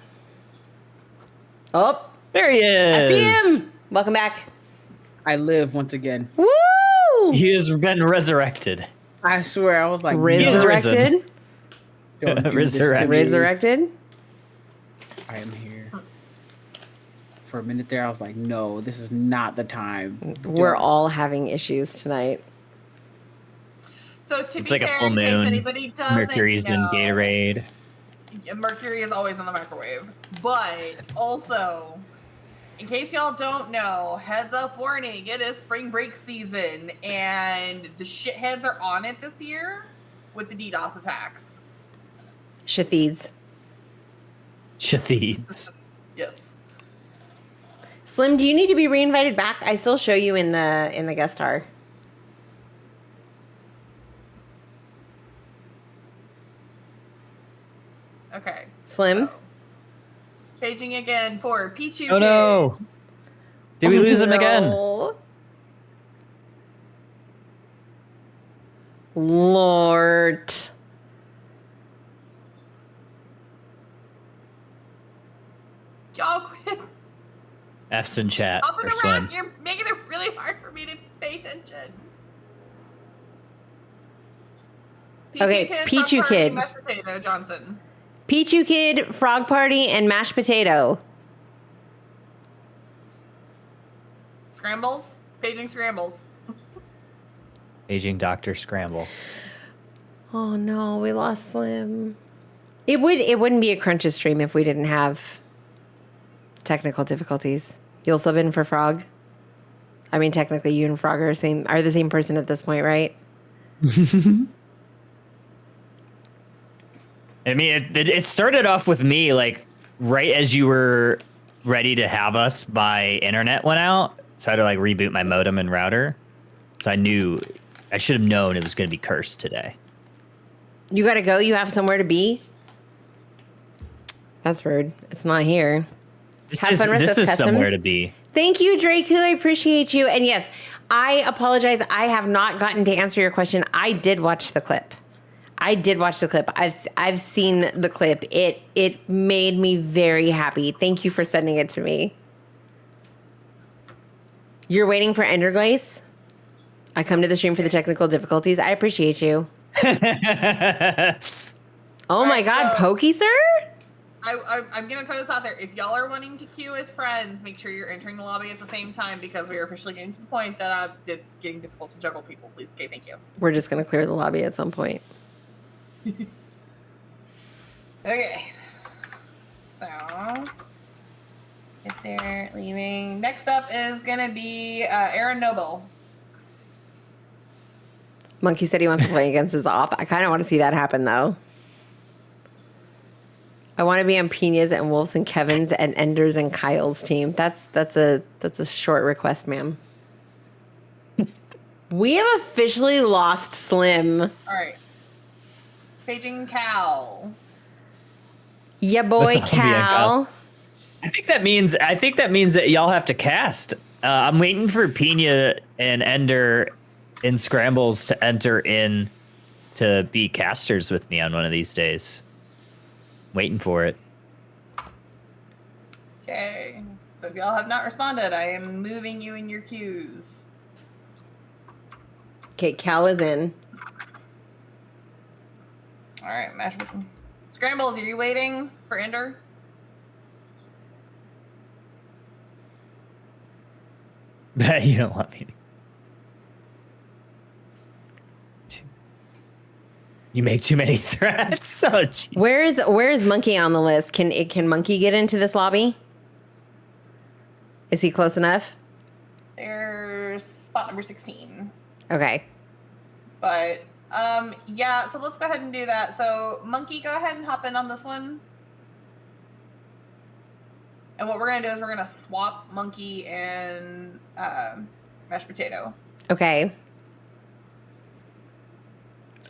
Oh, There he is. I see him. Welcome back. I live once again. Woo! He has been resurrected. I swear, I was like, Resurrected. Don't do this to Resurrected. me. Resurrected. I am here. For a minute there, I was like, no, this is not the time. We're Don't. all having issues tonight. So to It's be like a fair, full in case moon. anybody doesn't Mercury's in know, Gatorade. Mercury is always in the microwave. But also, in case y'all don't know, heads up warning, it is spring break season and the shitheads are on it this year with the DDoS attacks. Shatheeds. Shatheeds. Yes. Slim, do you need to be reinvited back? I still show you in the guest star. Okay. Slim? Paging again for Pichu. Oh no! Did we lose him again? No. Lord. Y'all quit F's in chat up and for around. Slim. You're making it really hard for me to pay attention. Okay, Pichu Frog Party, Kid. Mashed Potato Johnson. Pichu Kid, Frog Party, and mashed potato. Scrambles. Paging scrambles. Aging Dr. Scramble. Oh no, we lost Slim. It wouldn't be a Crunches stream if we didn't have technical difficulties. You'll sub in for Frog. I mean, technically, you and Frog are the same person at this point, right? I mean, it started off with me, like, right as you were ready to have us, my internet went out. So I had to, like, reboot my modem and router. So I should have known it was going to be cursed today. You gotta go. You have somewhere to be. That's rude. It's not here. This Have fun, rest is of Customs. somewhere to be. Thank you, Draku. I appreciate you. And yes, I apologize. I have not gotten to answer your question. I did watch the clip. I've seen the clip. It made me very happy. Thank you for sending it to me. You're waiting for Enderglaze? I come to the stream for the technical difficulties. I appreciate you. Oh my God, so- Pokey Sir? I'm gonna throw this out there. If y'all are wanting to queue with friends, make sure you're entering the lobby at the same time because we are officially getting to the point that it's getting difficult to juggle people. Please, okay, thank you. We're just gonna clear the lobby at some point. Okay. So, if they're leaving, next up is gonna be Aaron Noble. Monkey said he wants to play against his op. I kind of want to see that happen though. I want to be on Pina's and Wolves and Kevin's and Enders and Kyle's team. That's a short request, ma'am. We have officially lost Slim. All right. Paging Cal. Yeah, boy, Let's all be on Cal. I think that means that y'all have to cast. I'm waiting for Pina and Ender in Scrambles to enter in to be casters with me on one of these days. Waiting for it. Okay. So if y'all have not responded, I am moving you in your queues. Okay, Cal is in. All right, Scrambles, are you waiting for Ender? You don't want me to. You make too many threats. Oh, geez. Where is Monkey on the list? Can Monkey get into this lobby? Is he close enough? There's spot number 16. Okay. But yeah, so let's go ahead and do that. So Monkey, go ahead and hop in on this one. And what we're gonna do is we're gonna swap Monkey and Mashed Potato. Okay.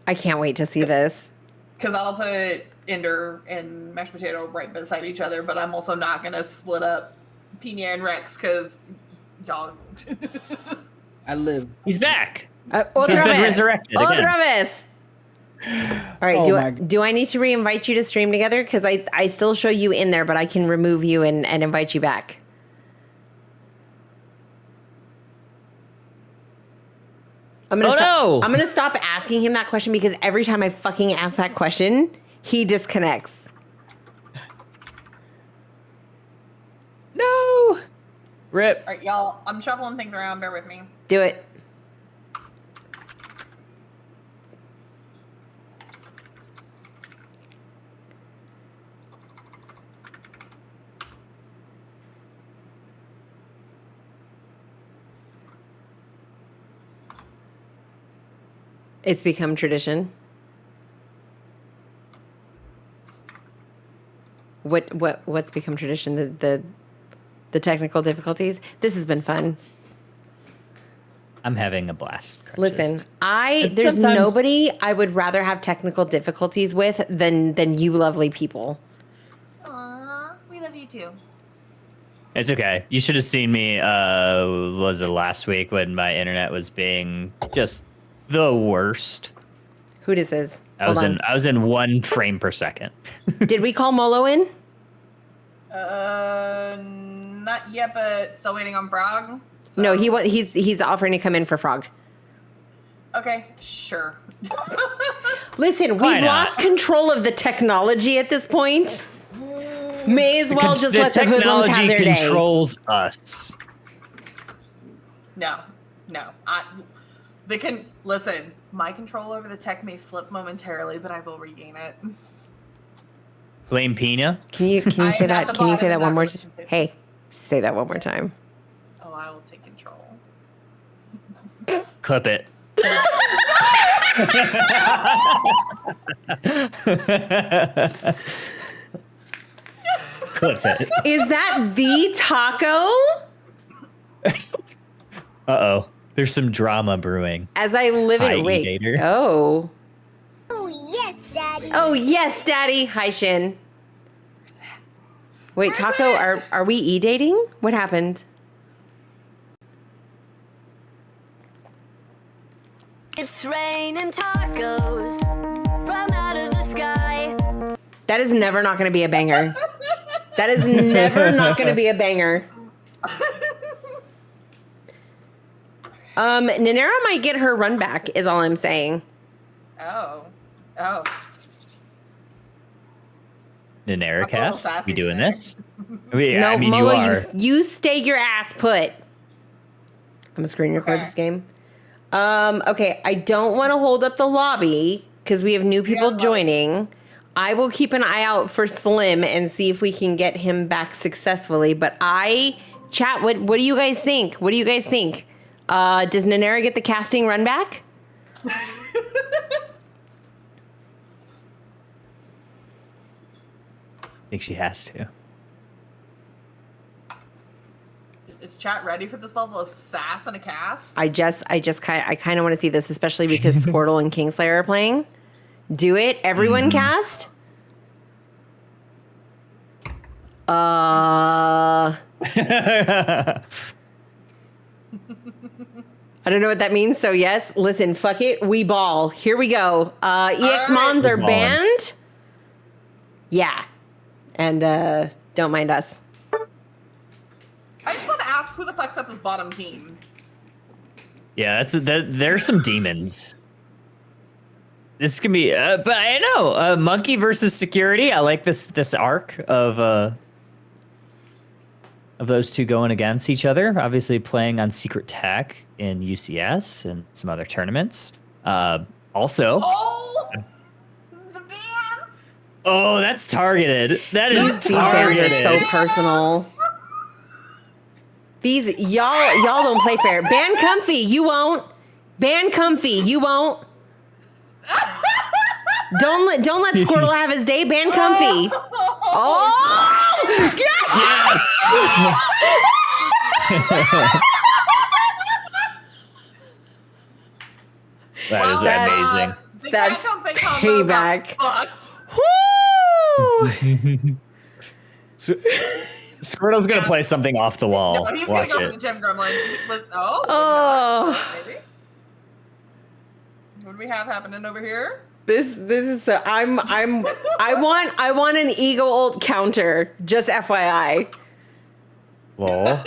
I can't wait to see this. Because I'll put Ender and Mashed Potato right beside each other, but I'm also not gonna split up Pina and Rex because y'all. I live. He's back. Otra He's been vez. resurrected again. Otra vez. All right. Oh Do I need to re-invite you to stream together? Because I still show you in there, but I can remove you and invite you back. I'm gonna stop asking him that question because every time I fucking ask that question, he disconnects. No. Rip. All right, y'all. I'm shuffling things around. Bear with me. Do it. It's become tradition. What's become tradition? The technical difficulties. This has been fun. I'm having a blast. Crutches. Listen, there's nobody I would rather have technical difficulties with than you lovely people. Aww, we love you too. It's okay. You should have seen me. Was it last week when my internet was being just the worst? Who this is? I was in 1 frame per second. Did we call Molo in? Not yet, but still waiting on Frog. So. No, he's offering to come in for Frog. Okay, sure. Listen, we've lost control of the technology at this point. May as well just let the hoodlums have their day. Technology controls us. No. Listen. My control over the tech may slip momentarily, but I will regain it. Blame Pina. Can you say that? Can you say that one more? time? Hey, say that one more time. Oh, I will take control. Clip it. Clip it. Is that the taco? Uh-oh. There's some drama brewing. As I live Hi, in wait. E-Dater. Oh. Oh, yes, Daddy. Oh yes, Daddy. Hi, Shin. Wait, Taco, are we e-dating? What happened? It's raining tacos from out of the sky. That is never not going to be a banger. That is never not going to be a banger. Nanera might get her run back, is all I'm saying. Oh. Naneracast? We doing this? No, you Molo, are. you stay your ass put. I'm gonna screen record this game. Okay, I don't want to hold up the lobby because we have new people joining. I will keep an eye out for Slim and see if we can get him back successfully. But chat, what do you guys think? What do you guys think? Does Nanera get the casting run back? I think she has to. Is chat ready for this level of sass and a cast? I kind of want to see this, especially because Squirtle and Kingslayer are playing. Do it, everyone cast. I don't know what that means. So yes, listen, fuck it. We ball. Here we go. EX Mons are banned. Yeah. And don't mind us. I just want to ask who the fuck's at this bottom team? Yeah, there's some demons. This can be, but I know, monkey versus security. I like this arc of those two going against each other. Obviously playing on Secret Tech in UCS and some other tournaments. Also. Oh, the dance. Oh, that's targeted. That is These fans targeted. are so personal. These y'all don't play fair. Ban Comfy, you won't. Ban Comfy, you won't. Don't let Squirtle have his day. Ban Comfy. Oh, yes! That is amazing. That's payback. Woo! Squirtle's gonna play something off the wall. No, he's Watch gonna go it. for the gym gremlin. Maybe. What do we have happening over here? This is so, I want an ego ult counter. Just FYI. Lol.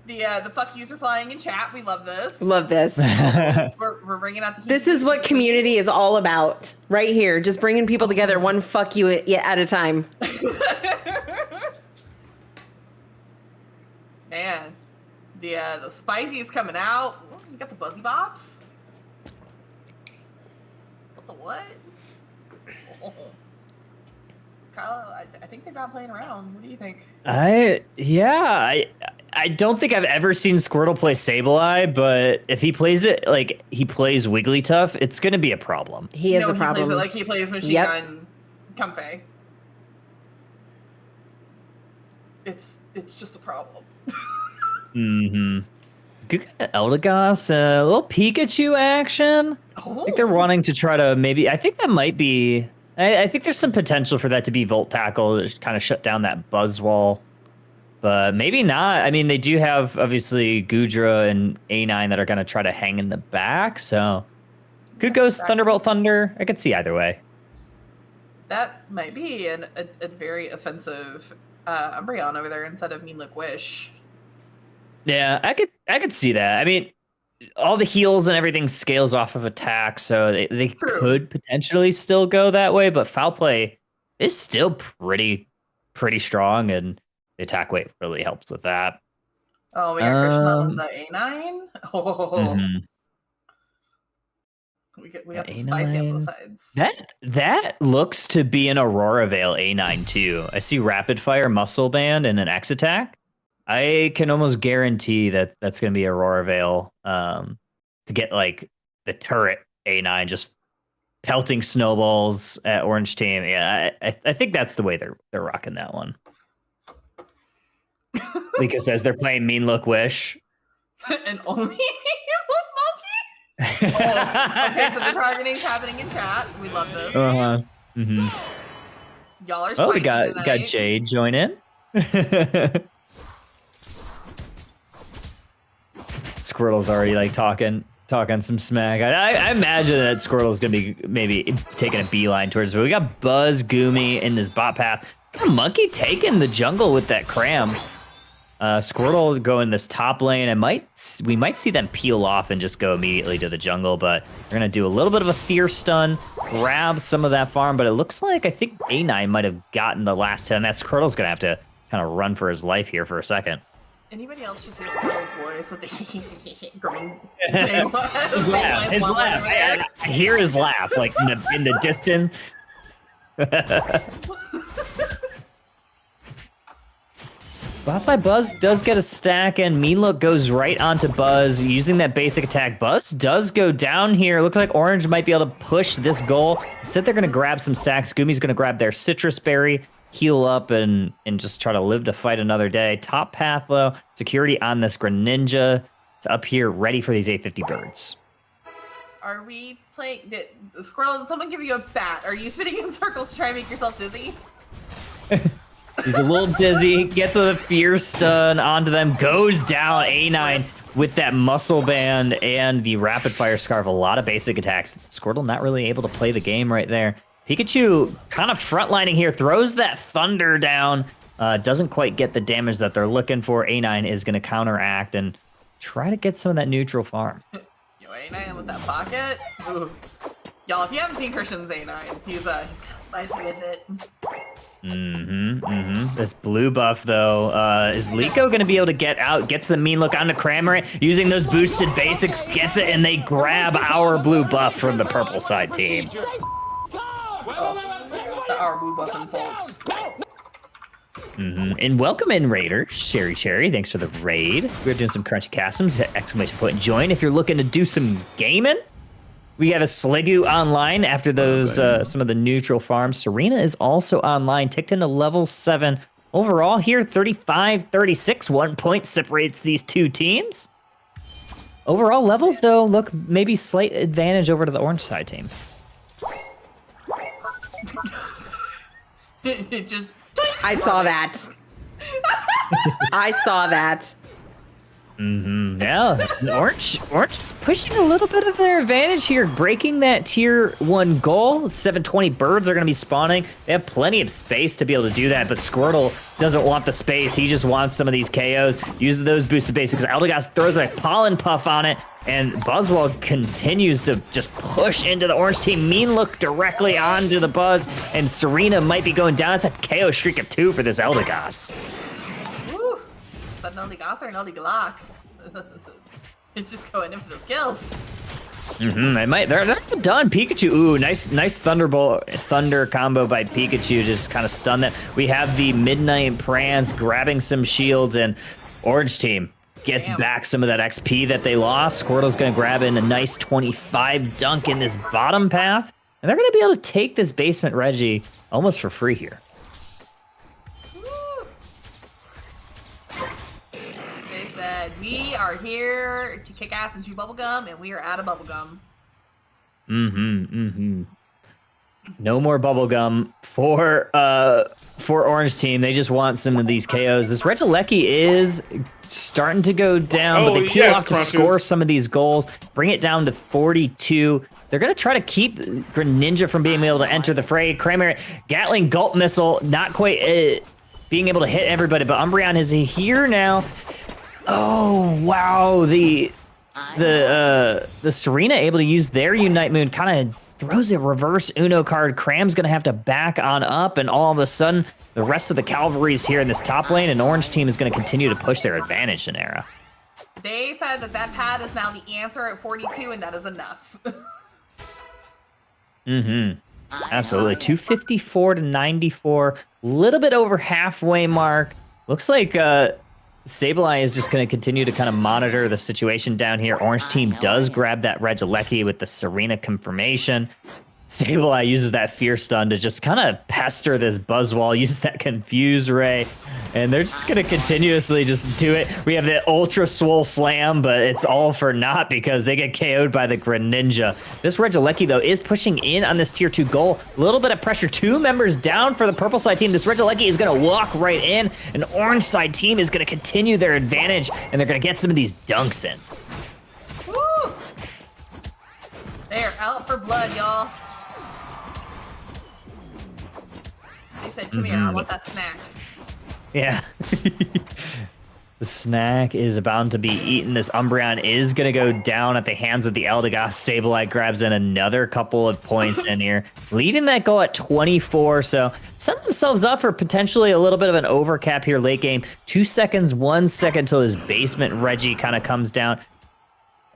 The fuck yous are flying in chat. We love this. Love this. We're bringing out the. This is what community is all about, right here. Just bringing people together, one fuck you at a time. Man, the spicy is coming out. You got the buzzy bops. What the what? Oh. Kyle, I think they're not playing around. What do you think? I don't think I've ever seen Squirtle play Sableye, but if he plays it like he plays Wigglytuff, it's gonna be a problem. He is a He problem. plays it like he plays Machine Gun Comfey. It's just a problem. Mm-hmm. Good Eldegoss, a little Pikachu action. Oh. I think they're wanting to try to maybe. I think that might be. I think there's some potential for that to be Volt Tackle to kind of shut down that Buzz Wall, but maybe not. I mean, they do have obviously Goodra and A9 that are going to try to hang in the back, so could go Thunderbolt Thunder. I could see either way. That might be a very offensive Umbreon over there instead of Mean Look Wish. Yeah, I could see that. I mean, all the heals and everything scales off of attack, so they could potentially still go that way, but foul play is still pretty strong, and the attack weight really helps with that. Oh, we got Krishna on the A9. Oh, Mm-hmm. we got some spicy on both sides. That looks to be an Aurora Veil A9 too. I see Rapid Fire, Muscle Band, and an X Attack. I can almost guarantee that that's going to be Aurora Veil to get like the turret A9 just pelting snowballs at Orange Team. Yeah, I think that's the way they're rocking that one. Lika says they're playing Mean Look Wish. And only Mean Look Monkey? Oh, okay, so the targeting's happening in chat. We love this. Uh-huh. Mm-hmm. Y'all are Oh, we spicy got tonight. Jade join in. Squirtle's already like talking some smack. I imagine that Squirtle's gonna be maybe taking a beeline towards it. We got Buzz, Goomy in this bot path. Got a Monkey taking the jungle with that cram. Squirtle going this top lane, and we might see them peel off and just go immediately to the jungle, but we're gonna do a little bit of a fear stun, grab some of that farm, but it looks like I think A9 might have gotten the last 10. That Squirtle's gonna have to kind of run for his life here for a second. Anybody else just hears Squirtle's voice with the green? His laugh. I hear his laugh, like in the distance. Botside Buzz does get a stack, and Mean Look goes right onto Buzz using that basic attack. Buzz does go down here. Looks like Orange might be able to push this goal. Instead, they're going to grab some stacks. Goomy's going to grab their Citrus Berry, heal up, and just try to live to fight another day. Top path, though. Security on this Greninja. It's up here, ready for these 850 birds. Are we playing? Did Squirrel, did someone give you a bat? Are you spinning in circles to try and make yourself dizzy? He's a little dizzy, gets a fear stun onto them, goes down. A9 with that muscle band and the rapid fire scarf. A lot of basic attacks. Squirtle not really able to play the game right there. Pikachu kind of frontlining here, throws that thunder down. Doesn't quite get the damage that they're looking for. A9 is going to counteract and try to get some of that neutral farm. Yo, A9 with that pocket. Ooh. Y'all, if you haven't seen Christian's A9, he's kind of spicy with it. This blue buff, though, is Liko going to be able to get out? Gets the mean look onto Kramer, using those boosted basics, gets it, and they grab our blue buff from the purple side team. Oh, our blue buff insults. And welcome in, Raider. Sherry Cherry, thanks for the raid. We're doing some Crunchy Customs. Exclamation point join if you're looking to do some gaming. We have a Sliggoo online after those some of the neutral farms. Serena is also online, ticked into level 7. Overall here, 35-36. 1 point separates these two teams. Overall levels, though, look maybe slight advantage over to the orange side team. It just... I saw that. I saw that. Yeah, Orange is pushing a little bit of their advantage here, breaking that tier 1 goal. 720 birds are going to be spawning. They have plenty of space to be able to do that, but Squirtle doesn't want the space. He just wants some of these KOs, uses those boosted basics. Eldegoss throws a pollen puff on it, and Buzzwell continues to just push into the orange team. Mean look directly onto the Buzz, and Serena might be going down. It's a KO streak of 2 for this Eldegoss. Woo! Is that an Eldegoss or an Eldegoss? It's just going in for those kills. They're done. Pikachu, ooh, nice thunder combo by Pikachu, just kind of stunned them. We have the Midnight Prance grabbing some shields, and Orange team gets back some of that XP that they lost. Squirtle's gonna grab in a nice 25 dunk in this bottom path, and they're gonna be able to take this basement Reggie almost for free here. We are here to kick ass and chew bubblegum, and we are out of bubblegum. No more bubblegum for Orange team. They just want some of these KOs. This Regieleki is starting to go down, but they peel off to score some of these goals, bring it down to 42. They're going to try to keep Greninja from being able to enter the fray. Kramer, Gatling Gulp Missile, not quite being able to hit everybody, but Umbreon is here now. Oh, wow. The Serena able to use their Unite Moon, kind of throws a reverse Uno card. Cram's going to have to back on up, and all of a sudden, the rest of the cavalry's here in this top lane, and Orange team is going to continue to push their advantage in Era. They said that pad is now the answer at 42, and that is enough. Absolutely. 254 to 94. Little bit over halfway mark. Looks like Sableye is just going to continue to kind of monitor the situation down here. Orange team does grab that Regieleki with the Serena confirmation. Sableye uses that Fear Stun to just kind of pester this Buzzwall, use that Confuse Ray, and they're just going to continuously just do it. We have the Ultra Swole Slam, but it's all for naught because they get KO'd by the Greninja. This Regieleki, though, is pushing in on this tier 2 goal. A little bit of pressure. 2 members down for the purple side team. This Regieleki is going to walk right in, and orange side team is going to continue their advantage, and they're going to get some of these dunks in. Woo! They're out for blood, y'all. They said, come here, I want that snack. Yeah. The snack is about to be eaten. This Umbreon is going to go down at the hands of the Eldegoss. Sableye grabs in another couple of points in here, leading that goal at 24. So set themselves up for potentially a little bit of an overcap here late game. 2 seconds, 1 second till this basement Reggie kind of comes down.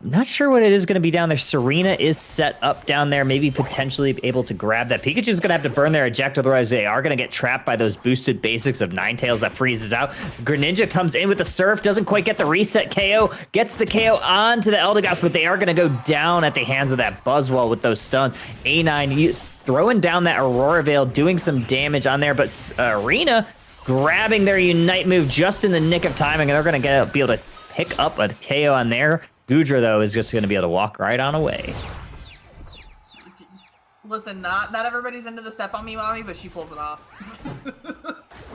Not sure what it is going to be down there. Serena is set up down there, maybe potentially able to grab that. Pikachu's going to have to burn their eject, otherwise they are going to get trapped by those boosted basics of Ninetales that freezes out. Greninja comes in with the Surf, doesn't quite get the reset KO, gets the KO onto the Eldegoss, but they are going to go down at the hands of that Buzzwell with those stuns. A9 throwing down that Aurora Veil, doing some damage on there, but Arena grabbing their Unite move just in the nick of timing, and they're going to be able to pick up a KO on there. Goodra, though, is just going to be able to walk right on away. Listen, not everybody's into the step on me, mommy, but she pulls it off.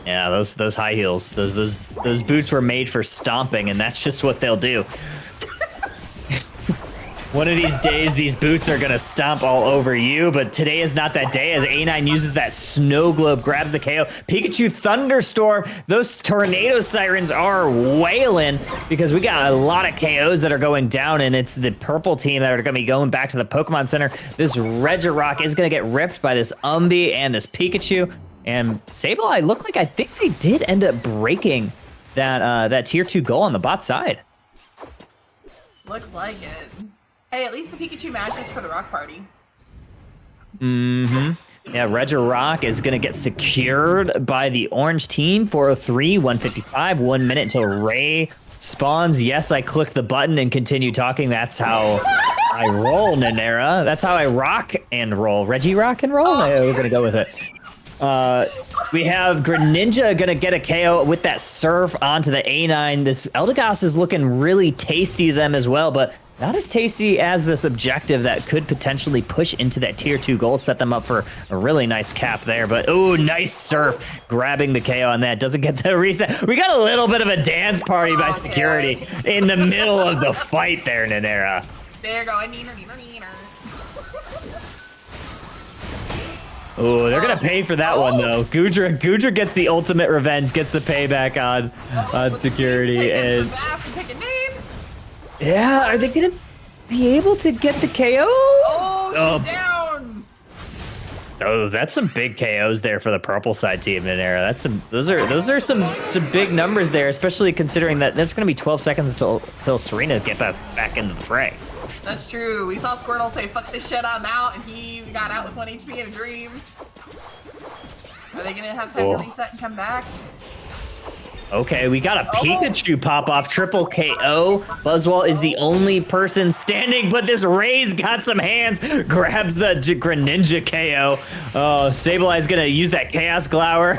Yeah, those high heels, those boots were made for stomping, and that's just what they'll do. One of these days, these boots are gonna stomp all over you, but today is not that day as A9 uses that snow globe, grabs the KO. Pikachu Thunderstorm, those tornado sirens are wailing because we got a lot of KOs that are going down, and it's the purple team that are gonna be going back to the Pokemon Center. This Regirock is gonna get ripped by this Umbee and this Pikachu, and Sableye looked like I think they did end up breaking that tier 2 goal on the bot side. Looks like it. Hey, at least the Pikachu matches for the Rock Party. Yeah, Regirock is going to get secured by the orange team. 403, 155, 1 minute until Ray spawns. Yes, I click the button and continue talking. That's how I roll, Nanera. That's how I rock and roll. Regirock and roll? We're going to go with it. We have Greninja going to get a KO with that surf onto the A9. This Eldegoss is looking really tasty to them as well, but not as tasty as this objective that could potentially push into that tier 2 goal, set them up for a really nice cap there. But, oh, nice surf, grabbing the KO on that. Doesn't get the reset. We got a little bit of a dance party by security in the middle of the fight there, Nanera. There you go. Neener, neener, neener. Oh, they're gonna pay for that one though. Goodra gets the ultimate revenge, gets the payback on security, and yeah, are they gonna be able to get the KO? Oh, she's down. Oh, that's some big KOs there for the purple side team in there. That's some. Those are some big numbers there, especially considering that there's gonna be 12 seconds till Serena get back into the fray. That's true. We saw Squirtle say, "Fuck this shit, I'm out," and he got out with 1 HP in a dream. Are they gonna have time to reset and come back? Okay, we got a Pikachu pop off, triple KO. Buzzwole is the only person standing, but this Ray's got some hands, grabs the Greninja KO. Oh, Sableye's gonna use that Chaos Glower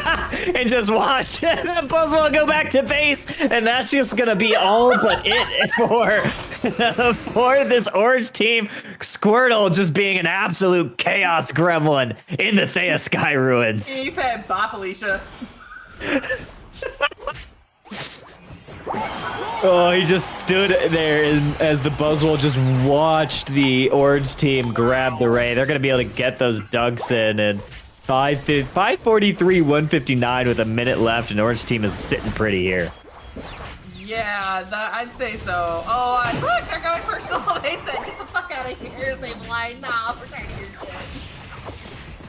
and just watch Buzzwole go back to base, and that's just gonna be all but it for this orange team. Squirtle just being an absolute chaos gremlin in the Thea Sky Ruins. He said, "Bye, Felicia." Oh, he just stood there as the Buzzwole just watched the orange team grab the Ray. They're going to be able to get those dunks in, and 543, 159 with a minute left, and orange team is sitting pretty here. Yeah, I'd say so. Oh, look, they're going personal. They said, "Get the fuck out of here." They lied. Nah, protect your shit.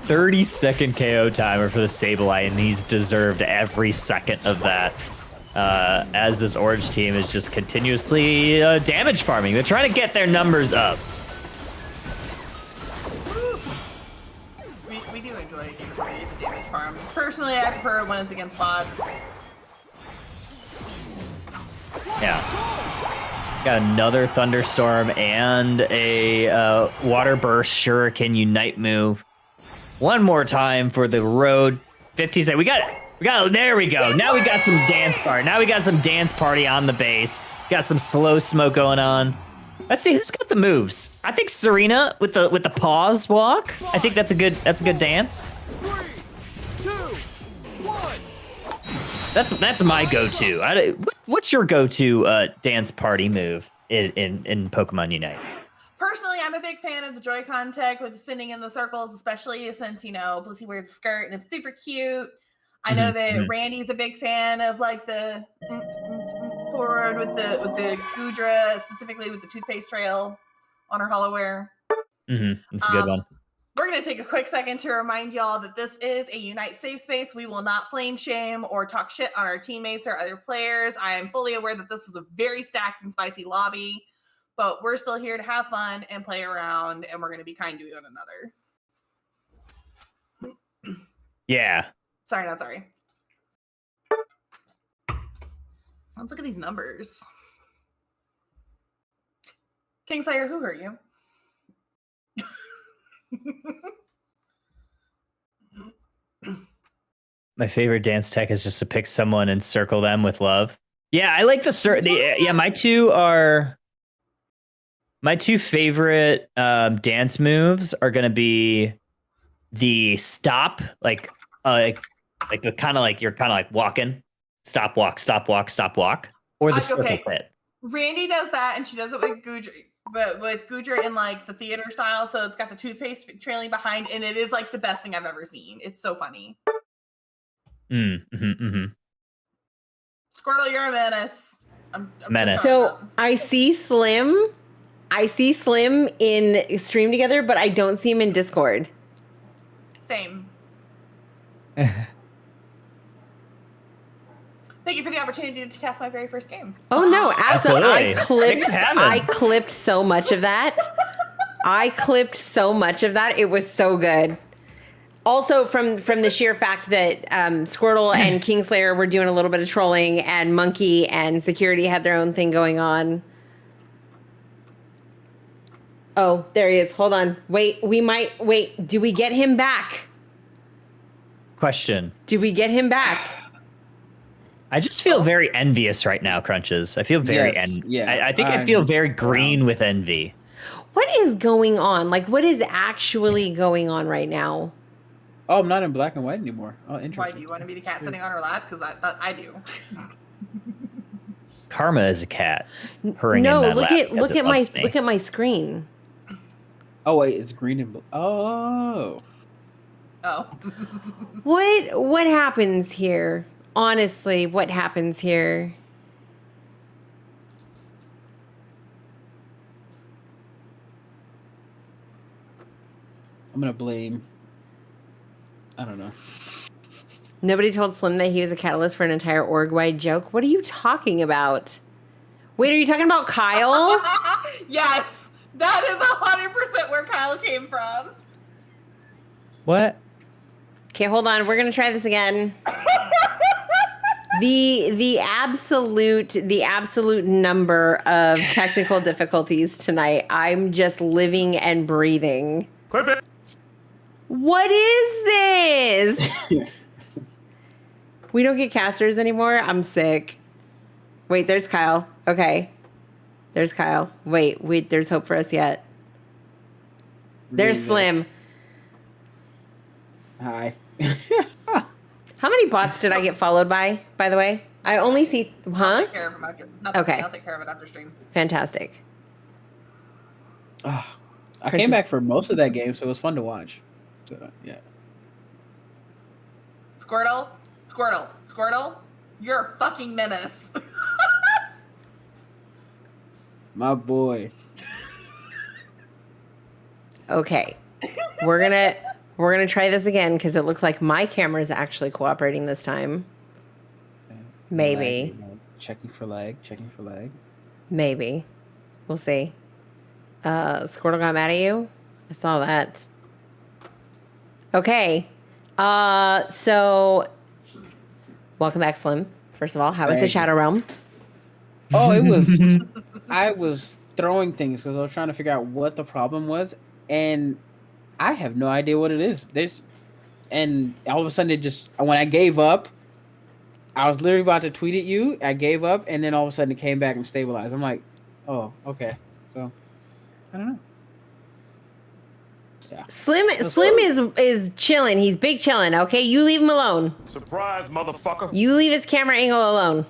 30-second KO timer for the Sableye, and he's deserved every second of that. As this orange team is just continuously damage farming. They're trying to get their numbers up. We do enjoy games where it's a damage farm. Personally, I prefer when it's against bots. Yeah. Got another Thunderstorm and a Water Burst Shuriken Unite move. One more time for the road. 50 seconds. We got it. There we go. Now we got some dance party. Now we got some dance party on the base. Got some slow smoke going on. Let's see who's got the moves. I think Serena with the pause walk. I think that's a good dance. 3, 2, 1. That's my go-to. What's your go-to dance party move in Pokemon Unite? Personally, I'm a big fan of the Joy-Con tech with the spinning in the circles, especially since, Blissey wears a skirt and it's super cute. I know that Randy's a big fan of like the forward with the Goodra, specifically with the toothpaste trail on her hollowware. That's a good one. We're going to take a quick second to remind y'all that this is a Unite safe space. We will not flame shame or talk shit on our teammates or other players. I am fully aware that this is a very stacked and spicy lobby, but we're still here to have fun and play around, and we're going to be kind to one another. Yeah. Sorry, not sorry. Let's look at these numbers. Kingslayer, who hurt you? My favorite dance tech is just to pick someone and circle them with love. Yeah, I like my two favorite dance moves are gonna be the stop, like Like the kind of like you're kind of like walking, stop, walk, stop, walk, stop, walk, or the circle pit. Randy does that, and she does it with Goodra, but with Goodra in like the theater style. So it's got the toothpaste trailing behind, and it is like the best thing I've ever seen. It's so funny. Squirtle, you're a menace. I'm Menace. So I see Slim in Stream Together, but I don't see him in Discord. Same. Thank you for the opportunity to cast my very first game. Oh no, absolutely. Absolutely. I clipped so much of that. It was so good. Also, from the sheer fact that Squirtle and Kingslayer were doing a little bit of trolling, and Monkey and Security had their own thing going on. Oh, there he is. Hold on. Wait. Do we get him back? Question. Do we get him back? I just feel very envious right now, Crunches. I feel very I think I feel very green with envy. What is going on? Like, what is actually going on right now? Oh, I'm not in black and white anymore. Oh, interesting. Why do you want to be the cat sitting on her lap? Because I do. Karma is a cat. Purring No, in my look lap at because it loves me. look at my screen. Oh wait, it's green and blue. Oh. Oh. What happens here? Honestly, what happens here? I'm gonna blame. I don't know. Nobody told Slim that he was a catalyst for an entire org-wide joke. What are you talking about? Wait, are you talking about Kyle? Yes, that is 100% where Kyle came from. What? Okay, hold on. We're gonna try this again. The absolute number of technical difficulties tonight. I'm just living and breathing. Clip it. What is this? We don't get casters anymore. I'm sick. Wait, there's Kyle. Okay. There's Kyle. Wait, there's hope for us yet. There's Slim. Hi. How many bots did I get followed by the way? I only see, huh? I'll take care of him after. Okay. I'll take care of it after stream. Fantastic. I came back for most of that game, so it was fun to watch. So, yeah. Squirtle, you're a fucking menace. My boy. Okay. We're gonna try this again because it looks like my camera is actually cooperating this time. Maybe. Checking for lag. Maybe. We'll see. Squirtle got mad at you? I saw that. Okay. So welcome back, Slim. First of all, how was the Shadow Realm? Oh, it was. I was throwing things because I was trying to figure out what the problem was, and I have no idea what it is. And all of a sudden, when I gave up, I was literally about to tweet at you. I gave up, and then all of a sudden, it came back and stabilized. I'm like, oh, okay. So, I don't know. Yeah. Slim is chilling. He's big chilling. Okay, you leave him alone. Surprise, motherfucker. You leave his camera angle alone.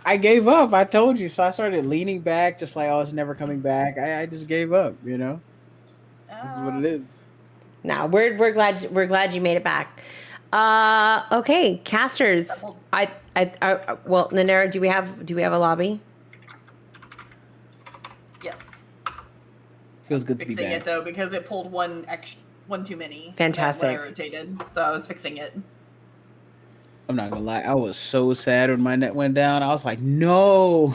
I gave up. I told you. So I started leaning back, just like, oh, it's never coming back. I just gave up. You know, this is what it is. No, we're glad you made it back. Okay, casters. Well, Nanera, do we have a lobby? Yes. Feels good to be Fixing back. it though because it pulled one too many. Fantastic. When I rotated, so I was fixing it. I'm not gonna lie. I was so sad when my net went down. I was like, no.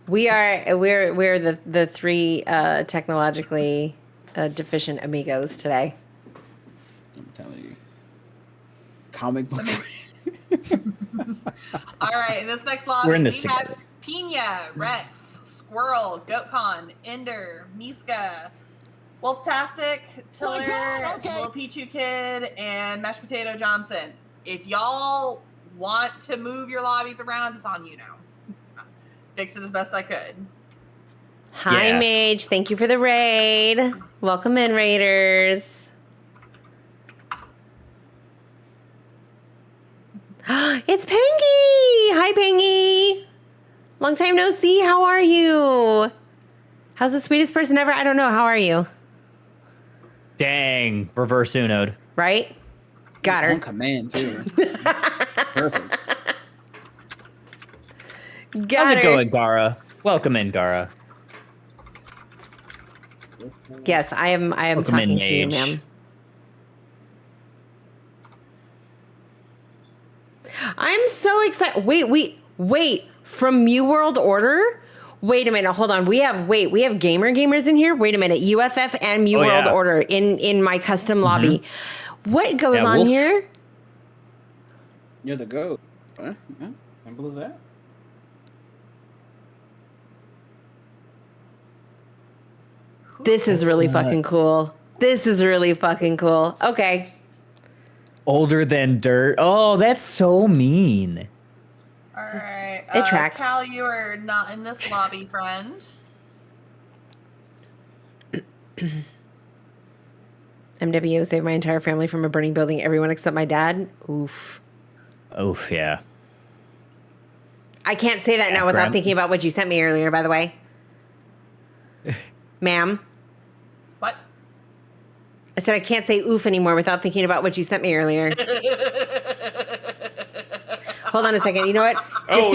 We're the three technologically deficient amigos today. I'm telling you. Comic book. All right, in this next lobby, We're in this we have together. Pina, Rex, Squirrel, GoatCon, Ender, Miska, Wolftastic, Tiller, God, okay. Little Pichu Kid, and Mashed Potato Johnson. If y'all want to move your lobbies around, it's on you now. Fix it as best I could. Hi, Yeah. Mage. Thank you for the raid. Welcome in, Raiders. It's Pangy! Hi, Pangy! Long time no see. How are you? How's the sweetest person ever? I don't know. How are you? Dang, reverse Uno'd. Right? Got her. On command too. Perfect. Got How's her. it going, Gara? Welcome in, Gara. Yes, I am Welcome talking in, to you, Mage. ma'am. I'm so excited. Wait. From New World Order? Wait a minute. Hold on. We have gamers in here. Wait a minute. UFF and New Oh, World yeah. Order in my custom lobby. What goes Yeah, on Wolf. here? You're the goat. Huh? Yeah. Simple as that. This is really fucking cool. This is really fucking cool. Okay. Older than dirt. Oh, that's so mean. All right. It tracks. Cal, you are not in this lobby, friend. MWO saved my entire family from a burning building. Everyone except my dad. Oof. Oof, yeah. I can't say that Yeah, now without Graham. thinking about what you sent me earlier, by the way. Ma'am. What? I said I can't say oof anymore without thinking about what you sent me earlier. Hold on a second. You know what?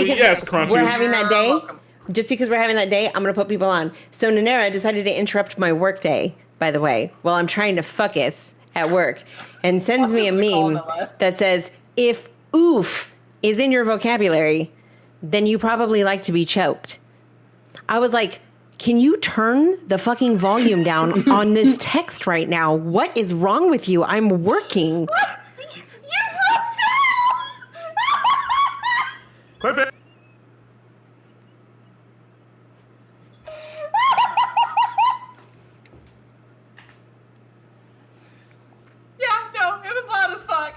Yes, Crunchies. We're having that day. Welcome. Just because we're having that day, I'm going to put people on. So Nanera decided to interrupt my work day, by the way, while I'm trying to focus at work, and sends me a What's it called, meme Alice? that says, if oof is in your vocabulary, then you probably like to be choked. I was like, can you turn the fucking volume down on this text right now? What is wrong with you? I'm working. Clip it. Yeah, no, it was loud as fuck.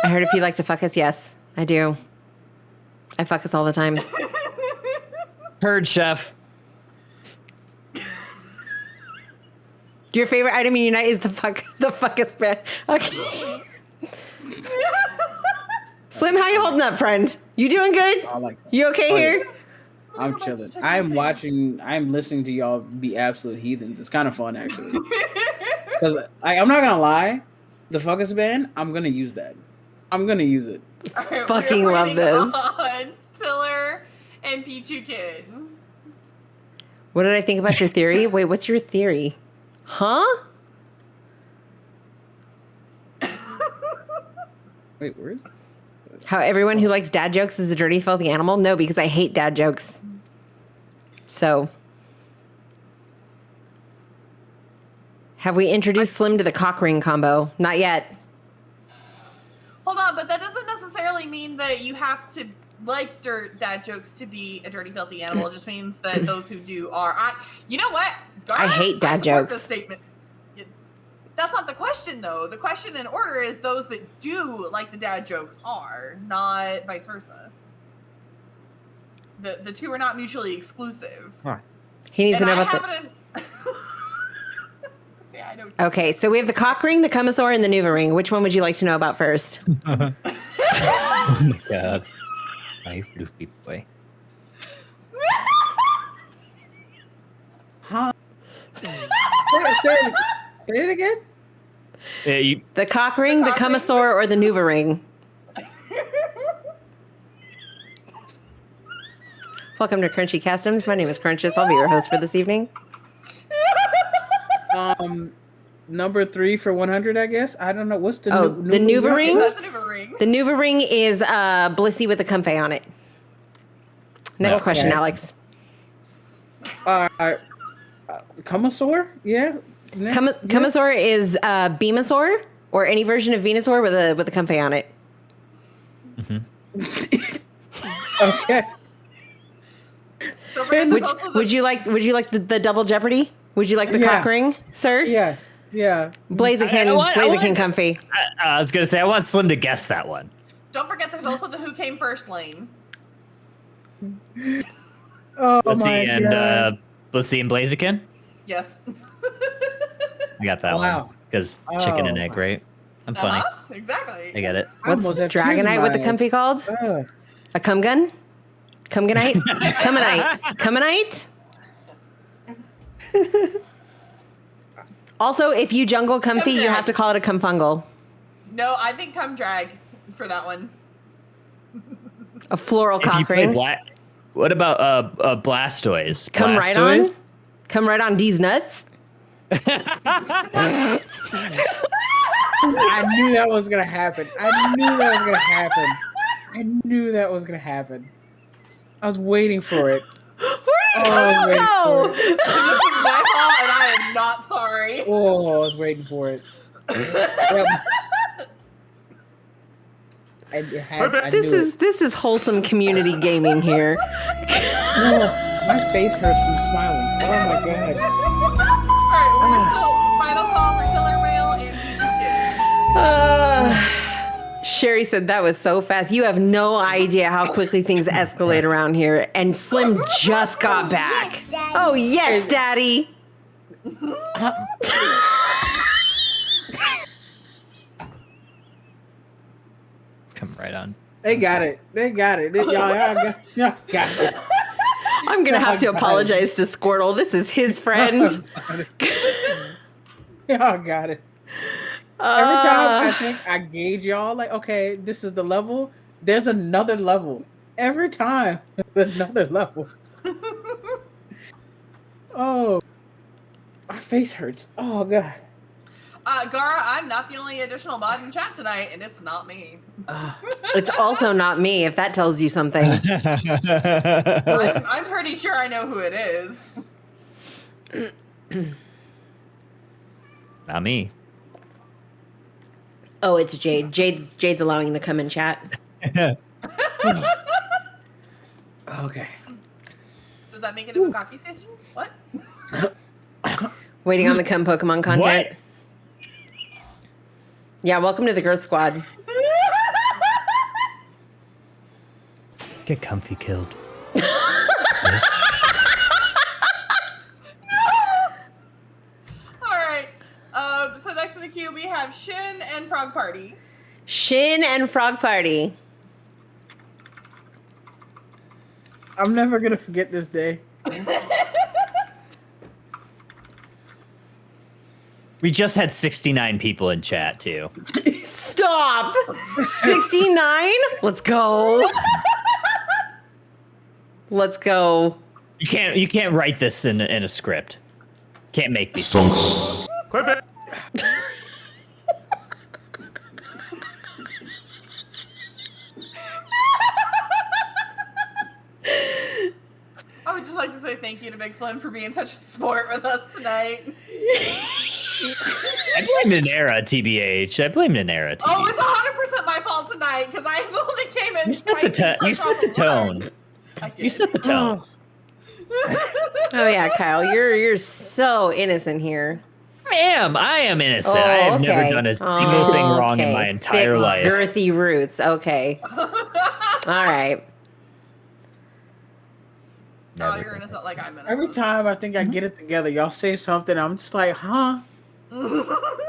I heard if you like to fuck us, yes, I do. I fuck us all the time. Heard, chef. Your favorite item in Unite is the fuck us bed. Okay. Slim, how you holding up, friend? You doing good? I like that. You okay Oh, yeah. here? I'm chilling. I'm listening to y'all be absolute heathens. It's kind of fun actually. Because I'm not gonna lie, the fuckus band, I'm gonna use that. I'm gonna use it. All right, Fucking we're love waiting this. On Tiller and Pichu Kid. What did I think about your theory? Wait, what's your theory? Huh? Wait, where is? How everyone who likes dad jokes is a dirty, filthy animal? No, because I hate dad jokes. So. Have we introduced Slim to the cock ring combo? Not yet. Hold on, but that doesn't necessarily mean that you have to like dad jokes to be a dirty, filthy animal. It just means that those who do are. You know what? I hate dad support jokes. This statement. That's not the question, though. The question in order is those that do like the dad jokes are, not vice versa. The two are not mutually exclusive. He needs And to know I about have it in. Yeah, I know. Okay, so we have the cock ring, the Kumasaur, and the Nuva ring. Which one would you like to know about first? Oh my god. Hi, floofy boy. Huh? Say it again. You, The cock ring, the cock ring? Kumasaur, or the Nuva ring? Welcome to Crunchy Customs. My name is Crunchus. I'll be your host for this evening. Number 3 for 100, I guess. I don't know what's the. The Nuva ring? That's the Nuva ring. The Nuva ring is Blissey with a comfy on it. Next Okay. question, Alex. Kumasaur? Yeah. Next. Kumasaur is Beamosaur, or any version of Venusaur with a comfy on it. Okay. Don't forget Would there's also the- would you like the double Jeopardy? Would you like the Yeah. cock ring, sir? Yes. Yeah. Blaziken, I want- Blaziken comfy. I was gonna say I want Slim to guess that one. Don't forget there's also the who came first lane. Oh Let's see, my and god. let's see, and Blaziken. Yes. I got that Wow. one because chicken and Oh. egg, right? I'm funny. Exactly. I get it. I What's almost have tears in Dragonite my with the eyes. comfy called? A cum gun? Cumganite? Cummanite? Also, if you jungle comfy, you Cumdrag. have to call it a cumfungal. No, I think come drag for that one. A floral If you cock play ring. what about Blastoise? Come right on. Blastoise? Come right on D's nuts. I knew that was gonna happen. I knew that was gonna happen. I was waiting for it. Where did I was you waiting go? for it. This is my fault, and I am not sorry. Oh, I was waiting for it. Yep. I This is wholesome community gaming here. My face hurts from smiling. Oh my god. Alright, we're still final call for Killer Whale and Future Kid. Sherry said that was so fast. You have no idea how quickly things escalate around here. And Slim just got back. Oh, yes, Daddy. Come right on. They got it. Y'all got it. I'm going to have to apologize to Squirtle. This is his friend. Y'all got it. Every time I think I gauge y'all, like, okay, this is the level. There's another level. Every time, there's another level. Oh, my face hurts. Oh god. Gara, I'm not the only additional mod in chat tonight, and it's not me. It's also not me, if that tells you something. I'm pretty sure I know who it is. Not me. Oh, it's Jade. Jade's allowing the come in chat. Okay. Does that make it a Bukaki station? What? Waiting on the come Pokemon content. What? Yeah, welcome to the Girth Squad. Get comfy killed. Alright. So next in the queue we have Shin and Frog Party. Shin and Frog Party. I'm never gonna forget this day. We just had 69 people in chat too. Stop! 69? Let's go. Let's go. You can't write this in a script. Can't make these. Clip it. I would just like to say thank you to Big Slim for being such a sport with us tonight. I blame Nanera, TBH. I blame Nanera, TBH. Oh, it's 100% my fault tonight because I only came in. You set the tone. I did. You set the tone. Oh yeah, Kyle, you're so innocent here. I am innocent. I have never done a single thing wrong in my entire Thick, life. Girthy roots. Okay. All right. Oh, Never. you're innocent like I'm innocent. Every time I think I get it together, y'all say something, I'm just like, huh?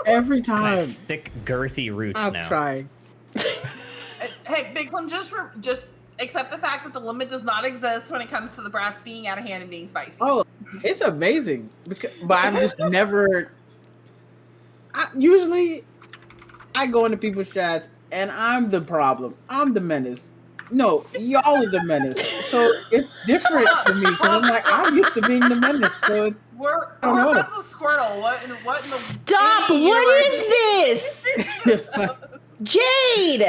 Every I time. have thick, girthy roots I'm now. trying. Hey, Big Slim, just accept the fact that the limit does not exist when it comes to the brats being out of hand and being spicy. Oh, it's amazing. But I'm just never. Usually, I go into people's chats and I'm the problem. I'm the menace. No, y'all are the menace. So it's different for me because I'm like, I'm used to being the menace. So it's. We're I don't know. that's a Squirtle. What in the Stop! any What universe- is this? Jade!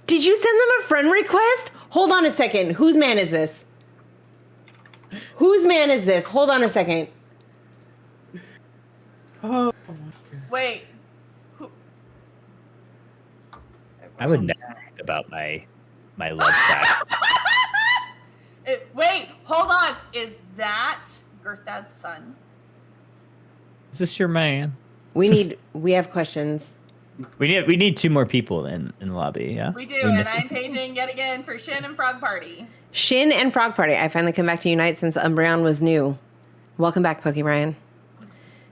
Did you send them a friend request? Hold on a second. Whose man is this? Whose man is this? Hold on a second. Oh, Wait. Who? I would never think about my love sack. Wait, hold on. Is that Gerthad's son? Is this your man? We have questions. We need 2 more people in the lobby. Yeah. We do, We and miss I'm it. paging yet again for Shin and Frog Party. Shin and Frog Party. I finally come back to Unite since Umbreon was new. Welcome back, Pokemon.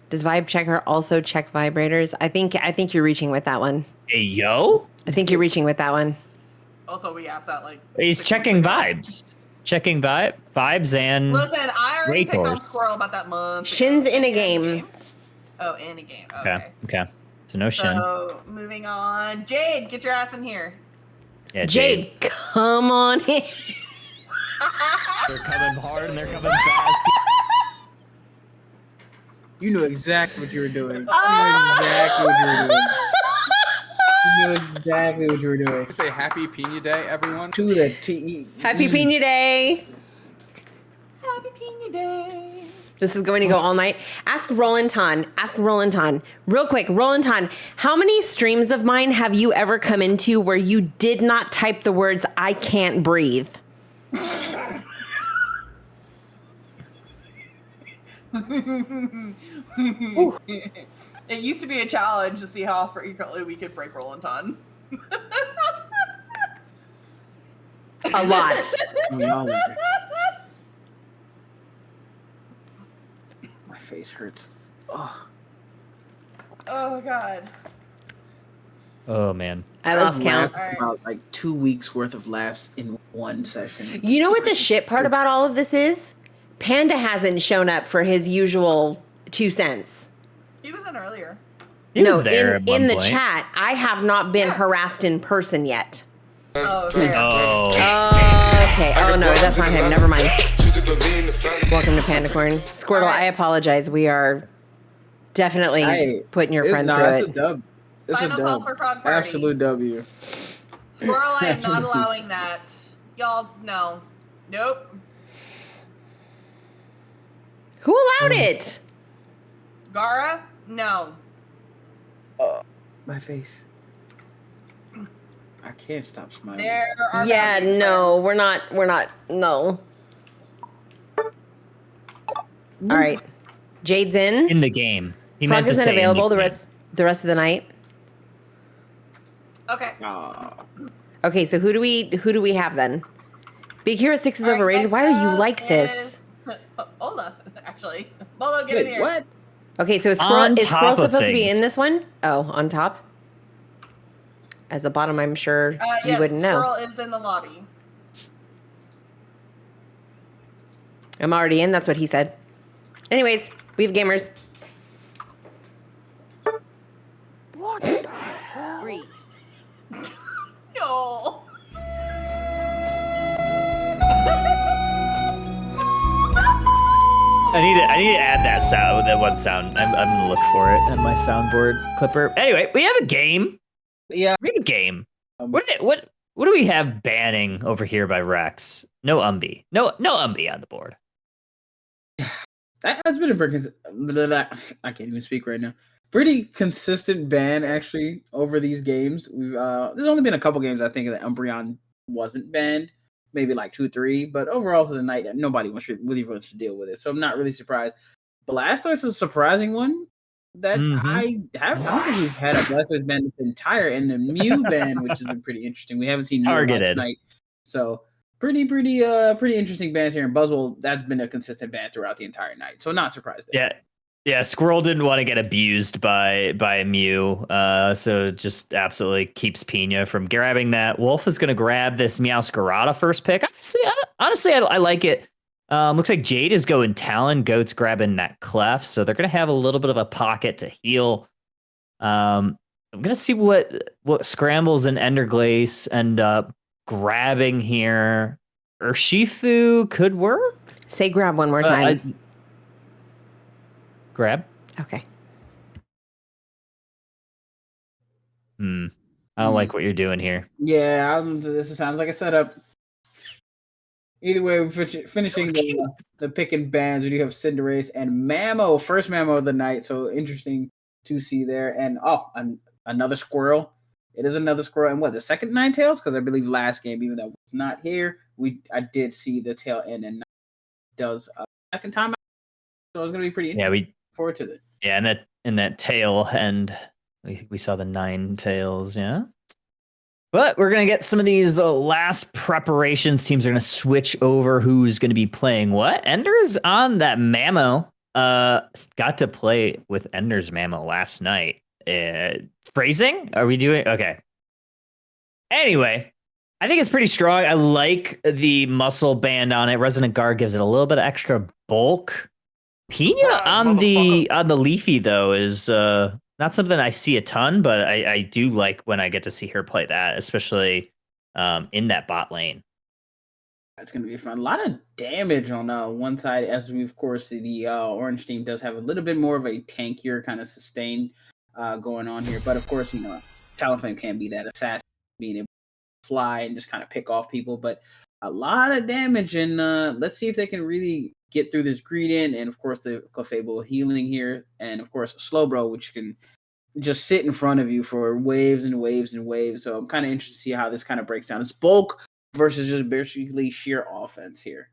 Does Vibe Checker also check vibrators? I think you're reaching with that one. Hey, yo. I think you're reaching with that one. Also, we asked that like. He's 6 checking months ago. vibes. Checking vibes and Listen, I already picked on Rators. Squirrel about that month. Shin's ago. in a game. Oh, in a game. Okay. Okay. So no Shin. So moving on, Jade, get your ass in here. Yeah, Jade, come on in. They're coming hard and they're coming fast. You knew exactly what you were doing. You knew exactly what you were doing. Say happy Pina Day, everyone. To the T. Happy Pina Day. Happy Pina Day. This is going to go all night. Ask Rolanton. Real quick, Rolanton, how many streams of mine have you ever come into where you did not type the words, I can't breathe? It used to be a challenge to see how frequently we could break Rolanton. A lot. My face hurts. Oh god. Oh man. I lost I've count. laughed about like 2 weeks worth of laughs in one session. You know what the shit part about all of this is? Panda hasn't shown up for his usual 2 cents. He was in earlier. He was there at one in the point. chat, I have not been harassed in person yet. Oh, okay. Oh. Okay. Oh no, that's not him. Never mind. Welcome to Pandacorn. Squirtle, I apologize. We are definitely putting your friend through It's it. a dub. It's Final a dub. helper prod party. Absolute W. Squirrel, I am not allowing that. Y'all, no. Nope. Who allowed it? Gara, no. My face. I can't stop smiling. There are Yeah, boundaries, no, friends. we're not, no. All right. Jade's in. In the game. He Frog meant to isn't say in available the the game. rest of the night. Okay. Okay, so who do we have then? Big Hero 6 is All right, overrated. Why next are you up like this? is- Ola, actually. Bolo, get in Wait, here. what? Okay, so is On Squirrel top of supposed to be things. in this one? Oh, on top? As a bottom, I'm sure you Yes, wouldn't know. Squirrel is in the lobby. I'm already in. That's what he said. Anyways, we have gamers. No. I need to add that sound, that one sound. I'm gonna look for it on my soundboard clipper. Anyway, we have a game. Yeah. We have a game. What do we have banning over here by Rex? No Umbi. No Umbi on the board. That's been a pretty I can't even speak right now. Pretty consistent ban actually over these games. We've there's only been a couple games I think that Umbreon wasn't banned, maybe like 2 or 3, but overall for the night nobody really wants to deal with it. So I'm not really surprised. Blastoise is a surprising one that I don't think we've had a Blastoise ban this entire, and the Mew ban, which has been pretty interesting. We haven't seen Mew a lot Targeted. tonight, so pretty interesting bans here. And Buzzwole, that's been a consistent ban throughout the entire night, so not surprised there. Yeah. Squirrel didn't want to get abused by a Mew, so just absolutely keeps Pina from grabbing that. Wolf is going to grab this Meowscarada first pick. Honestly, I like it. Looks like Jade is going Talon. Goat's grabbing that Clef, so they're going to have a little bit of a pocket to heal. I'm going to see what Scrambles and Enderglace end up grabbing here. Urshifu could work. Say grab one more time. Grab. Okay. I don't like what you're doing here. Yeah, this sounds like a setup. Either way, we're finishing the pick and bans. We do have Cinderace and Mammo, first Mammo of the night. So interesting to see there. And another Squirrel. It is another Squirrel. And the second Ninetales? Because I believe last game, even though it was not here, I did see the tail end, and does second time. So it's going to be pretty interesting. Yeah, we forward to it. Yeah, and that tail end, we saw the Ninetales, yeah. But we're gonna get some of these last preparations. Teams are gonna switch over who's gonna be playing what. Ender is on that Mammo. Got to play with Ender's Mammal last night. Phrasing? Are we doing? Okay. Anyway, I think it's pretty strong. I like the muscle band on it. Resonant Guard gives it a little bit of extra bulk. Pina on the Leafy though is not something I see a ton, but I do like when I get to see her play that, especially in that bot lane. That's going to be fun. A lot of damage on one side, as we, of course, the orange team does have a little bit more of a tankier kind of sustain going on here. But, of course, Talonflame can't be that assassin, being able to fly and just kind of pick off people. But a lot of damage, and let's see if they can really get through this Greedent, and, of course, the Clefable healing here, and, of course, Slowbro, which can just sit in front of you for waves and waves and waves. So I'm kind of interested to see how this kind of breaks down. It's bulk versus just basically sheer offense here.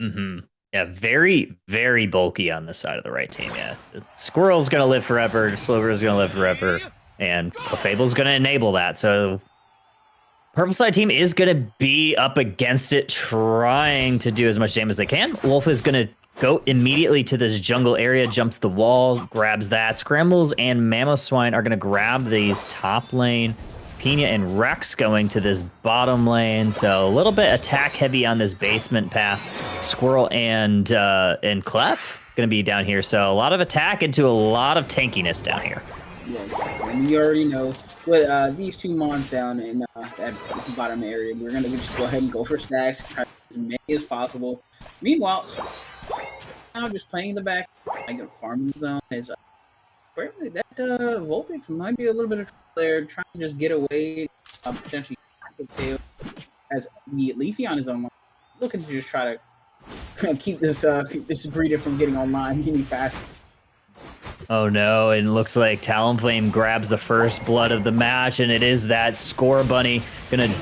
Mm-hmm. Yeah, very, very bulky on this side of the right team. Yeah, Squirrel's going to live forever, Sliver's going to live forever, and Clefable's going to enable that. So purple side team is going to be up against it, trying to do as much damage as they can. Wolf is going to go immediately to this jungle area, jumps the wall, grabs that. Scrambles and Mamoswine are going to grab these top lane. Pina and Rex going to this bottom lane, so a little bit attack heavy on this basement path. Squirrel and Clef going to be down here, so a lot of attack into a lot of tankiness down here. Yeah, and you already know with these two mons down in that bottom area, we're going to just go ahead and go for stacks, try as many as possible. Meanwhile, now just playing in the back, like a farming zone is apparently that Vulpix might be a little bit of there, trying to just get away, potentially as the Leafy on his own, looking to just try to keep this breeder from getting online any faster. Oh no, and it looks like Talonflame grabs the first blood of the match, and it is that Score Bunny gonna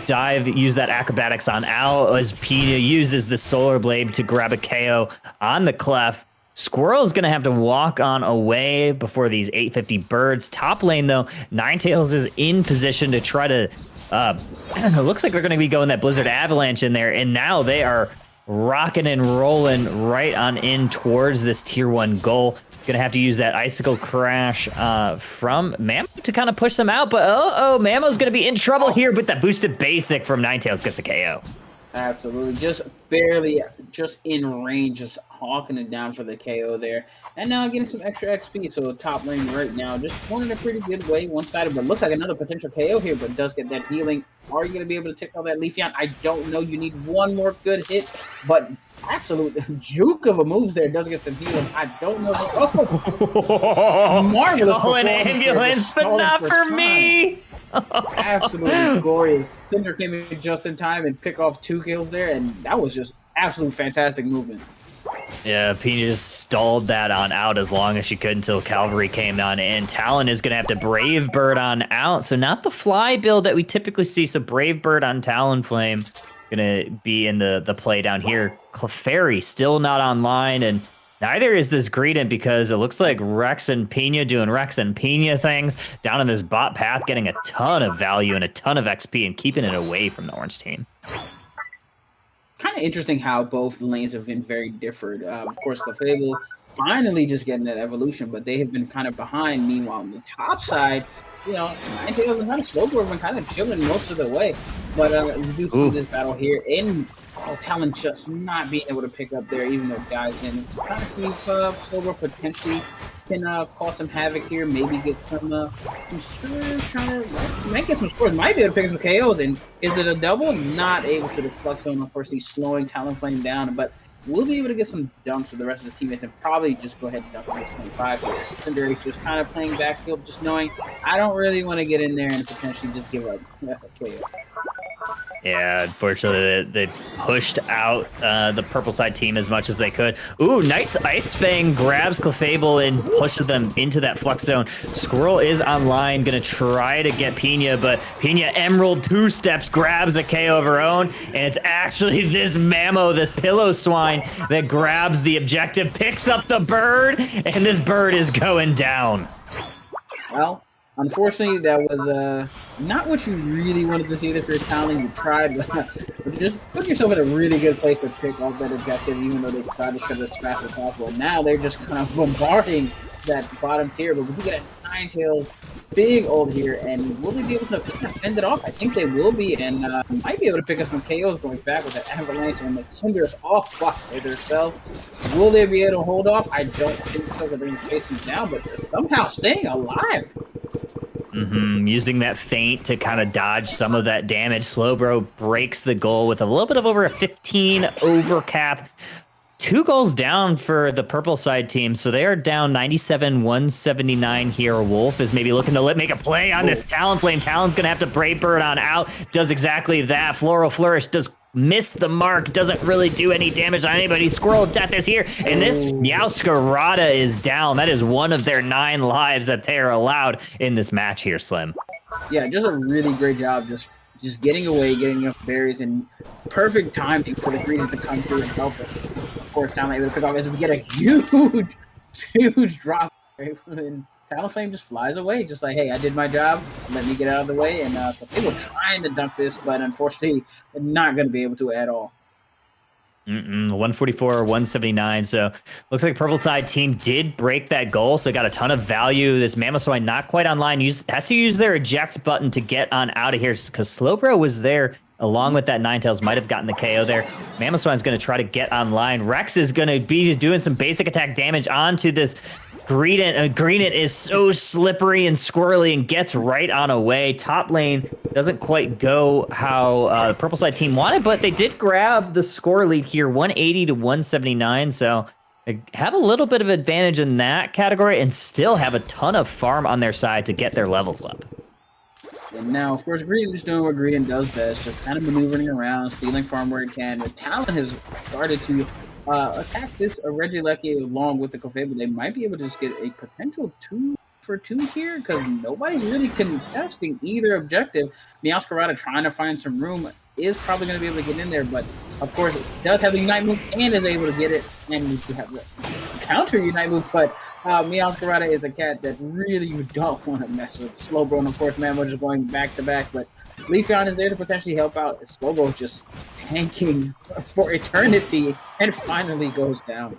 use that acrobatics on out as Pina uses the Solar Blade to grab a KO on the Clef. Squirrel's gonna have to walk on away before these 850 birds. Top lane though, Ninetales is in position to try to, it looks like they're gonna be going that Blizzard Avalanche in there, and now they are rocking and rolling right on in towards this tier 1 goal. Gonna have to use that Icicle Crash from Mamo to kind of push them out, but Mamo's gonna be in trouble here, but that boosted basic from Ninetales gets a KO. Absolutely, just barely, just in range, just hawking it down for the KO there. And now getting some extra XP, so top lane right now, just going in a pretty good way, one-sided, but looks like another potential KO here, but does get that healing. Are you going to be able to take all that Leafeon? I don't know, you need one more good hit, but absolute juke of a moves there, does get some healing. I don't know. Marvelous. Call an ambulance, but not for me. Absolutely glorious. Cinder came in just in time and pick off 2 kills there, and that was just absolute fantastic movement. Yeah, Pina just stalled that on out as long as she could until Cavalry came on in. Talon is going to have to Brave Bird on out, so not the fly build that we typically see, so Brave Bird on Talonflame going to be in the play down here. Clefairy still not online, and neither is this Greedent because it looks like Rex and Pina doing Rex and Pina things down in this bot path, getting a ton of value and a ton of XP and keeping it away from the orange team. Kind of interesting how both lanes have been very different. Of course, Clefable finally just getting that evolution, but they have been kind of behind. Meanwhile, on the top side, Ninetales and kind of Slowbro have been kind of chilling most of the way. But we do see this battle here in Talon just not being able to pick up there, even though guys in kind of see if Slowbro potentially can cause some havoc here, maybe get some scores, might get some scores, might be able to pick up some KOs, and is it a double? Not able to deflect zone, unfortunately slowing Talonflame down, but we'll be able to get some dunks with the rest of the teammates and probably just go ahead and dunk on this 25 here. Cinder just kind of playing backfield, just knowing I don't really want to get in there and potentially just give up a KO. Yeah, unfortunately, they pushed out the purple side team as much as they could. Ooh, nice Ice Fang grabs Clefable and pushes them into that flux zone. Squirrel is online, gonna try to get Pina, but Pina Emerald 2 steps, grabs a KO of her own, and it's actually this Mamo, the Pillow Swine, that grabs the objective, picks up the bird, and this bird is going down. Well, Unfortunately, that was not what you really wanted to see there for your talent. You tried, but you just put yourself in a really good place to pick off that objective, even though they tried to shut it as fast as possible. Now they're just kind of bombarding that bottom tier, but we do get a Ninetales big ult here, and will they be able to kind of fend it off? I think they will be, and might be able to pick up some KOs going back with that Avalanche and the Cinders off by themselves. Will they be able to hold off? I don't think so, because they're chasing down, but they're somehow staying alive. Using that feint to kind of dodge some of that damage. Slowbro breaks the goal with a little bit of over a 15 over cap. 2 goals down for the purple side team, so they are down 97-179 here. Wolf is maybe looking to make a play on this Talonflame. Talon's going to have to Brave Bird on out. Does exactly that. Floral Flourish does miss the mark. Doesn't really do any damage on anybody. Squirrel Death is here, and this Meowscarada is down. That is one of their 9 lives that they are allowed in this match here, Slim. Yeah, just a really great job just getting away, getting enough berries, and perfect timing for the greetings to come through and help us. Of course, Talon able to pick off as we get a huge drop, and Talonflame just flies away, just like, hey, I did my job, let me get out of the way, and they were trying to dunk this, but unfortunately, they're not going to be able to at all. 144, 179. So looks like purple side team did break that goal, so got a ton of value. This Mamoswine not quite online. Has to use their eject button to get on out of here, because Slowbro was there along with that Ninetales, might have gotten the KO there. Mamoswine's going to try to get online. Rex is going to be doing some basic attack damage onto this Greedent. Greedent is so slippery and squirrely and gets right on away. Top lane doesn't quite go how the purple side team wanted, but they did grab the score lead here, 180-179. So they have a little bit of advantage in that category and still have a ton of farm on their side to get their levels up. And now, of course, Greedent is doing what Greedent does best, just kind of maneuvering around, stealing farm where it can. But Talon has started to attack this Regieleki along with the Clefable. They might be able to just get a potential 2-for-2 here, because nobody's really contesting either objective. Meowscarada trying to find some room is probably going to be able to get in there, but of course it does have the Unite move and is able to get it, and we have the counter Unite move, but Meowscarada is a cat that really you don't want to mess with. Slowbro, and of course Mammo just going back to back, but Leafeon is there to potentially help out. Slowbro just tanking for eternity and finally goes down.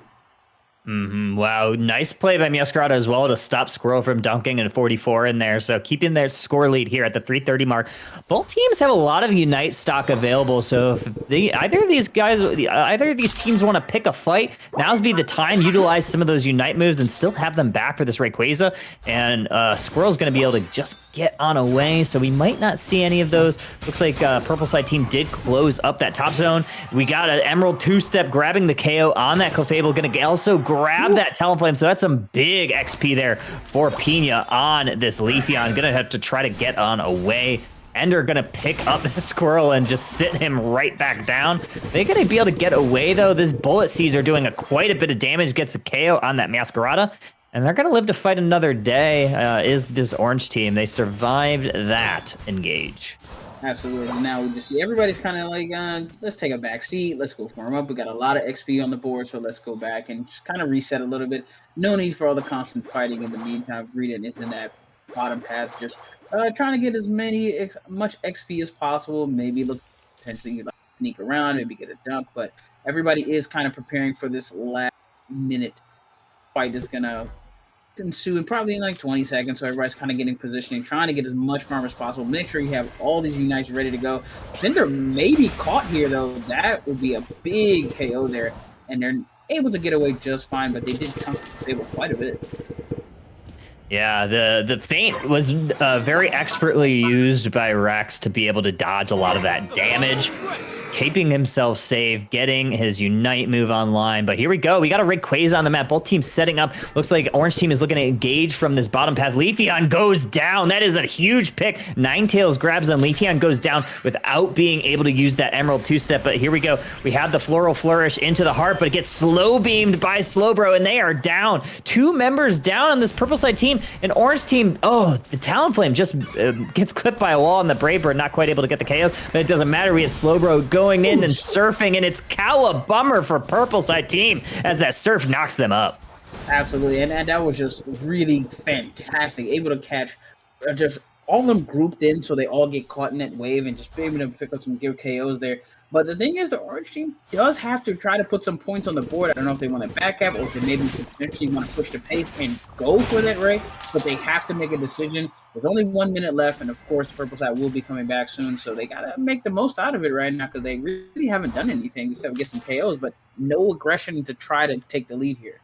Wow, nice play by Meowscarada as well to stop Squirrel from dunking and 44 in there. So keeping their score lead here at the 330 mark. Both teams have a lot of Unite stock available. So if either of these teams want to pick a fight, now's be the time. Utilize some of those Unite moves and still have them back for this Rayquaza. And Squirrel's going to be able to just get on away. So we might not see any of those. Looks like purple side team did close up that top zone. We got an Emerald 2-step grabbing the KO on that Clefable. Going to also grab that Talonflame, so that's some big XP there for Pina on this Leafeon. Gonna have to try to get on away. Ender gonna pick up the Squirrel and just sit him right back down. They're gonna be able to get away though. This Bullet Seeds are doing quite a bit of damage, gets the KO on that Meowscarada, and they're gonna live to fight another day. Is this orange team. They survived that engage. Absolutely. Now we just see everybody's kind of like, let's take a back seat. Let's go farm up. We got a lot of XP on the board, so let's go back and just kind of reset a little bit. No need for all the constant fighting in the meantime. Greedent is in that bottom path, just trying to get as much XP as possible. Maybe look potentially like sneak around, maybe get a dunk, but everybody is kind of preparing for this last minute fight that's gonna ensue in probably in like 20 seconds, so everybody's kind of getting positioning, trying to get as much farm as possible. Make sure you have all these Unites ready to go. Cinder may be caught here though. That would be a big KO there, and they're able to get away just fine, but they did come to the table quite a bit. Yeah, the feint was very expertly used by Rex to be able to dodge a lot of that damage, keeping himself safe, getting his Unite move online. But here we go. We got a Rayquaza on the map. Both teams setting up. Looks like Orange team is looking to engage from this bottom path. Leafeon goes down. That is a huge pick. Ninetales grabs and Leafeon goes down without being able to use that Emerald 2-step. But here we go. We have the Floral Flourish into the heart, but it gets slow beamed by Slowbro, and they are down. 2 members down on this purple side team. An orange team, the Talonflame just gets clipped by a wall, and the Brave Bird not quite able to get the KOs, but it doesn't matter. We have Slowbro going in and surfing, and it's Cowabummer for purple side team as that surf knocks them up. Absolutely, and that was just really fantastic. Able to catch are just all of them grouped in, so they all get caught in that wave and just be able to pick up some give KOs there. But the thing is, the orange team does have to try to put some points on the board. I don't know if they want to back up or if they maybe potentially want to push the pace and go for that Ray, but they have to make a decision. There's only 1 minute left, and of course, Purple Side will be coming back soon, so they got to make the most out of it right now because they really haven't done anything except get some KOs, but no aggression to try to take the lead here.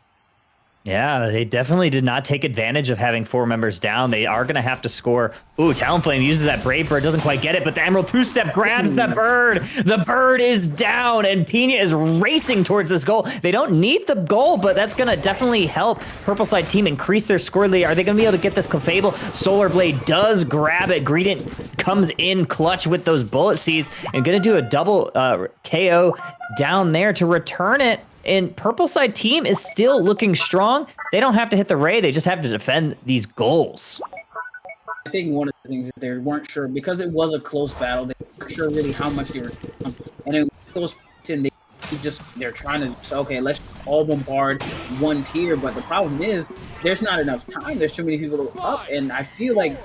Yeah, they definitely did not take advantage of having 4 members down. They are going to have to score. Ooh, Talonflame uses that Brave Bird, doesn't quite get it, but the Emerald 2-step grabs the bird. The bird is down, and Pina is racing towards this goal. They don't need the goal, but that's going to definitely help Purple Side team increase their score lead. Are they going to be able to get this Clefable? Solar Blade does grab it. Greedent comes in clutch with those bullet seeds and going to do a double KO down there to return it. And Purple Side team is still looking strong. They don't have to hit the Ray. They just have to defend these goals. I think one of the things is they weren't sure because it was a close battle. They weren't sure really how much they were, and then those in they're trying to say, okay, let's all bombard one tier. But the problem is there's not enough time. There's too many people up, and I feel like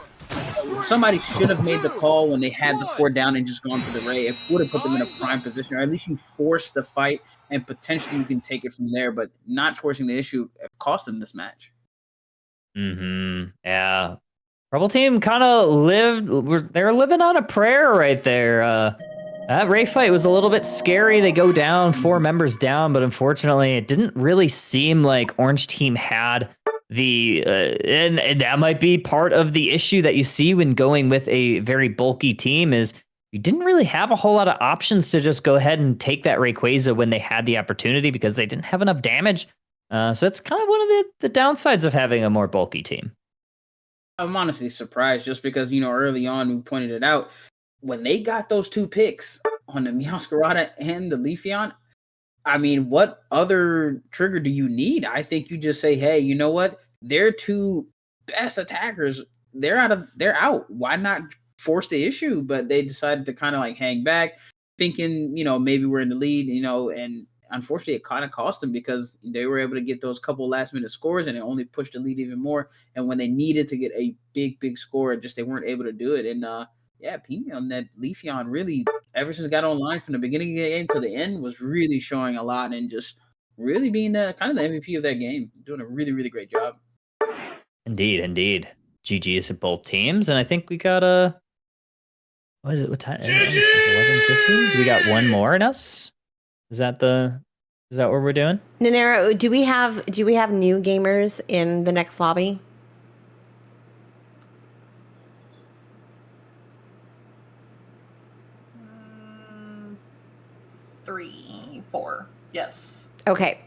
somebody should have made the call when they had the 4 down and just gone for the Ray. It would have put them in a prime position, or at least you force the fight and potentially you can take it from there. But not forcing the issue cost them this match. Yeah. Purple team kind of they're living on a prayer right there. That Ray fight was a little bit scary. They go down, 4 members down, but unfortunately it didn't really seem like Orange team had and that might be part of the issue that you see when going with a very bulky team is you didn't really have a whole lot of options to just go ahead and take that Rayquaza when they had the opportunity because they didn't have enough damage. So it's kind of one of the downsides of having a more bulky team. I'm honestly surprised just because, early on we pointed it out. When they got those 2 picks on the Meowscarada and the Leafeon, I mean, what other trigger do you need? I think you just say, hey, you know what? Their 2 best attackers, they're out. Why not force the issue? But they decided to kind of like hang back, thinking, maybe we're in the lead, and unfortunately it kind of cost them because they were able to get those couple last minute scores and it only pushed the lead even more. And when they needed to get a big score, they weren't able to do it. And Pina on that Leafeon really, ever since it got online from the beginning of the game to the end, was really showing a lot and just really being kind of the MVP of that game, doing a really, really great job. Indeed. GG's to both teams, and I think we got what is it? What time? 11:15. Do we got one more in us? Is that what we're doing? Nanera, do we have new gamers in the next lobby? Three, 4. Yes. Okay.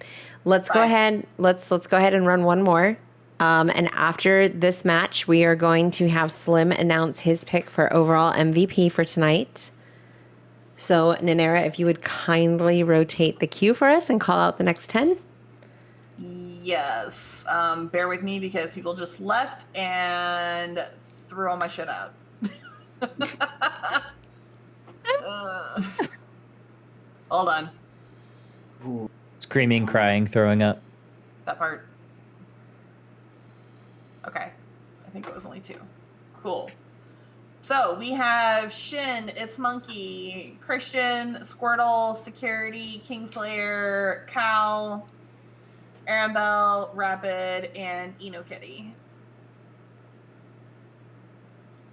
Let's go ahead. Let's go ahead and run one more. And after this match, we are going to have Slim announce his pick for overall MVP for tonight. So, Nanera, if you would kindly rotate the queue for us and call out the next 10. Yes. Bear with me because people just left and threw all my shit out. Hold on. Screaming, crying, throwing up. That part. Okay. I think it was only 2. Cool. So we have Shin, It's Monkey, Christian, Squirtle, Security, Kingslayer, Cal, Arambelle, Rapid, and Enokitty.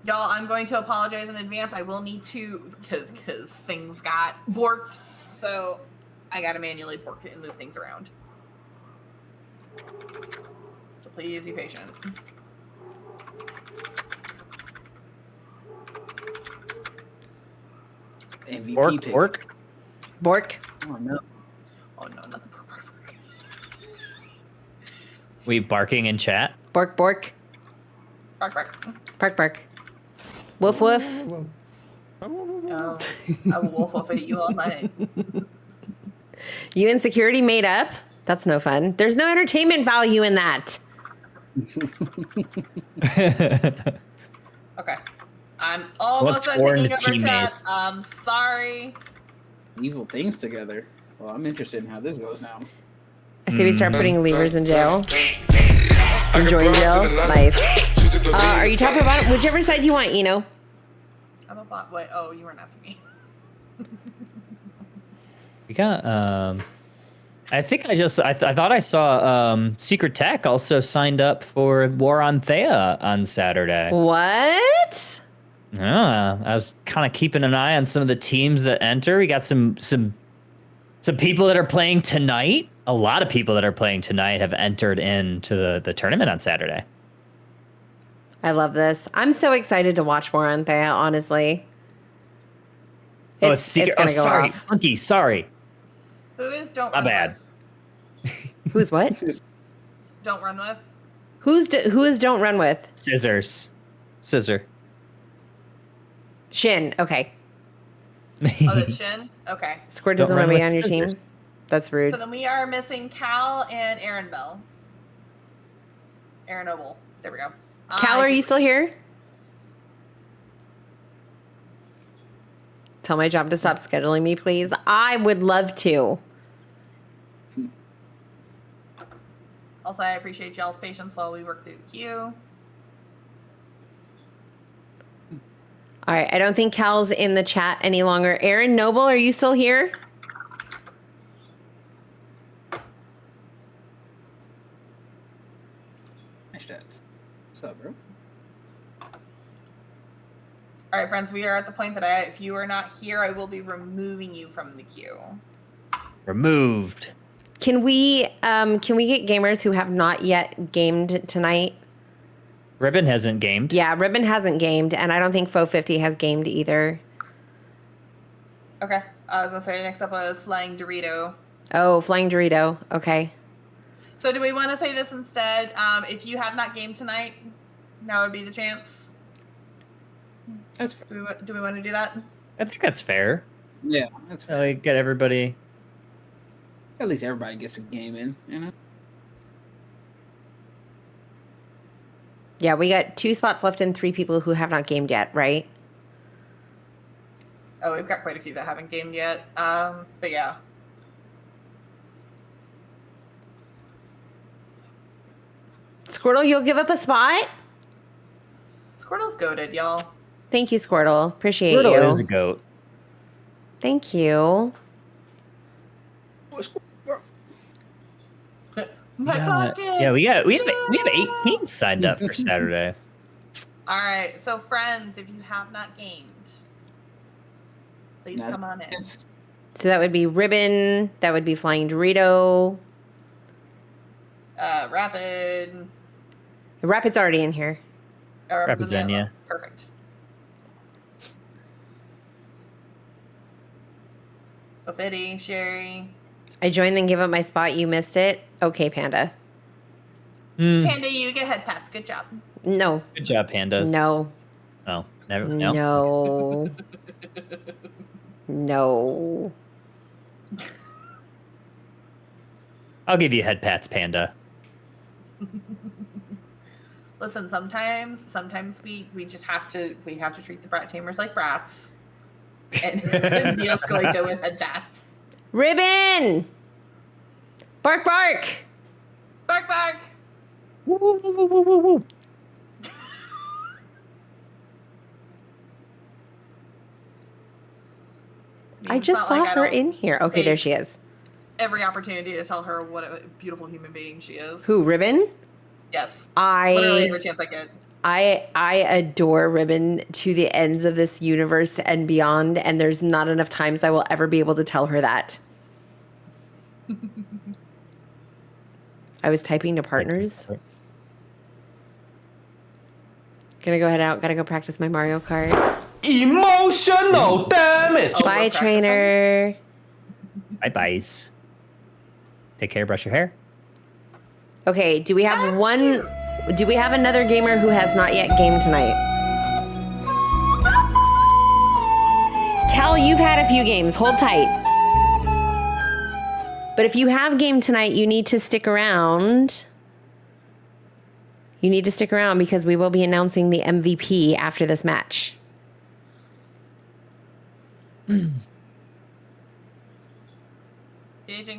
Y'all, I'm going to apologize in advance. I will need to, because things got borked. So I got to manually bork it and move things around. So please be patient. MVP Bork. Oh no, not the bork. We barking in chat? Bork. Bark. Bark. Woof. Oh, I will wolf at you all night. You and Security made up? That's no fun. There's no entertainment value in that. Okay. I'm almost done taking over chat. Sorry. Evil things together. Well, I'm interested in how this goes now. I say we start putting levers in jail. Enjoying jail? Nice. Are you top or bottom? Whichever side you want, I'm a bot. Wait, oh, you weren't asking me. We got I think I thought I saw Secret Tech also signed up for War on Thea on Saturday. What? Yeah, I was kind of keeping an eye on some of the teams that enter. We got some people that are playing tonight. A lot of people that are playing tonight have entered into the tournament on Saturday. I love this. I'm so excited to watch more on Thea, honestly. It's Secret. gonna go sorry, off. Monkey. Sorry. Who is Don't My Run bad. With? Who's what? Don't Run With? Who is Don't Run With? Scissor. Shin. Okay. Oh, that's Shin? Okay. Squirt Don't doesn't run want to be with on your scissors. team. That's rude. So then we are missing Cal and Aaron Bell. Aaron Noble. There we go. Cal, are you still here? Tell my job to stop scheduling me, please. I would love to. Also, I appreciate y'all's patience while we work through the queue. All right. I don't think Cal's in the chat any longer. Aaron Noble, are you still here? What's up, bro? All right, friends, we are at the point that if you are not here, I will be removing you from the queue. Removed. Can we get gamers who have not yet gamed tonight? Ribbon hasn't gamed. Yeah, Ribbon hasn't gamed, and I don't think Fo50 has gamed either. Okay. I was going to say, next up was Flying Dorito. Oh, Flying Dorito. Okay. So do we want to say this instead? If you have not gamed tonight, now would be the chance. That's fair. Do we want to do that? I think that's fair. Yeah, that's fair. Like, get everybody. At least everybody gets a game in, you know? Yeah, we got 2 spots left and 3 people who have not gamed yet, right? Oh, we've got quite a few that haven't gamed yet. But yeah. Squirtle, you'll give up a spot? Squirtle's goated, y'all. Thank you, Squirtle. Appreciate Squirtle you. is a goat. Thank you. My pocket. Yeah, we have 8 teams signed up for Saturday. All right, so friends, if you have not gamed, please come on in. So that would be Ribbon. That would be Flying Dorito. Rapid. Rapid's already in here. Rapid's in, yeah. Perfect. Fofity, Sherry. I joined and gave up my spot. You missed it. Okay, Panda. Panda, you get head pats. Good job. No. Good job, pandas. No. Oh, never. No. No. No. I'll give you head pats, Panda. Listen, sometimes we just have to treat the brat tamers like brats and de-escalate them with head pats. Ribbon! Bark, bark! Bark, bark! Woo, woo, woo, woo, woo, woo, woo. I just saw her in here. Okay, there she is. Every opportunity to tell her what a beautiful human being she is. Who, Ribbon? Yes. Literally every chance I get. I adore Ribbon to the ends of this universe and beyond, and there's not enough times I will ever be able to tell her that. I was typing to partners. Gonna go head out. Gotta go practice my Mario Kart. Emotional damage. Bye, trainer. Bye, byes. Take care. Brush your hair. Okay, do we have do we have another gamer who has not yet gamed tonight? Cal, you've had a few games. Hold tight. But if you have game tonight, you need to stick around. You need to stick around because we will be announcing the MVP after this match. Beijing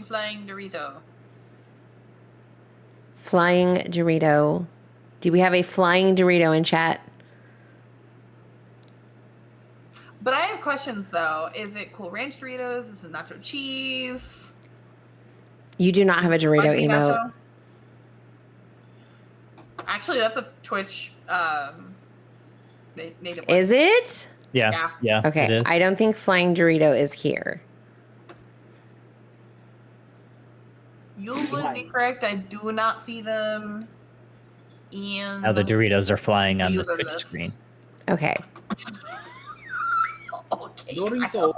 Flying Dorito. Flying Dorito. Do we have a flying Dorito in chat? But I have questions though. Is it Cool Ranch Doritos? Is it nacho cheese? You do not have a Dorito Spicy emote. nacho? Actually, that's a Twitch native one. Is it? Yeah. It Okay, is. I don't think flying Dorito is here. You would be correct. I do not see them in Now the Doritos are flying on the user Twitch list. screen. Okay. Okay. Dorito.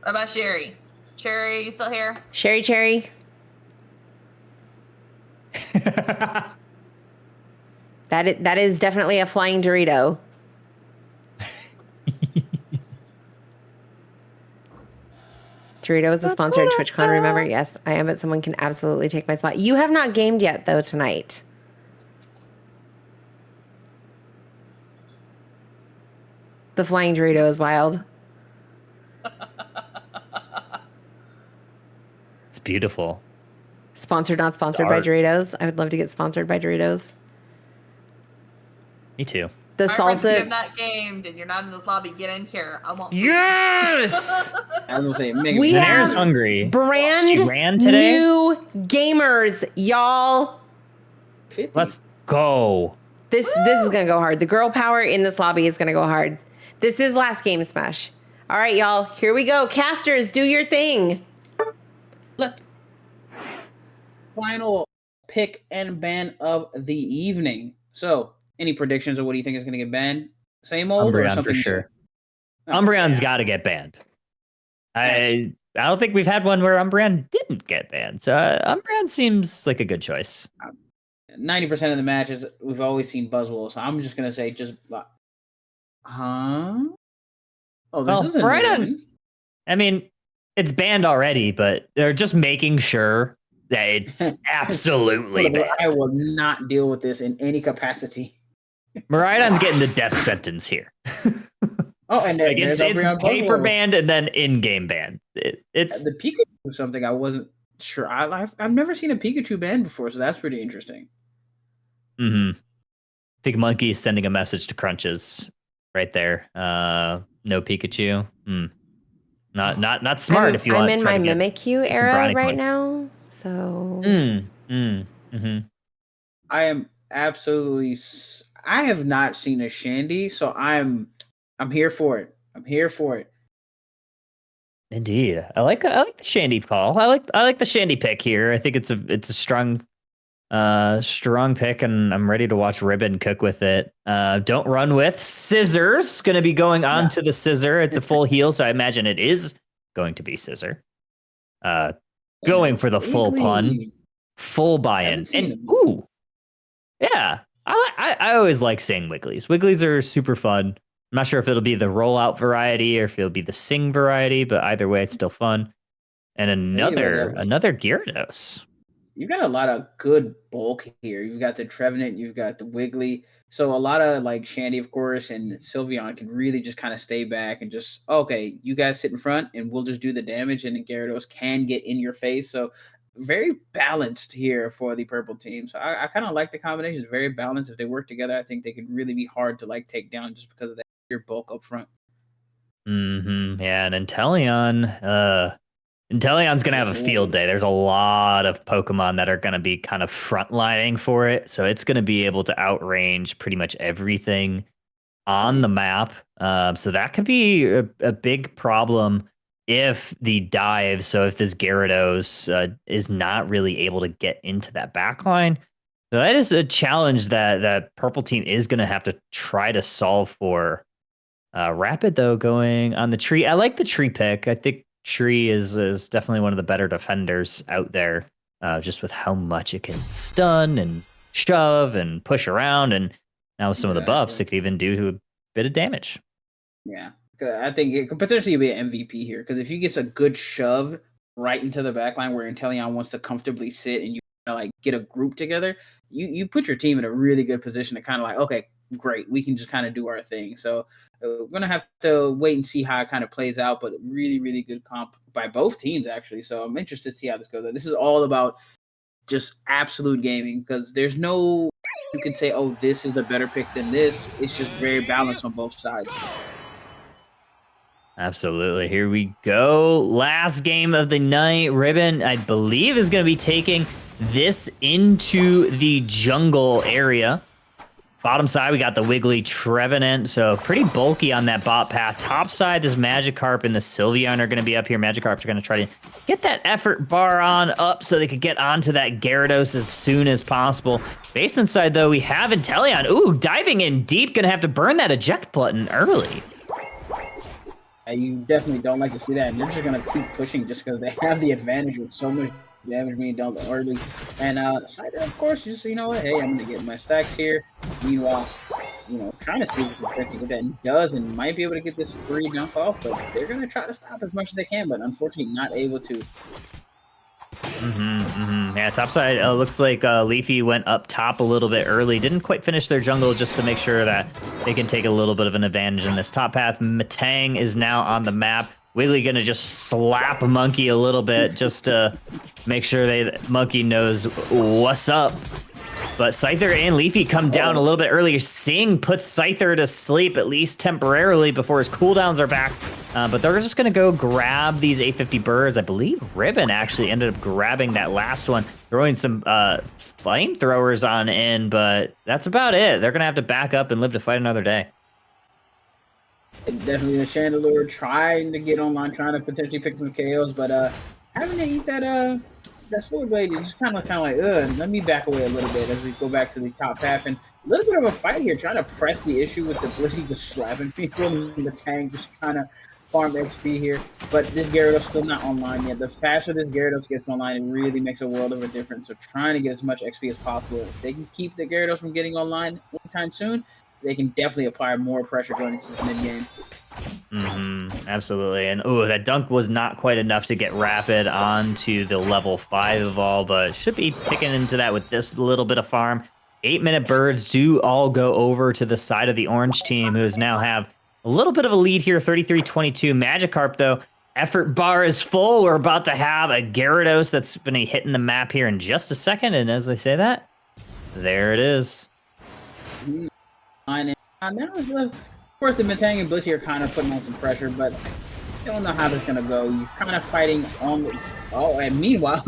What about Sherry? Sherry, you still here? Sherry Cherry. That is definitely a flying Dorito. Dorito is a sponsor at TwitchCon, remember? Yes, I am, but someone can absolutely take my spot. You have not gamed yet, though, tonight. The flying Dorito is wild. It's beautiful. Sponsored, not sponsored by Doritos. I would love to get sponsored by Doritos. Me too. The All right, friends, if you have salsa. not gamed and you're not in this lobby, get in here. I want food. Yes! I was gonna say, Megan, We Nair's have hungry. brand She ran today? new gamers, y'all. 50. Let's go. This is gonna go hard. The girl power in this lobby is gonna go hard. This is last game smash. All right, y'all. Here we go. Casters, do your thing. Let's final pick and ban of the evening. So, any predictions of what do you think is going to get banned? Same old or Umbreon something for sure. new? Umbreon's got to get banned. I don't think we've had one where Umbreon didn't get banned. So Umbreon seems like a good choice. 90% of the matches we've always seen Buzzwole, so I'm just going to say just huh? Oh, this is a right new on. one. I mean, it's banned already, but they're just making sure that it's absolutely banned. I will not deal with this in any capacity. Miraidon's getting the death sentence here. Oh, and Like there's it's Umbreon paper Buzzwole. banned and then in-game banned. It's The Pikachu was something I wasn't sure. I've never seen a Pikachu banned before, so that's pretty interesting. I think Monkey is sending a message to Crunches right there. No Pikachu. Not smart if you want. I'm in my Mimikyu some era brownie right points. now, so I am absolutely. I have not seen a Shandy, so I'm here for it. I'm here for it. Indeed, I like the Shandy call. I like the Shandy pick here. I think it's a strong pick, and I'm ready to watch Ribbon cook with it. Don't run with Scissors. Going to be going on to the Scissor. It's a full heal, so I imagine it is going to be Scissor. Going for the full pun, full buy-in, and ooh, yeah. I always like saying Wigglies. Wigglies are super fun. I'm not sure if it'll be the rollout variety or if it'll be the sing variety, but either way, it's still fun. And another Gyarados. You've got a lot of good bulk here. You've got the Trevenant, you've got the Wiggly. So a lot of like Shandy, of course, and Sylveon can really just kind of stay back and just, okay, you guys sit in front and we'll just do the damage, and then Gyarados can get in your face. So very balanced here for the purple team. So I kind of like the combination. It's very balanced. If they work together, I think they could really be hard to like take down just because of that sheer bulk up front. Yeah, and Inteleon's going to have a field day. There's a lot of Pokemon that are going to be kind of frontlining for it. So it's going to be able to outrange pretty much everything on the map. So that could be a big problem if the dive, so if this Gyarados is not really able to get into that backline. So that is a challenge that purple team is going to have to try to solve for. Rapid, though, going on the tree. I like the tree pick. I think Tree is definitely one of the better defenders out there, just with how much it can stun and shove and push around. And now with some of the buffs, it could even do a bit of damage. Yeah, I think it could potentially be an MVP here, because if you get a good shove right into the backline where Inteleon wants to comfortably sit and you like get a group together, you put your team in a really good position to kind of like, okay, great, we can just kind of do our thing. So we're going to have to wait and see how it kind of plays out, but really, really good comp by both teams, actually. So I'm interested to see how this goes. This is all about just absolute gaming because there's no you can say, oh, this is a better pick than this. It's just very balanced on both sides. Absolutely. Here we go. Last game of the night. Ribbon, I believe, is going to be taking this into the jungle area. Bottom side, we got the Wiggly Trevenant, so pretty bulky on that bot path. Top side, this Magikarp and the Sylveon are going to be up here. Magikarps are going to try to get that effort bar on up so they could get onto that Gyarados as soon as possible. Basement side, though, we have Inteleon. Ooh, diving in deep, going to have to burn that eject button early. You definitely don't like to see that, and they're just going to keep pushing just because they have the advantage with so much damage being done early. And Cider, of course, just, you know what, hey, I'm going to get my stacks here. Meanwhile, you know, trying to see if we can get that, and does, and might be able to get this free dunk off, but they're going to try to stop as much as they can, but unfortunately not able to. Yeah, top side, looks like Leafy went up top a little bit early. Didn't quite finish their jungle just to make sure that they can take a little bit of an advantage in this top path. Matang is now on the map. Wiggly gonna just slap Monkey a little bit just to make sure Monkey knows what's up. But Scyther and Leafy come down a little bit earlier. Sing puts Scyther to sleep, at least temporarily, before his cooldowns are back. But they're just going to go grab these 850 birds. I believe Ribbon actually ended up grabbing that last one, throwing some flamethrowers on in, but that's about it. They're going to have to back up and live to fight another day. Definitely the Chandelure trying to get online, trying to potentially pick some KOs, but having to eat that Sword Blade is just kind of like, let me back away a little bit as we go back to the top half. And a little bit of a fight here, trying to press the issue with the Blissey just slapping people in the tank, just trying to farm XP here. But this Gyarados still not online yet. The faster this Gyarados gets online, it really makes a world of a difference. So trying to get as much XP as possible. If they can keep the Gyarados from getting online anytime soon, they can definitely apply more pressure going into this mid-game. Absolutely. And that dunk was not quite enough to get Rapid onto the level 5 evolve, but should be ticking into that with this little bit of farm. 8-minute birds do all go over to the side of the orange team, who now have a little bit of a lead here, 33-22. Magikarp, though, effort bar is full. We're about to have a Gyarados that's going to be hitting the map here in just a second. And as I say that, there it is. Now it's of course the Matang and Blissey are kind of putting on some pressure, but don't know how this is gonna go. You're kind of fighting on and meanwhile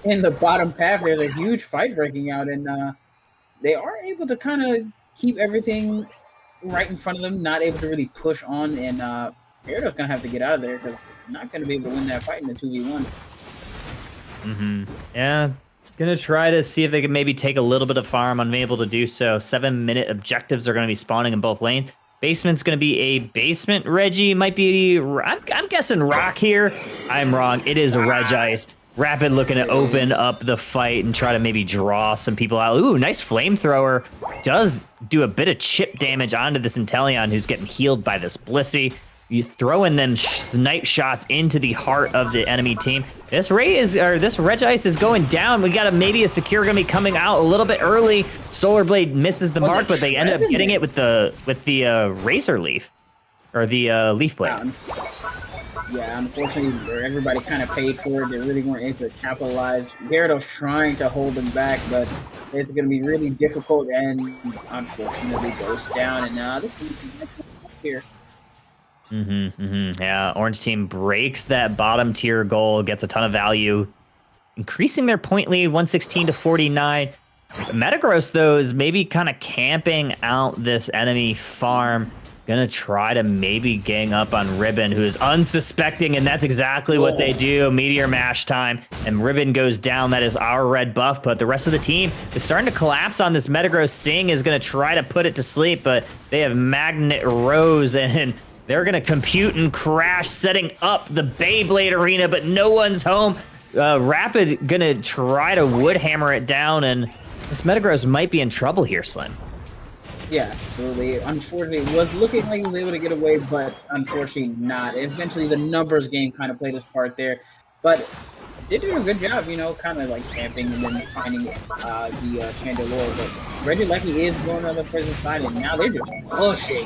in the bottom path there's a huge fight breaking out, and they are able to kind of keep everything right in front of them, not able to really push on, and Gyarados gonna have to get out of there because not gonna be able to win that fight in the 2v1. Yeah. Gonna try to see if they can maybe take a little bit of farm. Unable to do so. 7-minute objectives are going to be spawning in both lanes. Basement's going to be a basement. Reggie might be, I'm guessing rock here. I'm wrong. It is a Regice. Rapid looking to open up the fight and try to maybe draw some people out. Ooh, nice flamethrower. Does do a bit of chip damage onto this Inteleon, who's getting healed by this Blissey. You throw in them snipe shots into the heart of the enemy team. This Regice is going down. We got maybe a secure gonna be coming out a little bit early. Solar Blade misses the mark, but they ended up getting it with the Razor Leaf, or the Leaf Blade. Yeah, unfortunately, everybody kind of paid for it. They really weren't able to capitalize. Gyarados trying to hold them back, but it's going to be really difficult, and unfortunately goes down. And this is here. Yeah, Orange team breaks that bottom tier goal, gets a ton of value, increasing their point lead 116-49. Metagross, though, is maybe kind of camping out this enemy farm. Gonna try to maybe gang up on Ribbon, who is unsuspecting, and that's exactly what they do. Meteor Mash time, and Ribbon goes down. That is our red buff, but the rest of the team is starting to collapse on this Metagross. Sing is gonna try to put it to sleep, but they have Magnet Rose, and they're gonna compute and crash, setting up the Beyblade arena, but no one's home. Rapid gonna try to wood hammer it down, and this Metagross might be in trouble here, Slim. Yeah, absolutely. Unfortunately, it was looking like he was able to get away, but unfortunately not. Eventually, the numbers game kind of played its part there, but did do a good job, you know, kind of like camping and then finding the Chandelure. But Reggie Lecky is going on the prison side, and now they're just pushing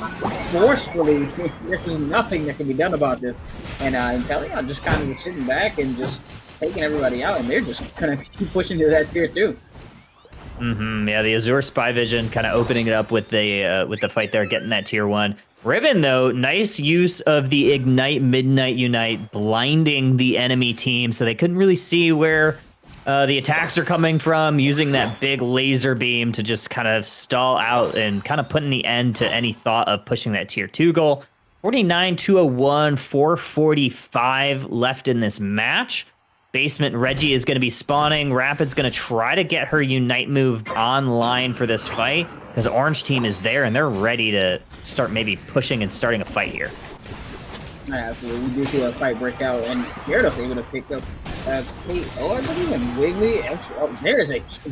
forcefully. There's nothing that can be done about this. And Inteleon just kind of was sitting back and just taking everybody out, and they're just gonna keep pushing to that tier 2. Yeah, the Azure Spy Vision kind of opening it up with the fight there, getting that tier 1. Ribbon, though, nice use of the Ignite Midnight Unite, blinding the enemy team so they couldn't really see where the attacks are coming from, using that big laser beam to just kind of stall out and kind of putting the end to any thought of pushing that tier 2 goal. 49-201, 445 left in this match. Basement Reggie is going to be spawning. Rapid's going to try to get her Unite move online for this fight because Orange team is there and they're ready to start maybe pushing and starting a fight here. Absolutely. We do see a fight break out, and Gyarados able to pick up KO, I believe, and Wiggly.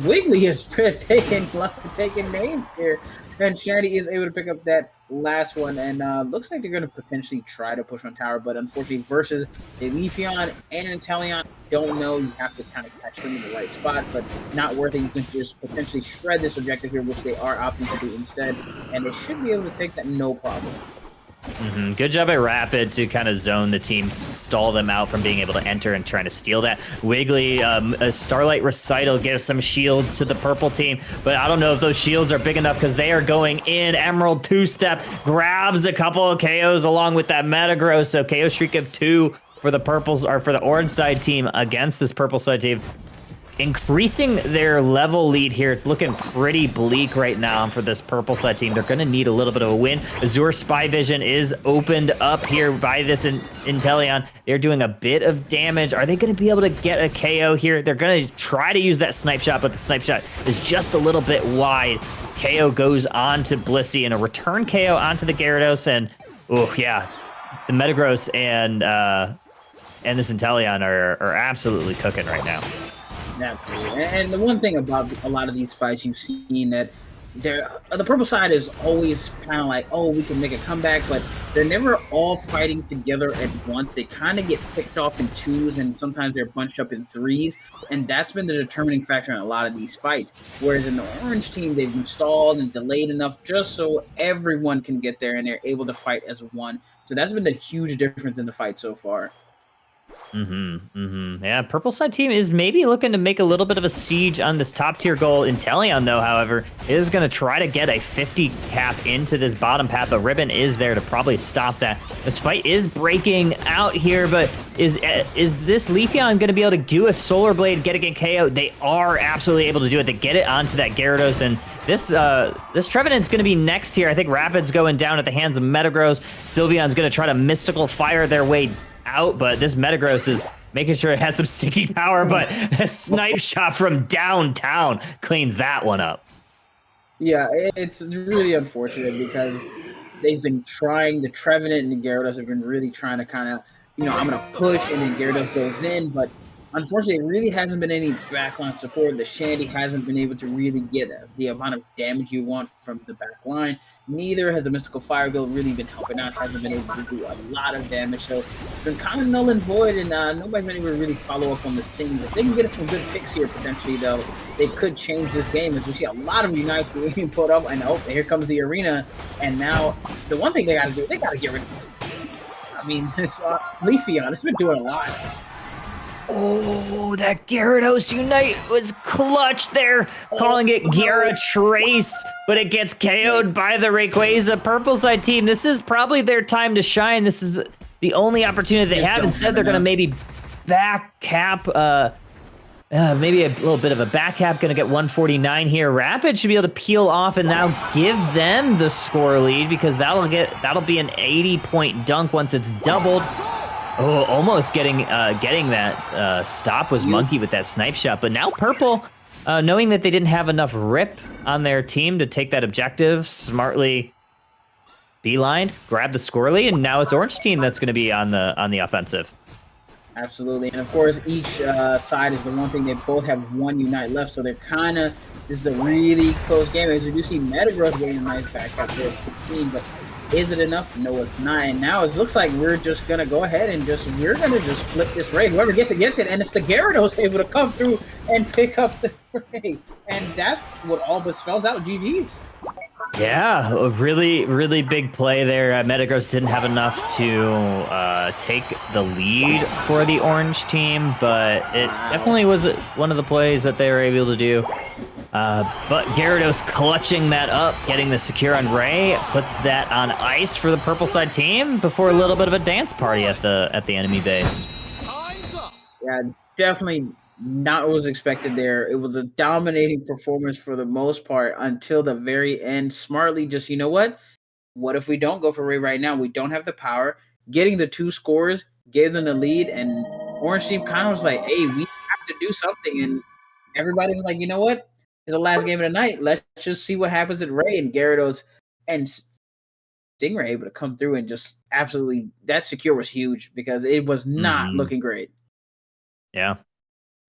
Wiggly is taking names here, and Shandy is able to pick up that last one, and looks like they're going to potentially try to push on tower, but unfortunately versus a Leafeon and Inteleon, don't know. You have to kind of catch them in the right spot, but not worth it. You can just potentially shred this objective here, which they are opting to do instead, and they should be able to take that no problem. Good job by Rapid to kind of zone the team, stall them out from being able to enter and trying to steal that. Wiggly, a Starlight Recital gives some shields to the purple team, but I don't know if those shields are big enough because they are going in. Emerald two-step grabs a couple of KOs along with that Metagross, so KO streak of 2 for the purples, or for the orange side team against this purple side team. Increasing their level lead here. It's looking pretty bleak right now for this purple side team. They're going to need a little bit of a win. Azure Spy Vision is opened up here by this Inteleon. They're doing a bit of damage. Are they going to be able to get a KO here? They're going to try to use that snipe shot, but the snipe shot is just a little bit wide. KO goes on to Blissey and a return KO onto the Gyarados. And, oh, yeah, the Metagross and this Inteleon are absolutely cooking right now. Absolutely. And the one thing about a lot of these fights, you've seen that the purple side is always kind of like, oh, we can make a comeback, but they're never all fighting together at once. They kind of get picked off in 2s, and sometimes they're bunched up in 3s, and that's been the determining factor in a lot of these fights. Whereas in the orange team, they've been stalled and delayed enough just so everyone can get there and they're able to fight as one. So that's been the huge difference in the fight so far. Yeah, purple side team is maybe looking to make a little bit of a siege on this top tier goal. Inteleon, though, however, is going to try to get a 50 cap into this bottom path, but Ribbon is there to probably stop that. This fight is breaking out here, but is this Leafeon going to be able to do a Solar Blade, get a KO? They are absolutely able to do it. They get it onto that Gyarados, and this Trevenant's going to be next here. I think Rapid's going down at the hands of Metagross. Sylveon's going to try to Mystical Fire their way out, but this Metagross is making sure it has some sticky power, but a snipe shot from downtown cleans that one up. Yeah, it's really unfortunate because they've been trying, the Trevenant and the Gyarados have been really trying to kind of, I'm going to push, and then Gyarados goes in, but unfortunately, it really hasn't been any backline support. The Shandy hasn't been able to really get the amount of damage you want from the back line. Neither has the Mystical Fire Guild really been helping out, hasn't been able to do a lot of damage. So it's been kind of null and void, and nobody's been able to really follow up on the scenes. If they can get us some good picks here, potentially, though, they could change this game, as we see a lot of Unites being put up, and oh, here comes the arena. And now, the one thing they got to do, they got to get rid of this. I mean, this Leafeon, it's been doing a lot. Oh, that Gyarados Unite was clutch there, calling it Gyara Trace, but it gets KO'd by the Rayquaza purple side team. This is probably their time to shine. This is the only opportunity they have. Instead, they're going to maybe back cap, maybe a little bit of a back cap, going to get 149 here. Rapid should be able to peel off and now give them the score lead, because that'll be an 80-point dunk once it's doubled. Oh, almost getting that stop was Monkey with that snipe shot. But now Purple, knowing that they didn't have enough rip on their team to take that objective, smartly beelined, grabbed the score lead, and now it's Orange team that's going to be on the offensive. Absolutely, and of course each side is the one thing. They both have one Unite left, so they're kind of, this is a really close game. As you do see Metagross getting a nice back up there at 16, but is it enough? No, it's not. And now it looks like we're just going to go ahead and we're going to just flip this raid. Whoever gets it, and it's the Gyarados able to come through and pick up the raid. And that's what all but spells out GG's. Yeah, a really, really big play there. Metagross didn't have enough to take the lead for the orange team, but it definitely was one of the plays that they were able to do. But Gyarados clutching that up, getting the secure on Ray, puts that on ice for the purple side team before a little bit of a dance party at the enemy base. Yeah, definitely not what was expected there. It was a dominating performance for the most part until the very end. Smartly, just you know what? What if we don't go for Ray right now? We don't have the power. Getting the 2 scores gave them the lead, and Orange Team kind of was like, "Hey, we have to do something." And everybody was like, "You know what? It's the last game of the night. Let's just see what happens at Ray and Gyarados and Stingray able to come through and just absolutely that secure was huge because it was not looking great." Yeah.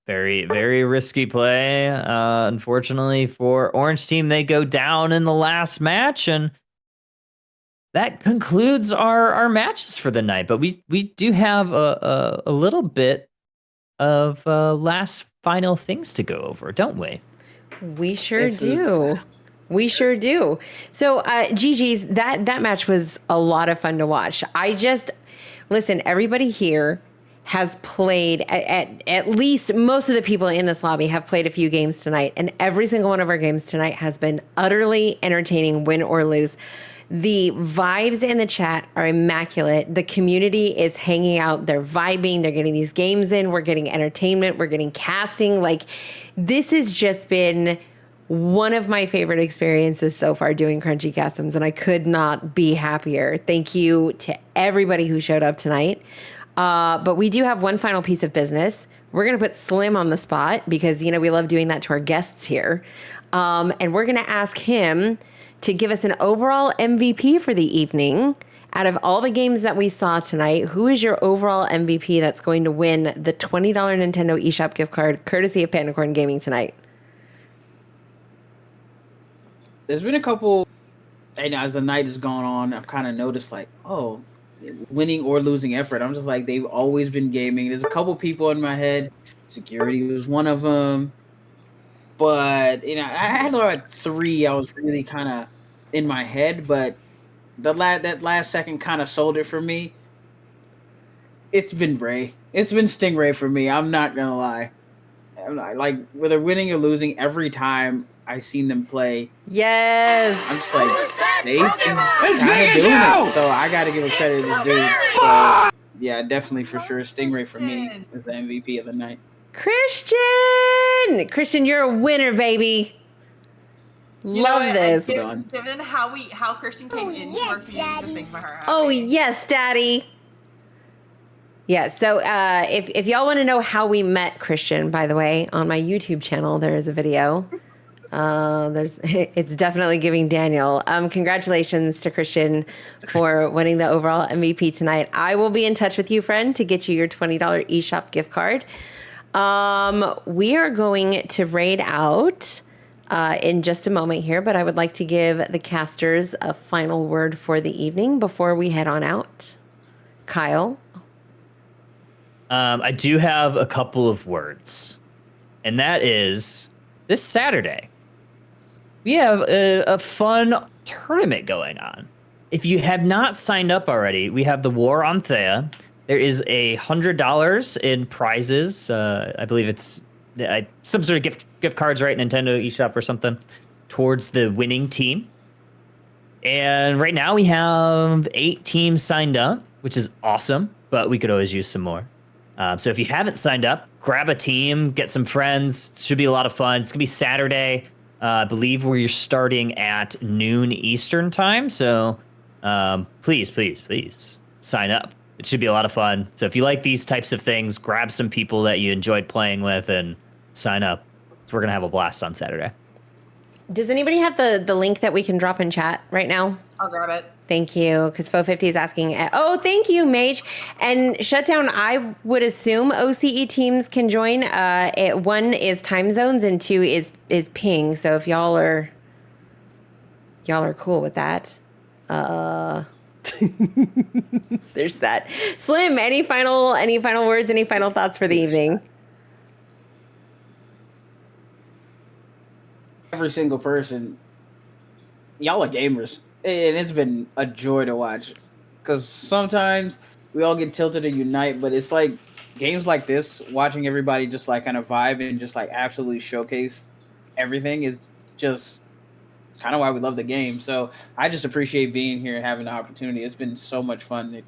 Very, very risky play. Unfortunately for Orange Team, they go down in the last match, and that concludes our matches for the night. But we do have a little bit of last final things to go over, don't we? We sure do. We sure do. So, GG's, that match was a lot of fun to watch. Listen, everybody here has played, at least most of the people in this lobby have played a few games tonight, and every single one of our games tonight has been utterly entertaining, win or lose. The vibes in the chat are immaculate. The community is hanging out. They're vibing. They're getting these games in. We're getting entertainment. We're getting casting. Like, this has just been one of my favorite experiences so far doing Crunchy Customs, and I could not be happier. Thank you to everybody who showed up tonight. But we do have one final piece of business. We're going to put Slim on the spot because, you know, we love doing that to our guests here. And we're going to ask him to give us an overall MVP for the evening. Out of all the games that we saw tonight, who is your overall MVP that's going to win the $20 Nintendo eShop gift card courtesy of Pandacorn Gaming tonight? There's been a couple, and as the night has gone on, I've kind of noticed like, oh, winning or losing effort. I'm just like, they've always been gaming. There's a couple people in my head. Security was one of them. But, you know, I had like 3 I was really kind of in my head, but that last second kind of sold it for me. It's been Ray. It's been Stingray for me. I'm not going to lie. I'm not, like, whether winning or losing, every time I seen them play. Yes. I'm just like, they've been kind of doing it. So I got to give a credit to this dude. So, yeah, definitely for sure. Stingray for me is the MVP of the night. Christian, you're a winner, baby. Love this. Given how Christian came into our community, just makes my heart happy. Oh yes, Daddy. Yeah. So if y'all want to know how we met Christian, by the way, on my YouTube channel there is a video. It's definitely giving Daniel. Congratulations to Christian for winning the overall MVP tonight. I will be in touch with you, friend, to get you your $20 eShop gift card. We are going to raid out in just a moment here, but I would like to give the casters a final word for the evening before we head on out. Kyle? I do have a couple of words, and that is this Saturday. We have a fun tournament going on. If you have not signed up already, we have the War on Thea. There is $100 in prizes. I believe it's some sort of gift cards, right? Nintendo eShop or something towards the winning team. And right now we have 8 teams signed up, which is awesome, but we could always use some more. So if you haven't signed up, grab a team, get some friends. It should be a lot of fun. It's going to be Saturday, I believe, where you're starting at noon Eastern time. So please sign up. It should be a lot of fun. So if you like these types of things, grab some people that you enjoyed playing with and sign up. So we're going to have a blast on Saturday. Does anybody have the link that we can drop in chat right now? I'll grab it. Thank you, because Fo50 is asking. Oh, thank you, Mage. And Shutdown, I would assume OCE teams can join. 1 is time zones and 2 is ping. So if y'all are cool with that, there's that. Slim, any final words, any final thoughts for the evening? Every single person y'all are gamers, and it's been a joy to watch. Because sometimes we all get tilted to unite, but it's like games like this, watching everybody just like kind of vibe and just like absolutely showcase everything is just kind of why we love the game. So I just appreciate being here and having the opportunity. It's been so much fun.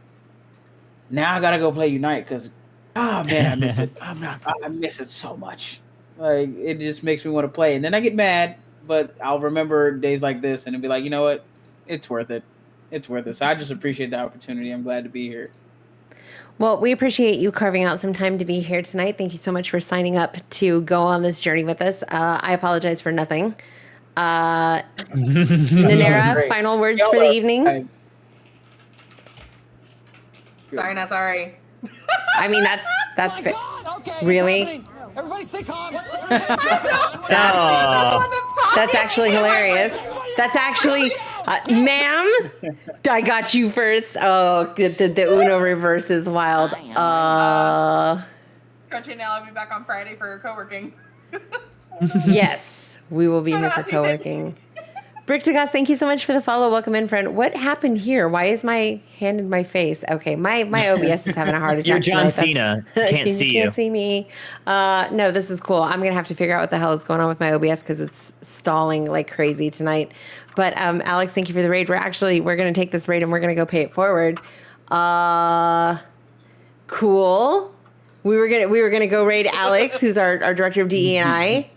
Now I gotta go play Unite because, oh man, I miss it. I miss it so much. Like it just makes me want to play, and then I get mad, but I'll remember days like this and be like, you know what, it's worth it. It's worth it. So I just appreciate the opportunity. I'm glad to be here. Well, we appreciate you carving out some time to be here tonight. Thank you so much for signing up to go on this journey with us. I apologize for nothing. Nanera, Great. final words for the evening. Sorry, not sorry. I mean, that's My fair. God, okay, Really? it's happening. Everybody stay calm. Everybody stay calm. That's actually hilarious. That's actually, ma'am, I got you first. Oh, the Uno reverse is wild. Crunchy and I'll be back on Friday for co-working. Yes, we will be here for co-working. Brick to Goss, thank you so much for the follow. Welcome in, friend. What happened here? Why is my hand in my face? Okay, my OBS is having a heart attack. You're John tonight. Cena. Can't see you. Can't see me. No, this is cool. I'm gonna have to figure out what the hell is going on with my OBS because it's stalling like crazy tonight. But Alex, thank you for the raid. We're gonna take this raid and we're gonna go pay it forward. Cool. We were gonna go raid Alex, who's our director of DE&I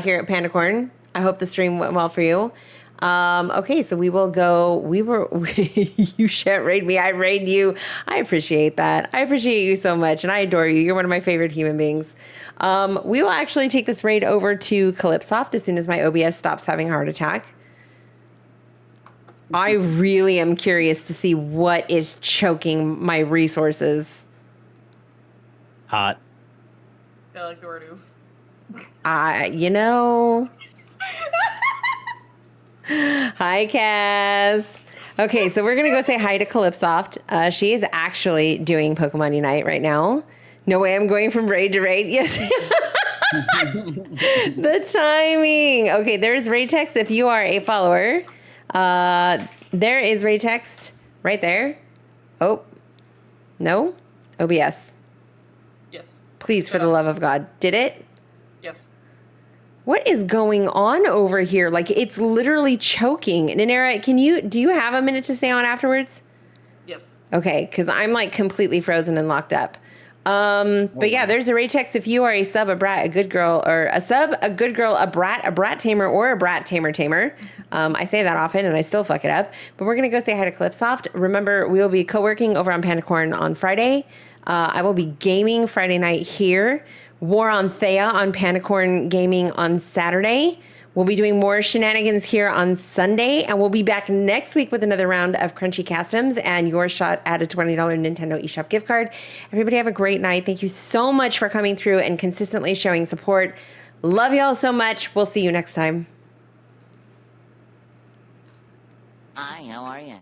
here at Pandacorn. I hope the stream went well for you. Okay, so we will go. You shan't raid me. I raid you. I appreciate that. I appreciate you so much, and I adore you. You're one of my favorite human beings. We will actually take this raid over to Calypsoft as soon as my OBS stops having a heart attack. I really am curious to see what is choking my resources. Hot. I like the word oof. Hi, Kaz. Okay, so we're going to go say hi to Calypsoft. She is actually doing Pokemon Unite right now. No way I'm going from raid to raid. Yes. The timing. Okay, there's raid text if you are a follower. There is raid text right there. Oh, no? OBS. Yes. Please, for the love of God. Did it? Yes. What is going on over here? Like, it's literally choking. Nanera, do you have a minute to stay on afterwards? Yes. Okay, because I'm like completely frozen and locked up. But yeah, there's a raid text if you are a sub, a brat, a good girl, or a sub, a good girl, a brat tamer, or a brat tamer. I say that often and I still fuck it up. But we're going to go say hi to Calypsoft. Remember, we will be co-working over on Pandacorn on Friday. I will be gaming Friday night here. War on Thea on Pandacorn Gaming on Saturday. We'll be doing more shenanigans here on Sunday, and we'll be back next week with another round of Crunchy Customs and your shot at a $20 Nintendo eShop gift card. Everybody have a great night. Thank you so much for coming through and consistently showing support. Love y'all so much. We'll see you next time. Hi, how are you?